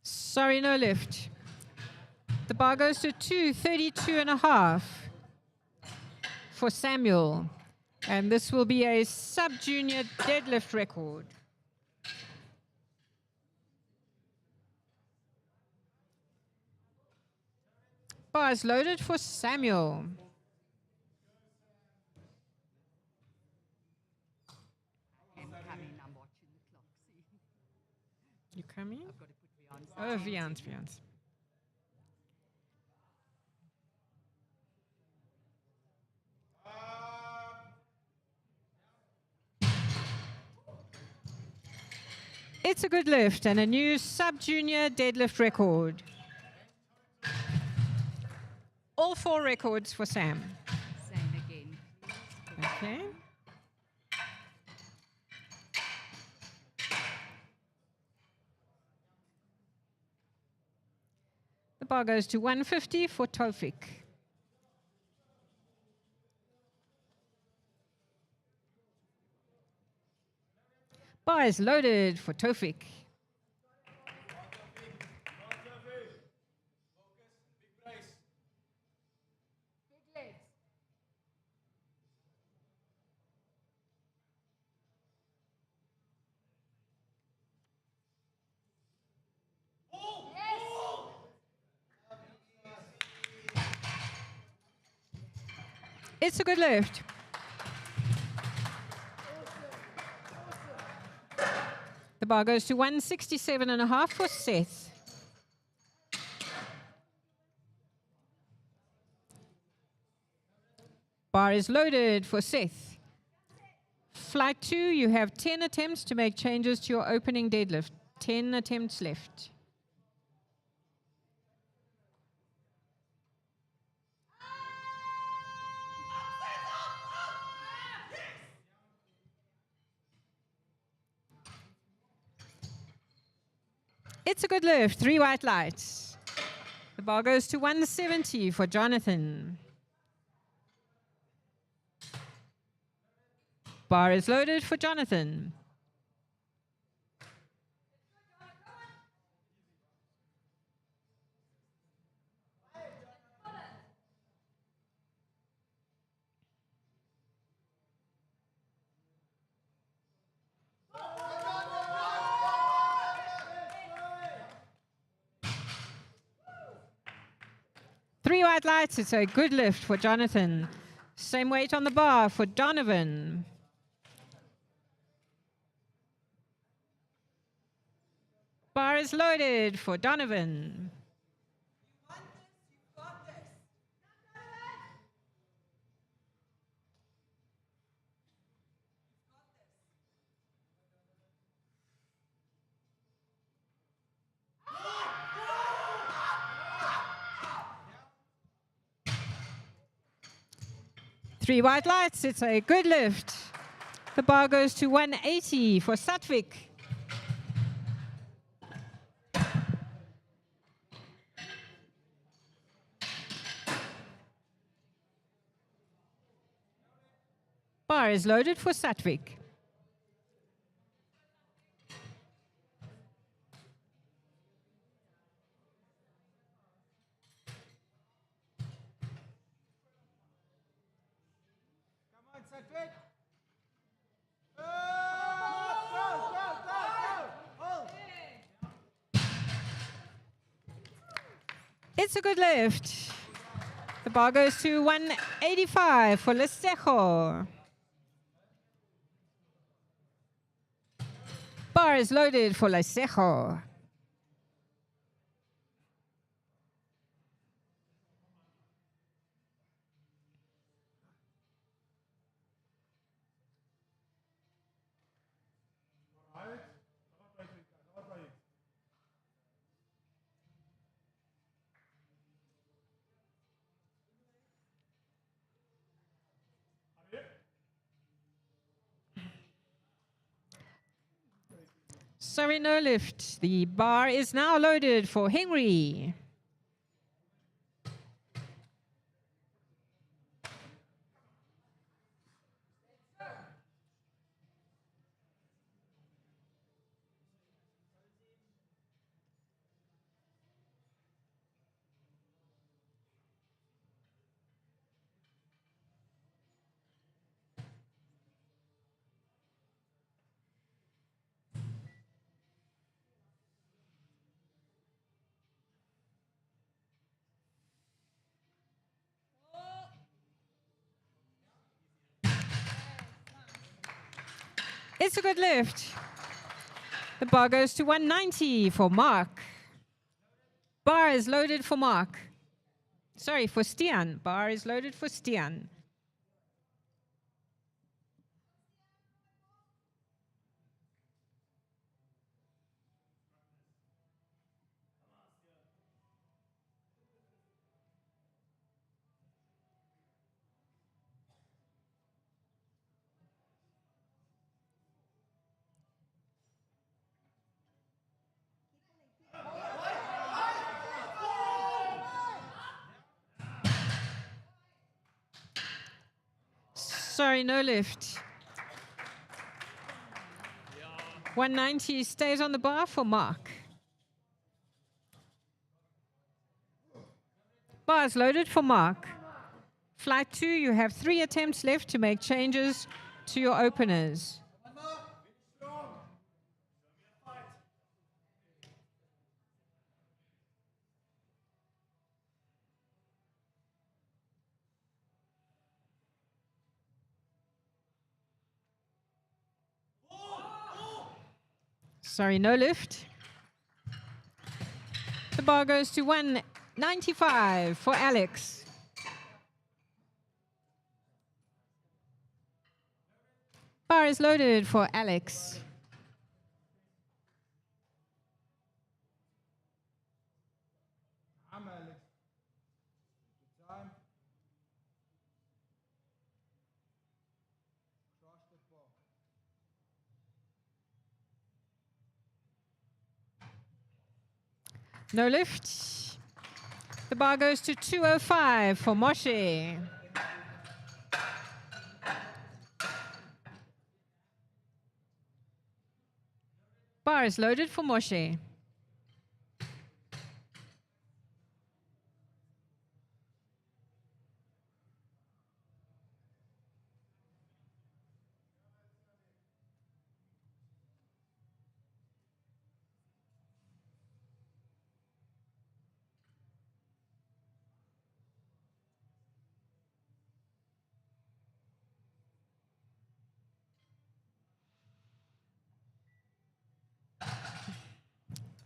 Sorry, no lift. The bar goes to 232.5 for Samuel. And this will be a sub-junior deadlift record. Bar is loaded for Samuel. I'm coming, I'm watching the clock. See? You coming? I've got to put Vian's. Oh, Vian's. It's a good lift and a new sub-junior deadlift record. All 4 records for Sam. Same again. Okay. The bar goes to 150 for Tofik. Bar is loaded for Tofik. It's a good lift. The bar goes to 167.5 for Seth. Bar is loaded for Seth. Flight 2, you have 10 attempts to make changes to your opening deadlift. 10 attempts left. It's a good lift, 3 white lights. The bar goes to 170 for Jonathan. Bar is loaded for Jonathan. Three white lights, it's a good lift for Jonathan. Same weight on the bar for Donovan. Bar is loaded for Donovan. Three white lights, it's a good lift. The bar goes to 180 for Satvik. Bar is loaded for Satvik. Come on, Cedric. Go, go, go, go. Hold. It's a good lift. The bar goes to 185 for Listejo. Bar is loaded for Listejo. Sorry, no lift. The bar is now loaded for Henry. It's a good lift. The bar goes to 190 for Mark. Bar is loaded for Mark. Sorry, for Stian. Bar is loaded for Stian. Sorry, no lift. 190 stays on the bar for Mark. Bar is loaded for Mark. Flight 2, you have 3 attempts left to make changes to your openers. Sorry, no lift. The bar goes to 195 for Alex. Bar is loaded for Alex. Come, Alex. Good time. Cross the ball. No lift. The bar goes to 205 for Moshe. Bar is loaded for Moshe.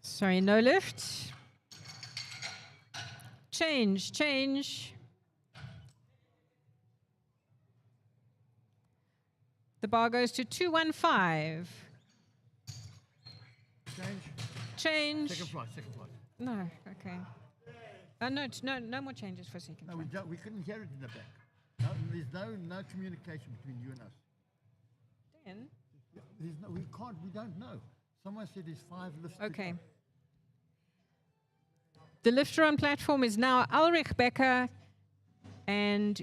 Sorry, no lift. Change, change. The bar goes to 215. Change. Change. Second flight, second flight. No, okay. No more changes for second. No, flight. we couldn't hear it in the back. No, there's no communication between you and us. Dan? We don't know. Someone said there's 5 lifts. to Okay. go. The lifter on platform is now Ulrich Becker and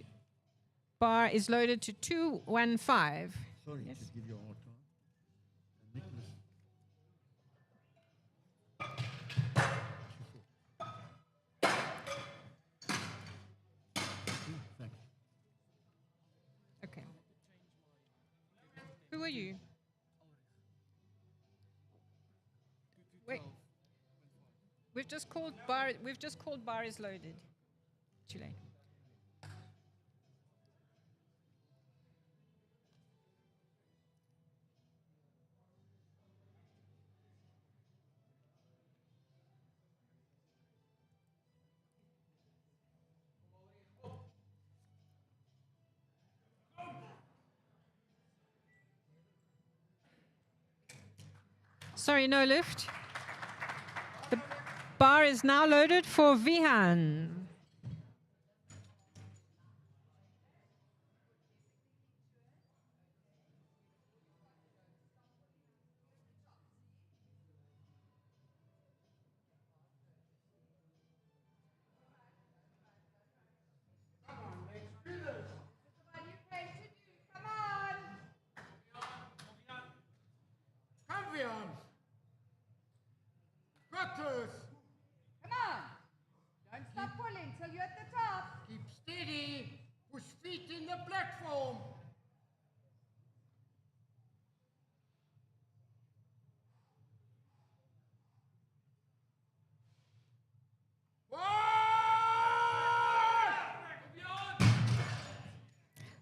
bar is loaded to 215. Sorry, Yes. just give you a hard time. Nicholas. Thanks. Okay. Who are you? Wait. We've just called bar is loaded. Too late. Sorry, no lift. The bar is now loaded for Vihan. Come, Vian. Cutters. Come on. Don't stop pulling till you're at the top. Keep steady. Push feet in the platform.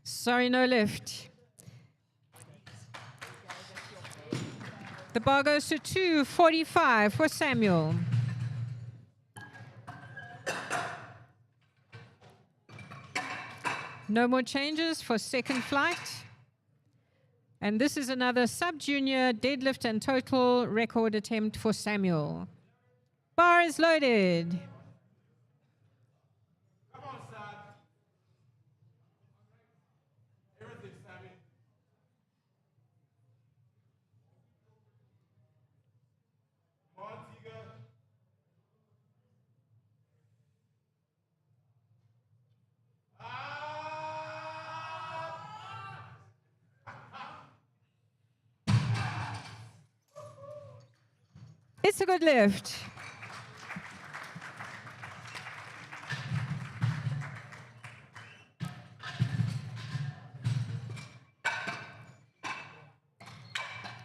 Sorry, no lift. The bar goes to 245 for Samuel. No more changes for second flight. And this is another sub-junior deadlift and total record attempt for Samuel. Bar is loaded. Come on, Sam. Everything, Sammy. Come on, Tiga. It's a good lift.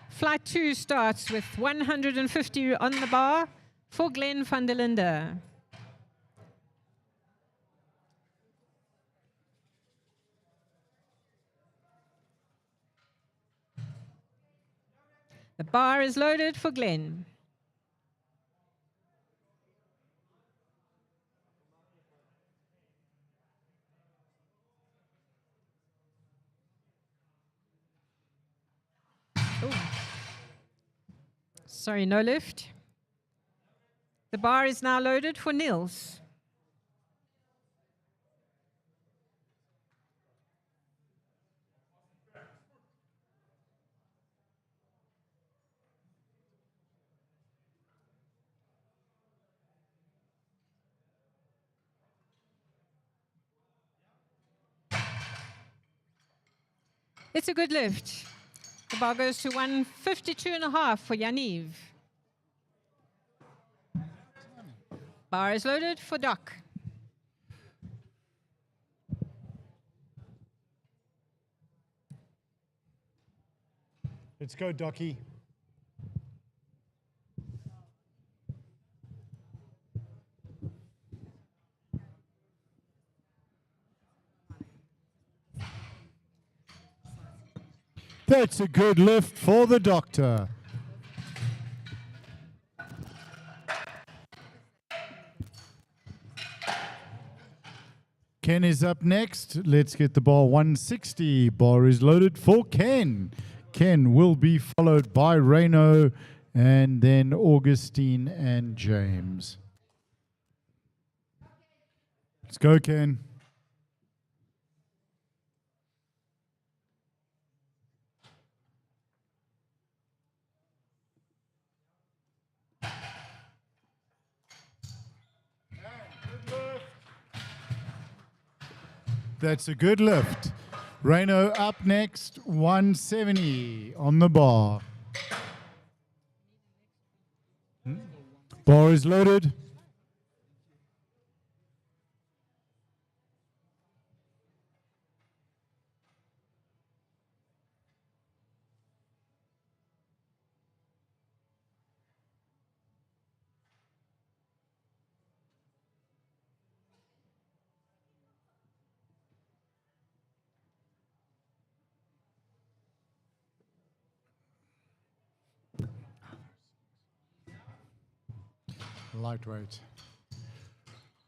Flight 2 starts with 150 on the bar for Glenn van der Linde. The bar is loaded for Glenn. Ooh. Sorry, no lift. The bar is now loaded for Niels. It's a good lift. The bar goes to 152.5 for Yaniv. Bar is loaded for Doc. Let's go, Docky. That's a good lift for the doctor. Ken is up next. Let's get the bar 160. Bar is loaded for Ken. Ken will be followed by Reno and then Augustine and James. Let's go, Ken. That's a good lift. Reno up next, 170 on the bar. Bar is loaded. Lightweight.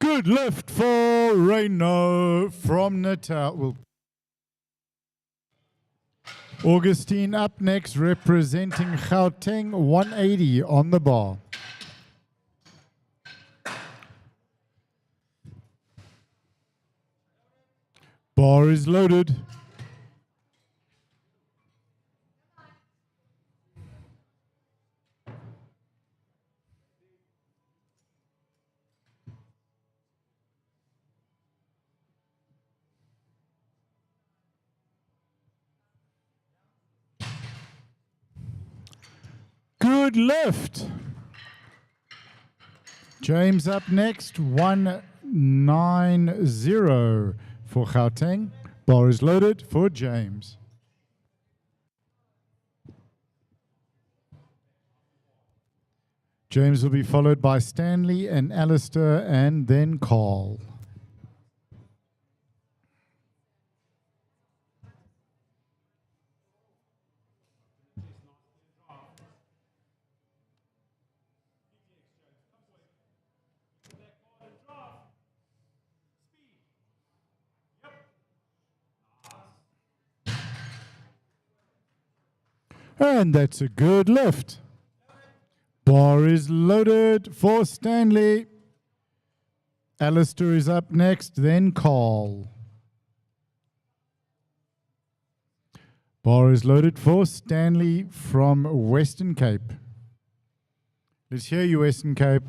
Good lift for Reno from Natal. Well, Augustine up next, representing Gauteng, 180 on the bar. Bar is loaded. Good lift. James up next, 190 for Gauteng. Bar is loaded for James. James will be followed by Stanley and Alistair and then Carl. And that's a good lift. Bar is loaded for Stanley. Alistair is up next, then Carl. Bar is loaded for Stanley from Western Cape. Let's hear you, Western Cape.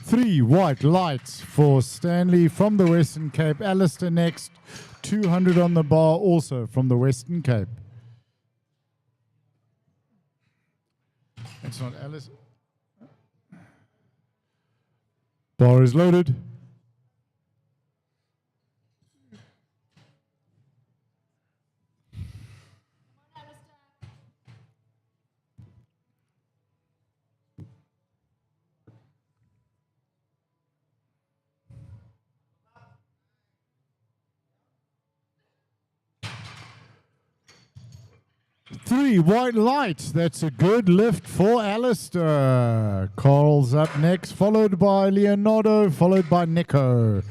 Three white lights for Stanley from the Western Cape. Alistair next, 200 on the bar, also from the Western Cape. It's not Alistair. Bar is loaded. Three white lights. That's a good lift for Alistair. Carl's up next, followed by Leonardo, followed by Nico.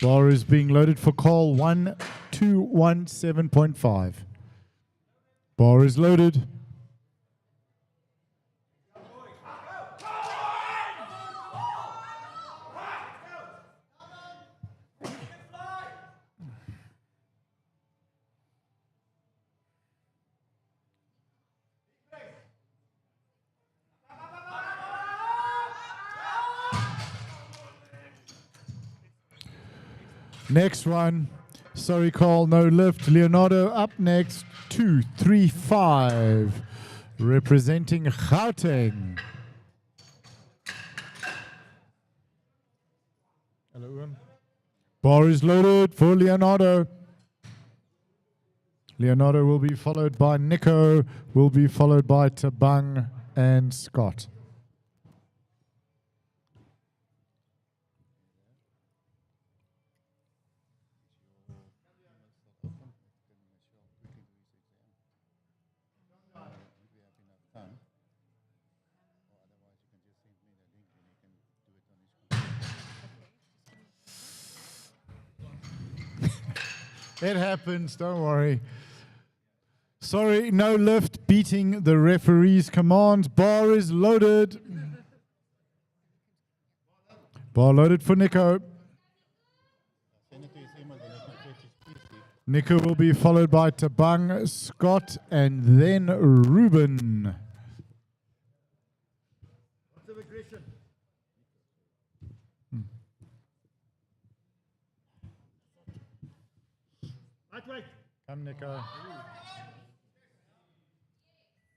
Bar is being loaded for Carl, 1217.5. Bar is loaded. Next one, sorry Carl, no lift. Leonardo up next, 235, representing Gauteng. Hello, Owen. Bar is loaded for Leonardo. Leonardo will be followed by Nico, will be followed by Tabang and Scott. It happens, don't worry. Sorry, no lift, beating the referee's commands. Bar is loaded. Bar loaded for Nico. Nico will be followed by Tabang, Scott, and then Ruben. Lots of aggression. Lightweight. Come, Nico.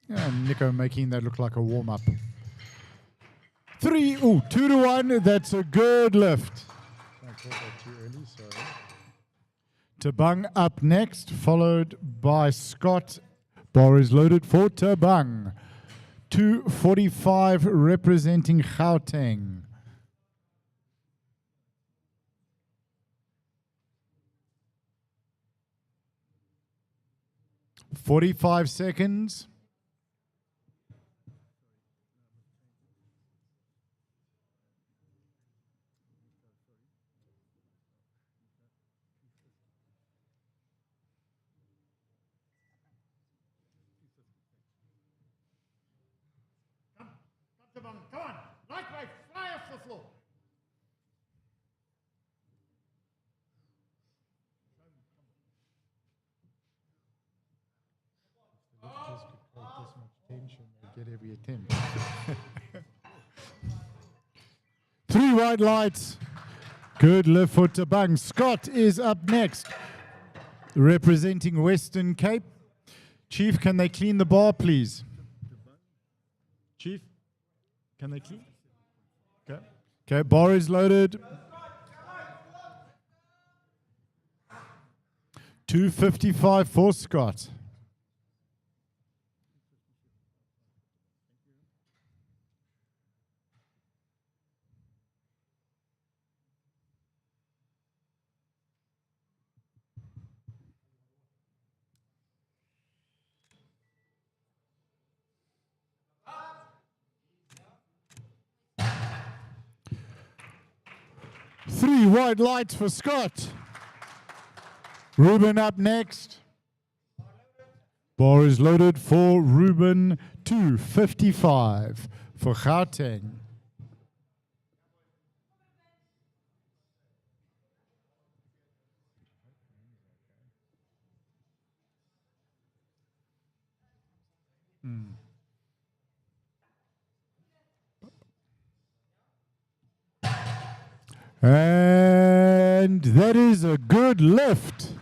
Yeah, Nico making that look like a warm-up. 2 to 1. That's a good lift. I called that too early, sorry. Tabang up next, followed by Scott. Bar is loaded for Tabang. 2:45 representing Gauteng. 45 seconds. Come on. Lightweight. Fly off the floor. Get every attempt. 3 white lights. Good lift for Tabang. Scott is up next, representing Western Cape. Chief, can they clean the bar, please? Chief, can they clean? Okay. Okay, bar is loaded. 2:55 for Scott. Three white lights for Scott. Ruben up next. Bar is loaded for Ruben. 2:55 for Gauteng. And that is a good lift.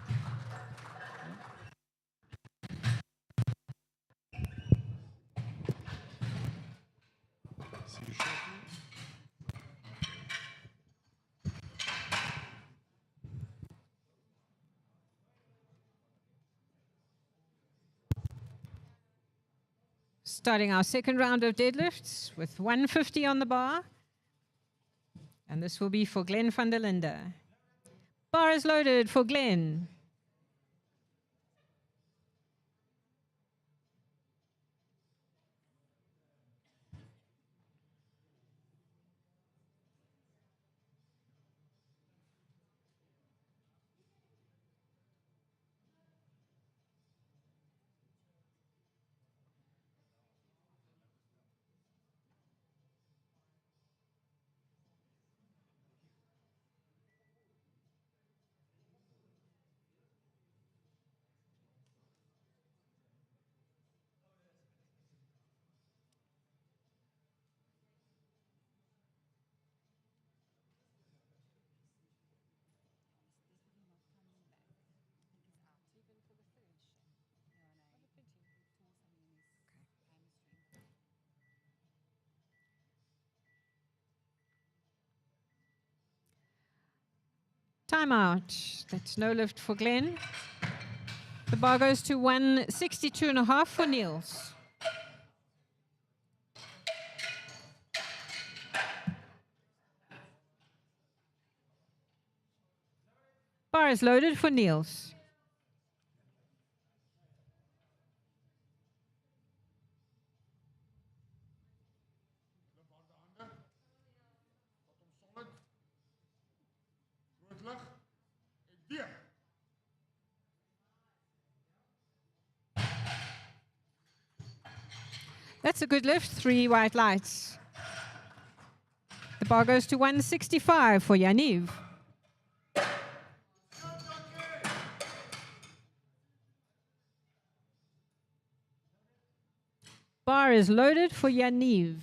Starting our second round of deadlifts with 150 on the bar. And this will be for Glenn van der Linde. Bar is loaded for Glenn. Timeout. That's no lift for Glenn. The bar goes to 162.5 for Niels. Bar is loaded for Niels. That's a good lift, 3 white lights. The bar goes to 165 for Yaniv. bar is loaded for Yaniv.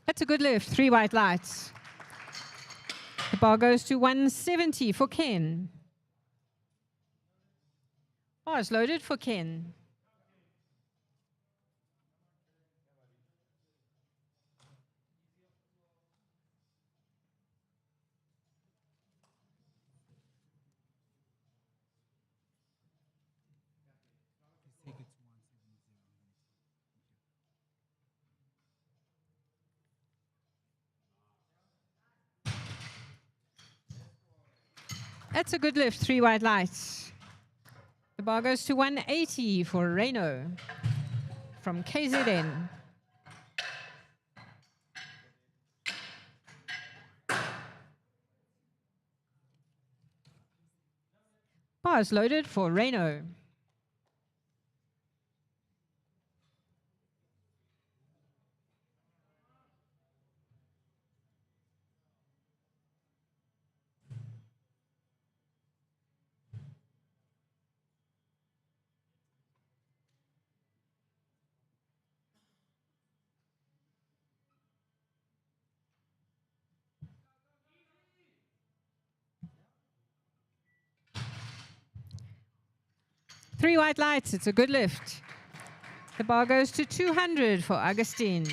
That's a good lift, 3 white lights. The bar goes to 170 for Ken. Bar is loaded for Ken. That's a good lift, 3 white lights. The bar goes to 180 for Reno from KZN. Bar is loaded for Reno. Three white lights, it's a good lift. The bar goes to 200 for Augustine.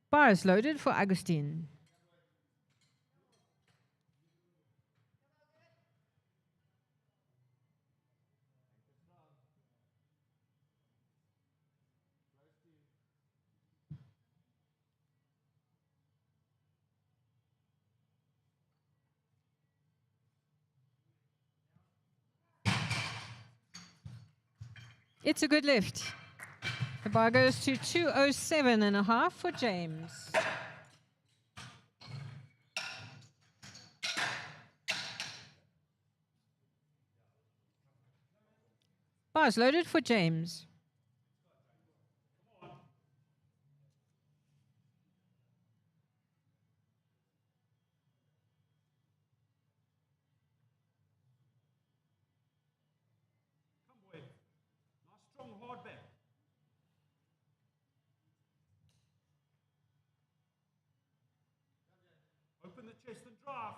Bar is loaded for Augustine. It's a good lift. The bar goes to 207.5 for James. Bar is loaded for James. Come, boy. Nice, strong, hard back. Open the chest and drive.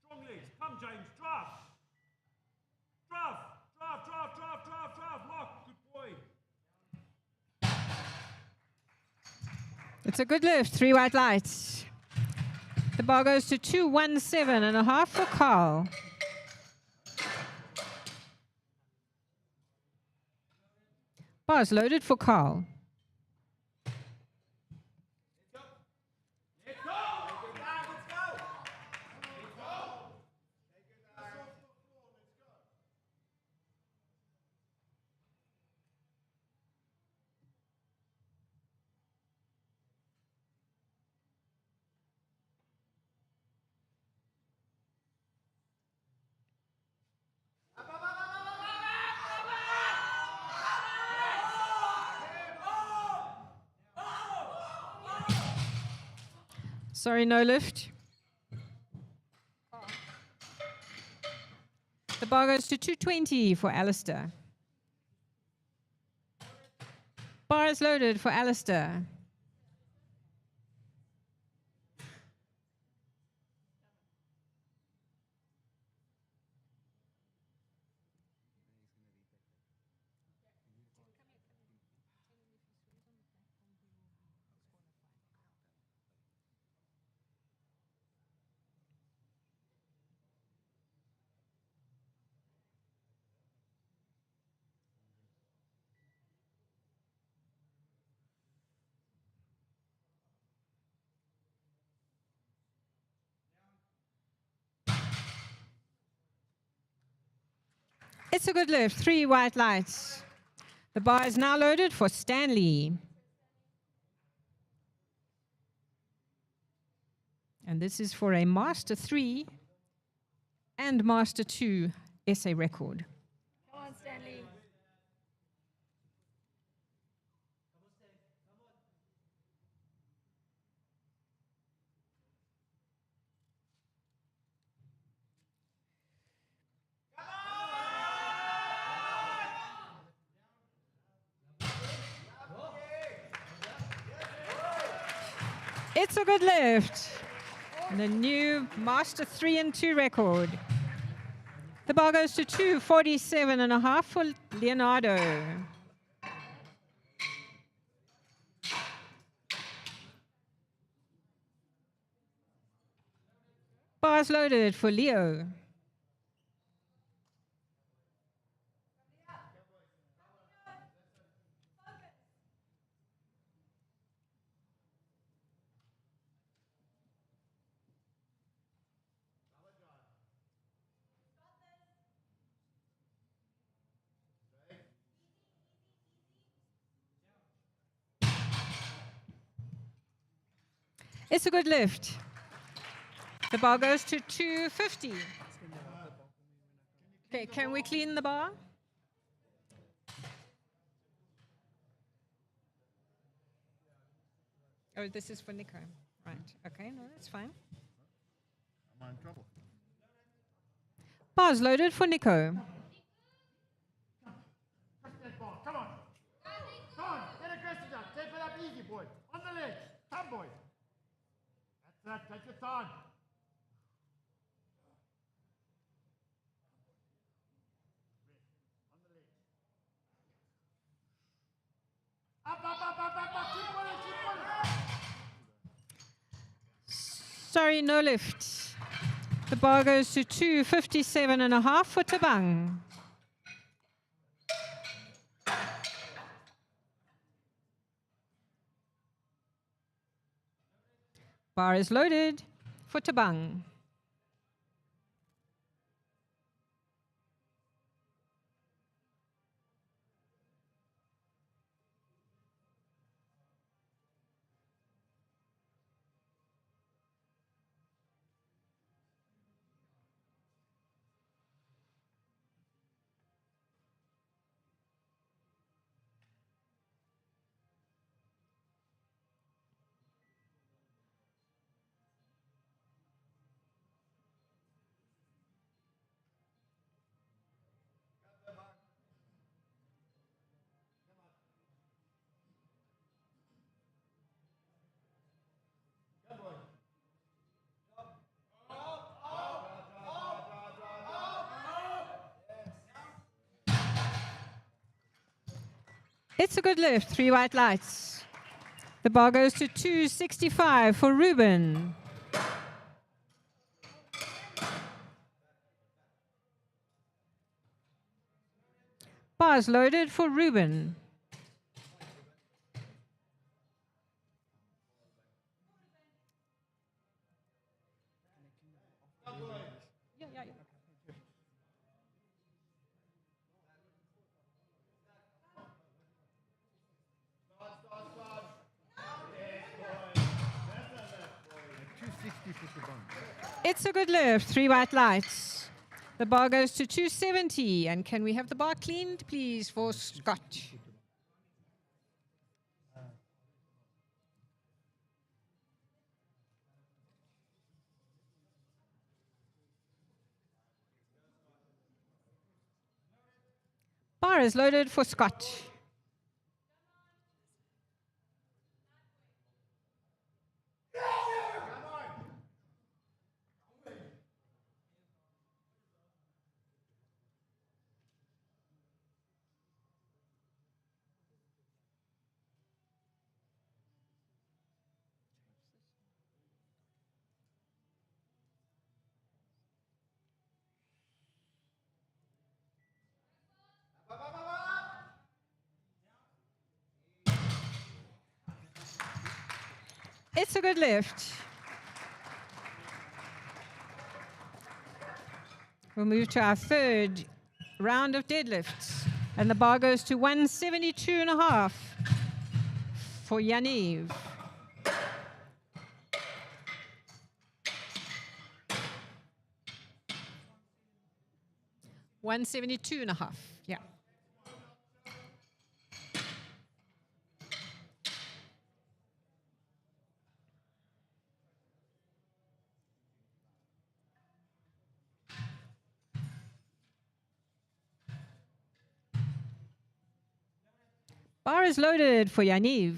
Strong legs. Come, James. Drive. Drive. Drive, drive, drive, drive, drive. Lock. Good boy. It's a good lift, 3 white lights. The bar goes to 217.5 for Carl. Bar is loaded for Carl. Sorry, no lift. The bar goes to 220 for Alistair. Bar is loaded for Alistair. It's a good lift, 3 white lights. The bar is now loaded for Stanley. And this is for a Master 3 and Master 2 SA record. Come on, Stanley. It's a good lift. And a new Master 3 and 2 record. The bar goes to 247.5 for Leonardo. Bars loaded for Leo. It's a good lift. The bar goes to 250. Okay, can we clean the bar? Oh, this is for Nico. Right. Okay, no, that's fine. Am I in trouble? Bars loaded for Nico. Touch that ball. Come on. Come on. Get aggressive now. Tape it up easy, boy. On the legs. Come, boy. That's it. Take your time. On the legs. Up, up, up, up, up, up. Keep pulling, keep pulling. Sorry, no lift. The bar goes to 257.5 for Tabang. Bar is loaded for Tabang. It's a good lift, 3 white lights. The bar goes to 265 for Ruben. Bars loaded for Ruben. It's a good lift, 3 white lights. The bar goes to 270. And can we have the bar cleaned, please, for Scott? Bar is loaded for Scott. It's a good lift. We'll move to our third round of deadlifts. And the bar goes to 172.5 for Yaniv. 172.5. Yeah. Bar is loaded for Yaniv.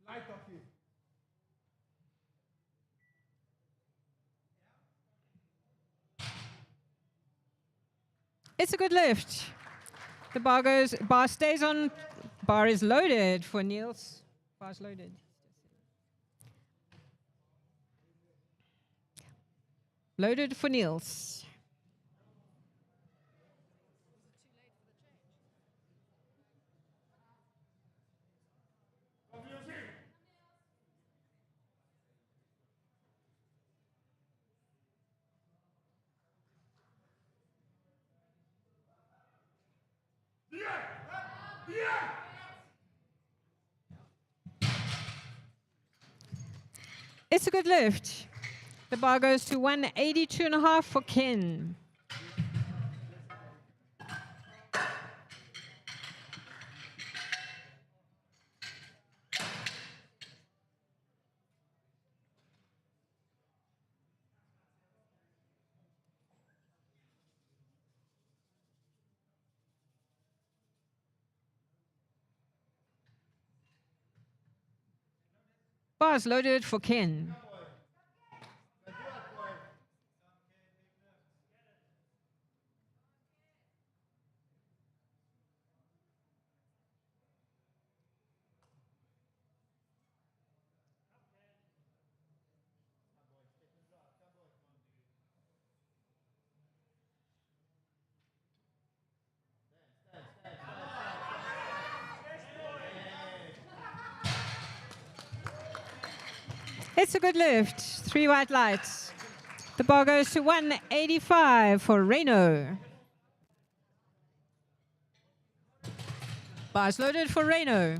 Light off you. It's a good lift. The bar stays on, bar is loaded for Niels. Bar's loaded. Loaded for Niels. It's a good lift. The bar goes to 182.5 for Ken. Bar's loaded for Ken. It's a good lift. 3 white lights. The bar goes to 185 for Reno. Bar's loaded for Reno.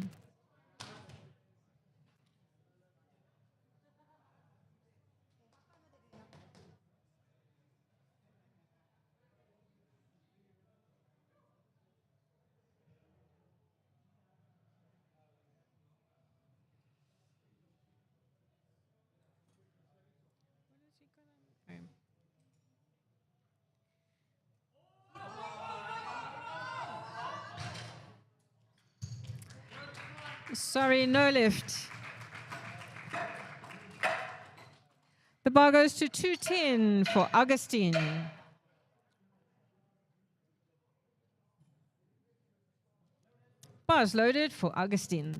Sorry, no lift. The bar goes to 210 for Augustine. Bar's loaded for Augustine.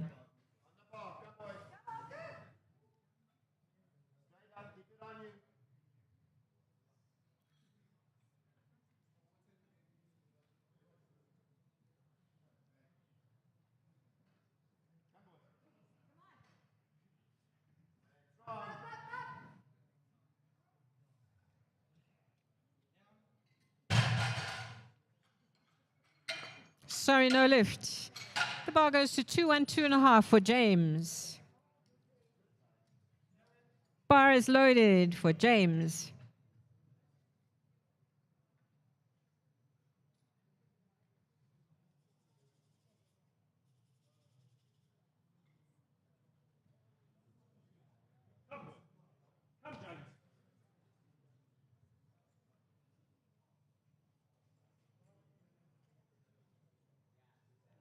Sorry, no lift. The bar goes to 212.5 for James. Bar is loaded for James. Come, James. Keep the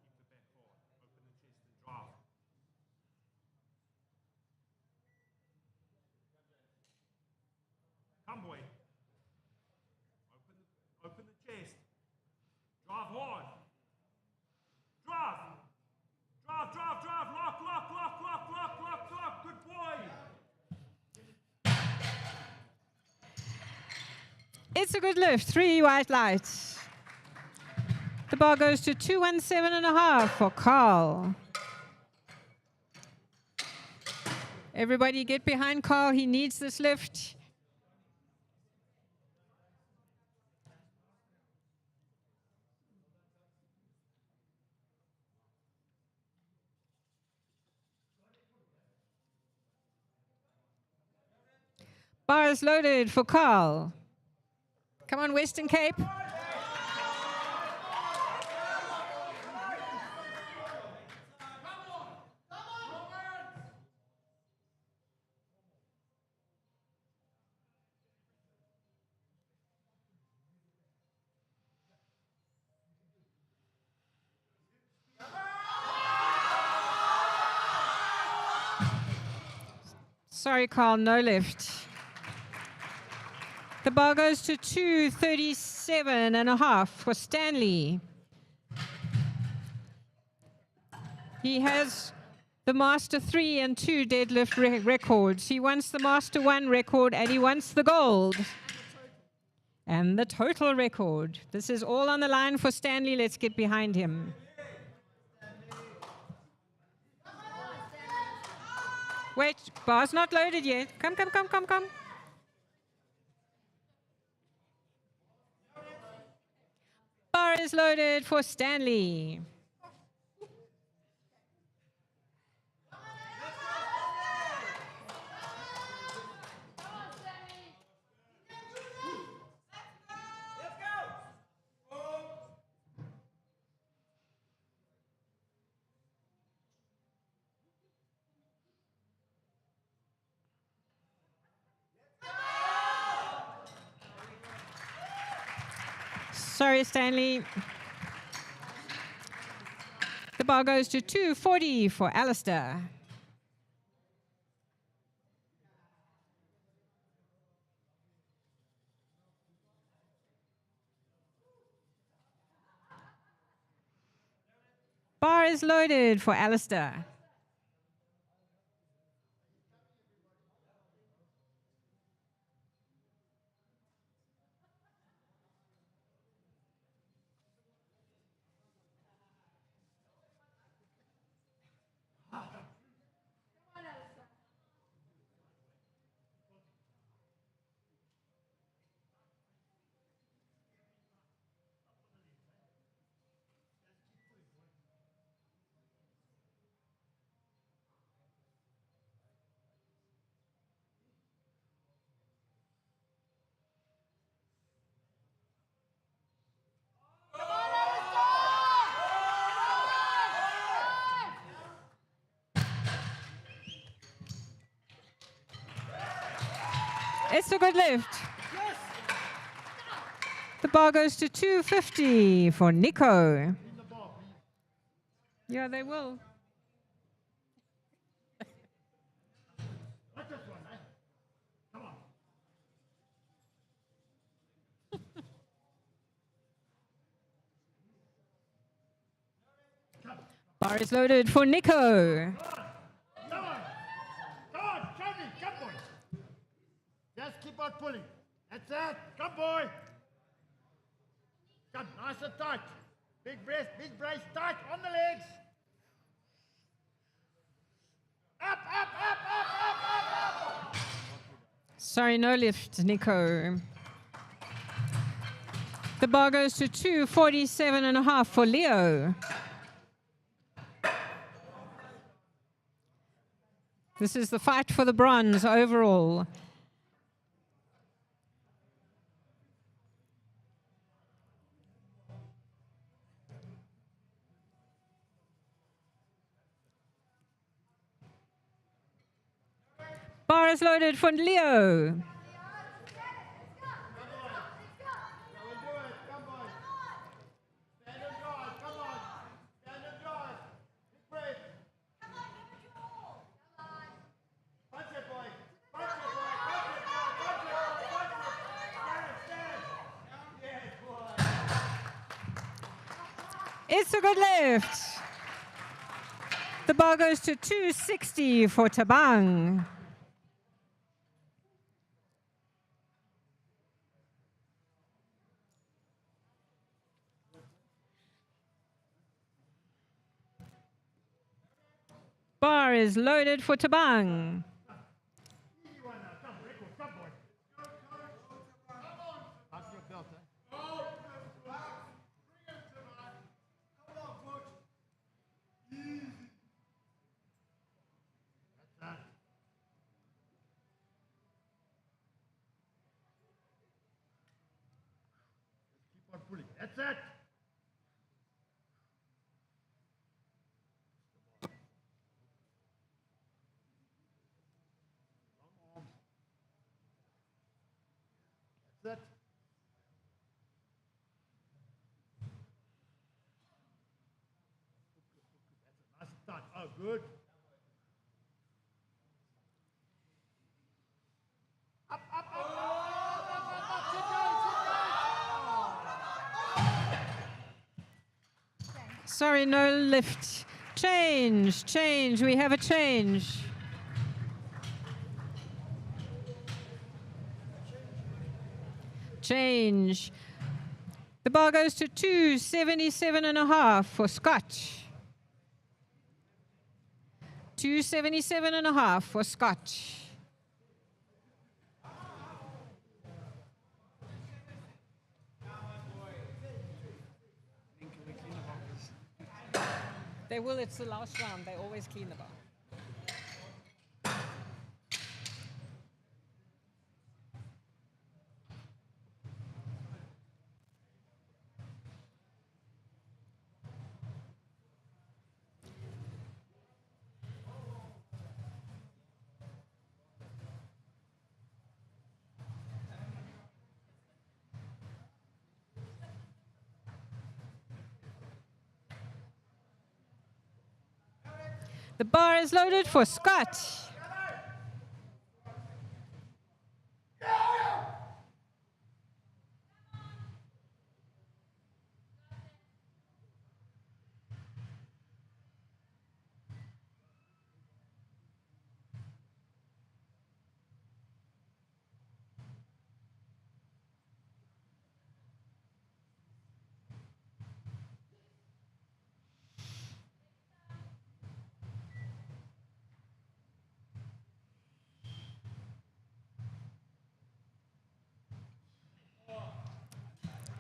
back forward. Open the chest and drive. Come, boy. Open the chest. Drive hard. Drive. Drive, drive, drive. Lock, lock, lock, lock, lock, lock, lock. Good boy. It's a good lift. 3 white lights. The bar goes to 217.5 for Carl. Everybody get behind Carl. He needs this lift. Bar is loaded for Carl. Come on, Western Cape. Sorry, Carl, no lift. The bar goes to 237.5 for Stanley. He has the Master 3 and 2 deadlift records. He wants the Master 1 record and he wants the gold. And the total record. This is all on the line for Stanley. Let's get behind him. Wait, bar's not loaded yet. Come. Bar is loaded for Stanley. Sorry, Stanley. The bar goes to 240 for Alistair. Bar is loaded for Alistair. It's a good lift. The bar goes to 250 for Nico. Yeah, they will. Bar is loaded for Nico. Just keep on pulling. That's it. Come, boy. Come, nice and tight. Big brace tight on the legs. Up. Sorry, no lift, Nico. The bar goes to 247.5 for Leo. This is the fight for the bronze overall. Bar is loaded for Leo. It's a good lift. The bar goes to 260 for Tabang. Bar is loaded for Tabang. pulling. That's it. Long arms. That's it. That's a nice touch. Oh, good. Up, up, up, up, up, up, up, up. Sit down, sit down. Sorry, no lift. Change, change. We have a change. Change. The bar goes to 277.5 for Scott. 277.5 for Scott. They will, it's the last round. They always clean the bar. The bar is loaded for Scott.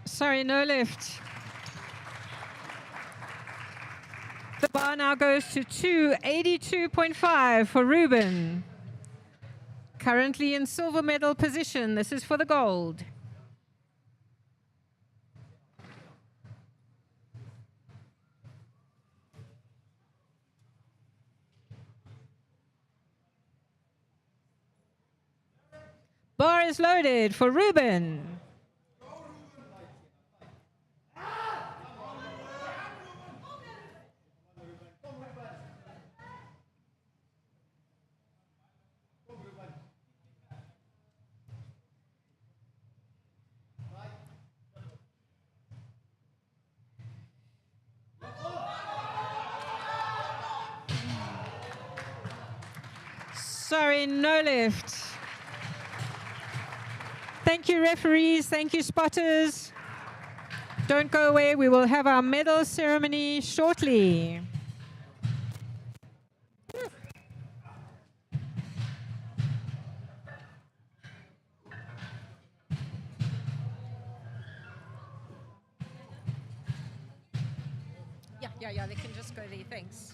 Sorry, no lift. The bar now goes to 282.5 for Ruben. Currently in silver medal position. This is for the gold. Bar is loaded for Ruben. Sorry, no lift. Thank you, referees. Thank you, spotters. Don't go away. We will have our medal ceremony shortly. Yeah, they can just go there. Thanks.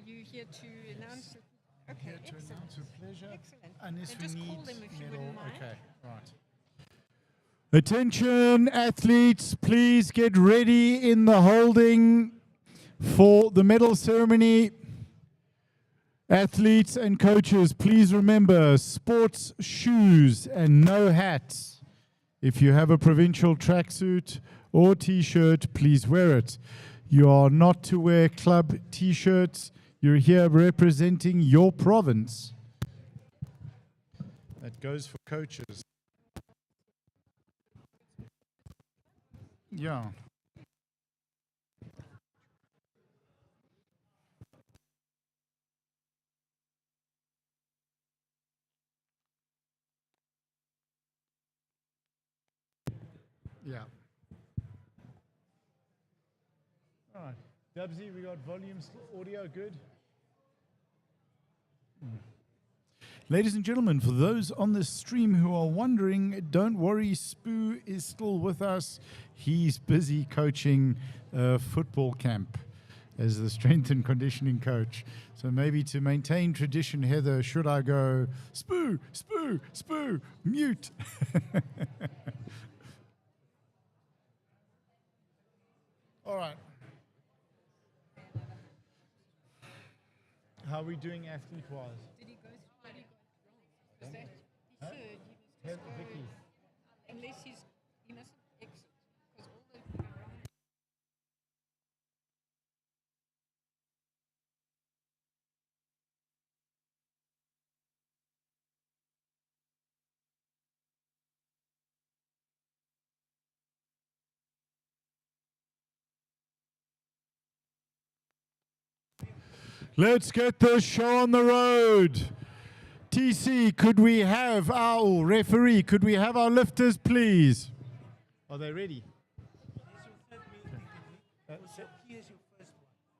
you here to announce? Okay, Here to excellent. announce with pleasure. Excellent. Unless And we just need call them if you medal. wouldn't mind. Okay, right. Attention, athletes, please get ready in the holding for the medal ceremony. Athletes and coaches, please remember sports shoes and no hats. If you have a provincial tracksuit or t-shirt, please wear it. You are not to wear club t-shirts. You're here representing your province. That goes for coaches. Yeah. Yeah. All right. Dubsy, we got volumes, audio good? Ladies and gentlemen, for those on the stream who are wondering, don't worry, Spoo is still with us. He's busy coaching a football camp as the strength and conditioning coach. So maybe to maintain tradition, Heather, should I go, Spoo, Spoo, Spoo, mute? All right. How are we doing athlete-wise? Did he go through? Did he go? Huh? He should. Vicky. Unless he mustn't exit. Because all the Let's get this show on the road. TC, could we have our referee, could we have our lifters, please? Are they ready?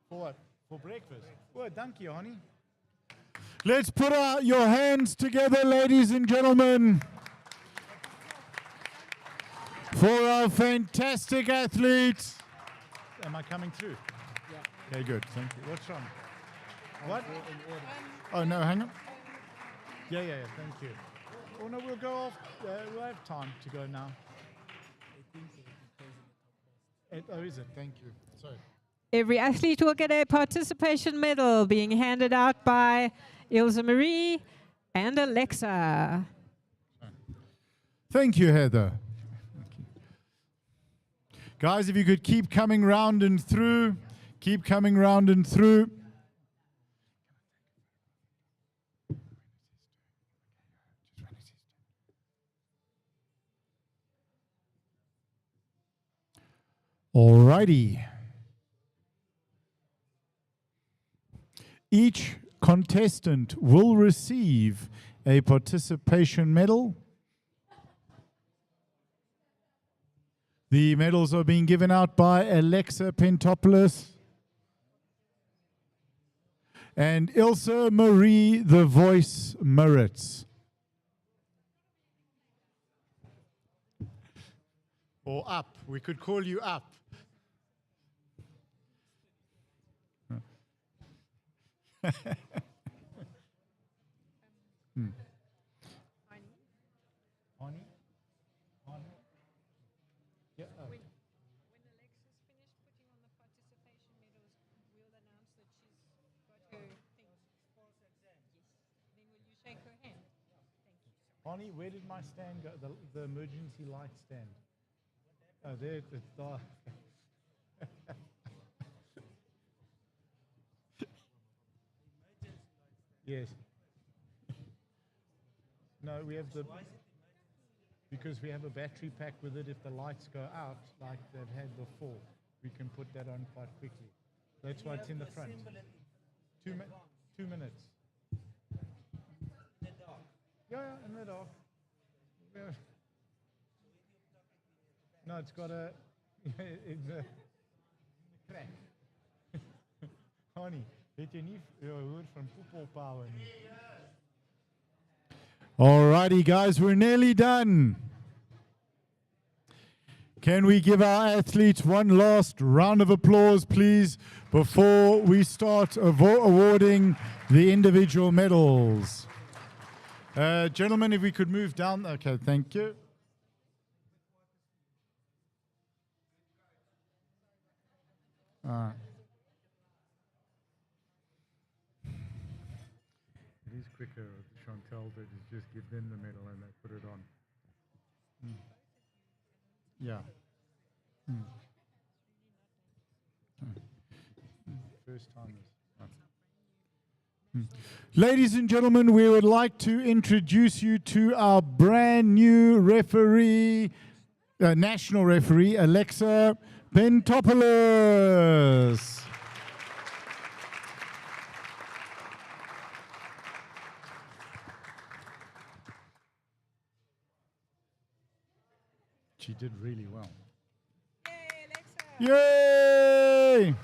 For what? For breakfast? Well, thank you, honey. Let's put your hands together, ladies and gentlemen, for our fantastic athletes. Am I coming through? Yeah. Okay, good. Thank you. What's wrong? What? Oh, no, hang on. Yeah, thank you. Oh, no, we'll go off. We'll have time to go now. Oh, is it? Thank you. Sorry. Every athlete will get a participation medal being handed out by Ilse Marie and Alexa. Thank you, Heather. Guys, if you could keep coming round and through, keep coming round and through. Alrighty. Each contestant will receive a participation medal. The medals are being given out by Alexa Pentopoulos and Ilse Marie the Voice Moritz. Or Up. We could call you Up. Honey? Yeah. When Alexa's finished putting on the participation medals, we'll announce that she's got her thing. Yes. Then will you shake her hand? Thank you. Honey, where did my stand go? The emergency light stand. Oh, there it's dark. Yes. No, we have because we have a battery pack with it. If the lights go out, like they've had before, we can put that on quite quickly. That's why it's in the front. 2 minutes. Yeah, in the dark. Yeah. No, it's got it's a crack. Honey, weet jy nie hoor van voetbalpower nie. Alrighty, guys, we're nearly done. Can we give our athletes one last round of applause, please, before we start awarding the individual medals? Gentlemen, if we could move down. Okay, thank you. It is quicker, Chantal, to just give them the medal and they put it on. Yeah. First time. Ladies and gentlemen, we would like to introduce you to our brand new referee, national referee, Alexa Bentopoulos. She did really well. Yay, Alexa! Yay!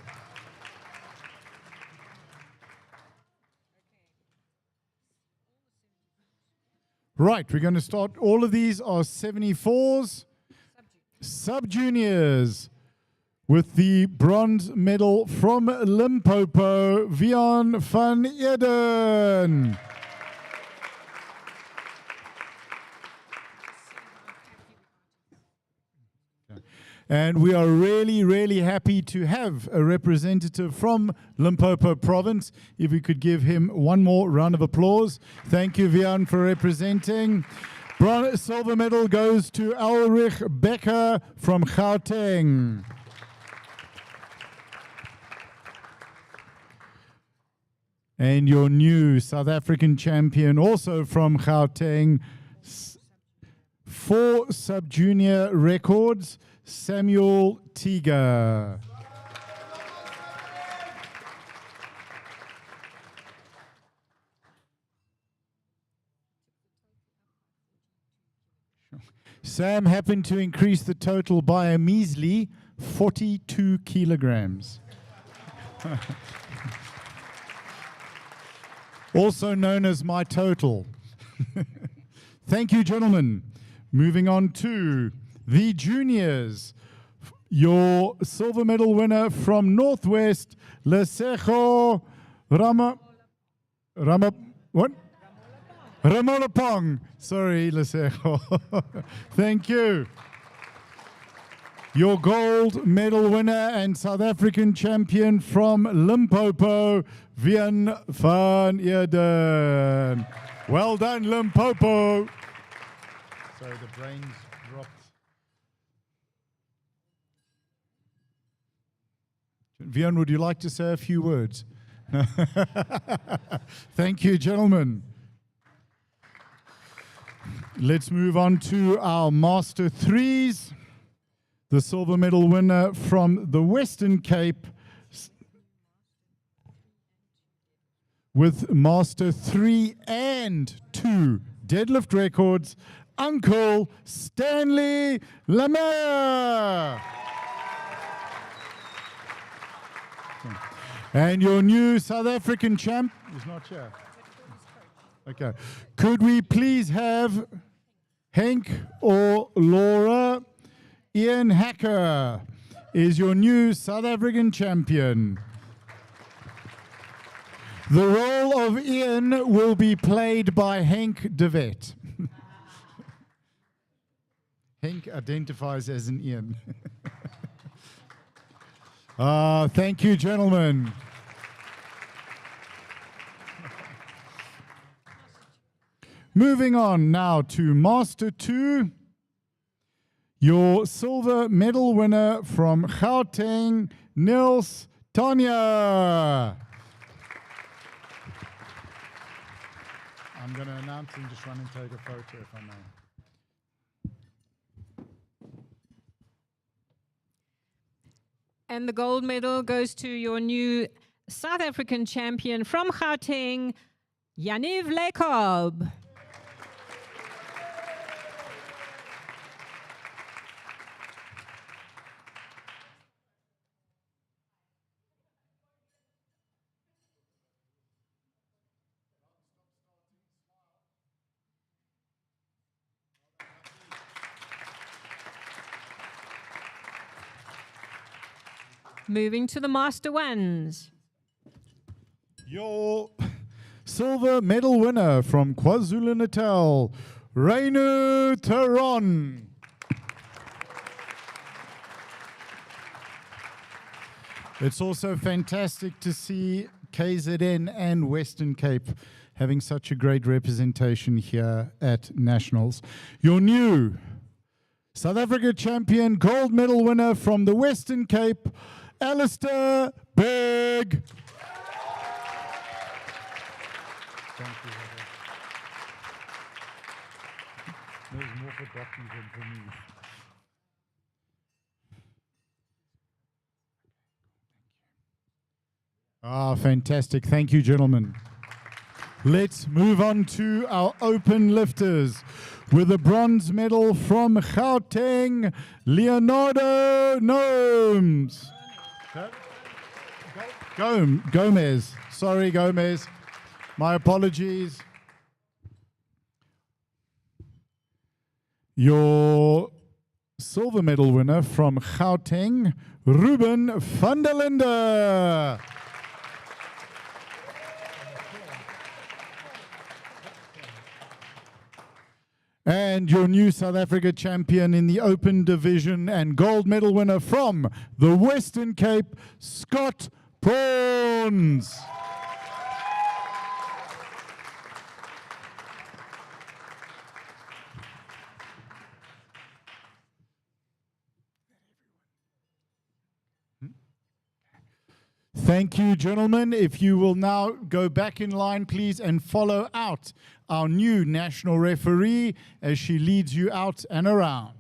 Right, we're going to start. All of these are 74s, sub-juniors, with the bronze medal from Limpopo, Vian van Eden. And we are really, really happy to have a representative from Limpopo province. If we could give him one more round of applause. Thank you, Vian, for representing. Silver medal goes to Ulrich Becker from Gauteng. And your new South African champion, also from Gauteng, 4 sub-junior records, Samuel Tiga. Sam happened to increase the total by a measly 42 kilograms. Also known as my total. Thank you, gentlemen. Moving on to the juniors. Your silver medal winner from Northwest, Lesego Ramolapong. Sorry, Lesego. Thank you. Your gold medal winner and South African champion from Limpopo, Vian van Eden. Well done, Limpopo. Sorry, the brains dropped. Vian, would you like to say a few words? Thank you, gentlemen. Let's move on to our Master Threes. The silver medal winner from the Western Cape with Master 3 and 2 deadlift records, Uncle Stanley Lamere. And your new South African champ is not here. Okay. Could we please have Henk or Laura? Ian Hacker is your new South African champion. The role of Ian will be played by Henk de Wet. Henk identifies as an Ian. Thank you, gentlemen. Moving on now to Master 2. Your silver medal winner from Gauteng, Nils Tanya. I'm going to announce and just run and take a photo if I may. And the gold medal goes to your new South African champion from Gauteng, Yaniv Lekob. Moving to the Master Ones. Your silver medal winner from KwaZulu-Natal, Reinu Teron. It's also fantastic to see KZN and Western Cape having such a great representation here at Nationals. Your new South Africa champion, gold medal winner from the Western Cape, Alistair Berg. Thank you. There's more for Ducky than for me. Ah, fantastic. Thank you, gentlemen. Let's move on to our open lifters with a bronze medal from Gauteng, Leonardo Gnomes. Gomez. Sorry, Gomez. My apologies. Your silver medal winner from Gauteng, Ruben van der Linde. And your new South Africa champion in the open division and gold medal winner from the Western Cape, Scott Prawns. Thank you, gentlemen. If you will now go back in line, please, and follow out our new national referee as she leads you out and around.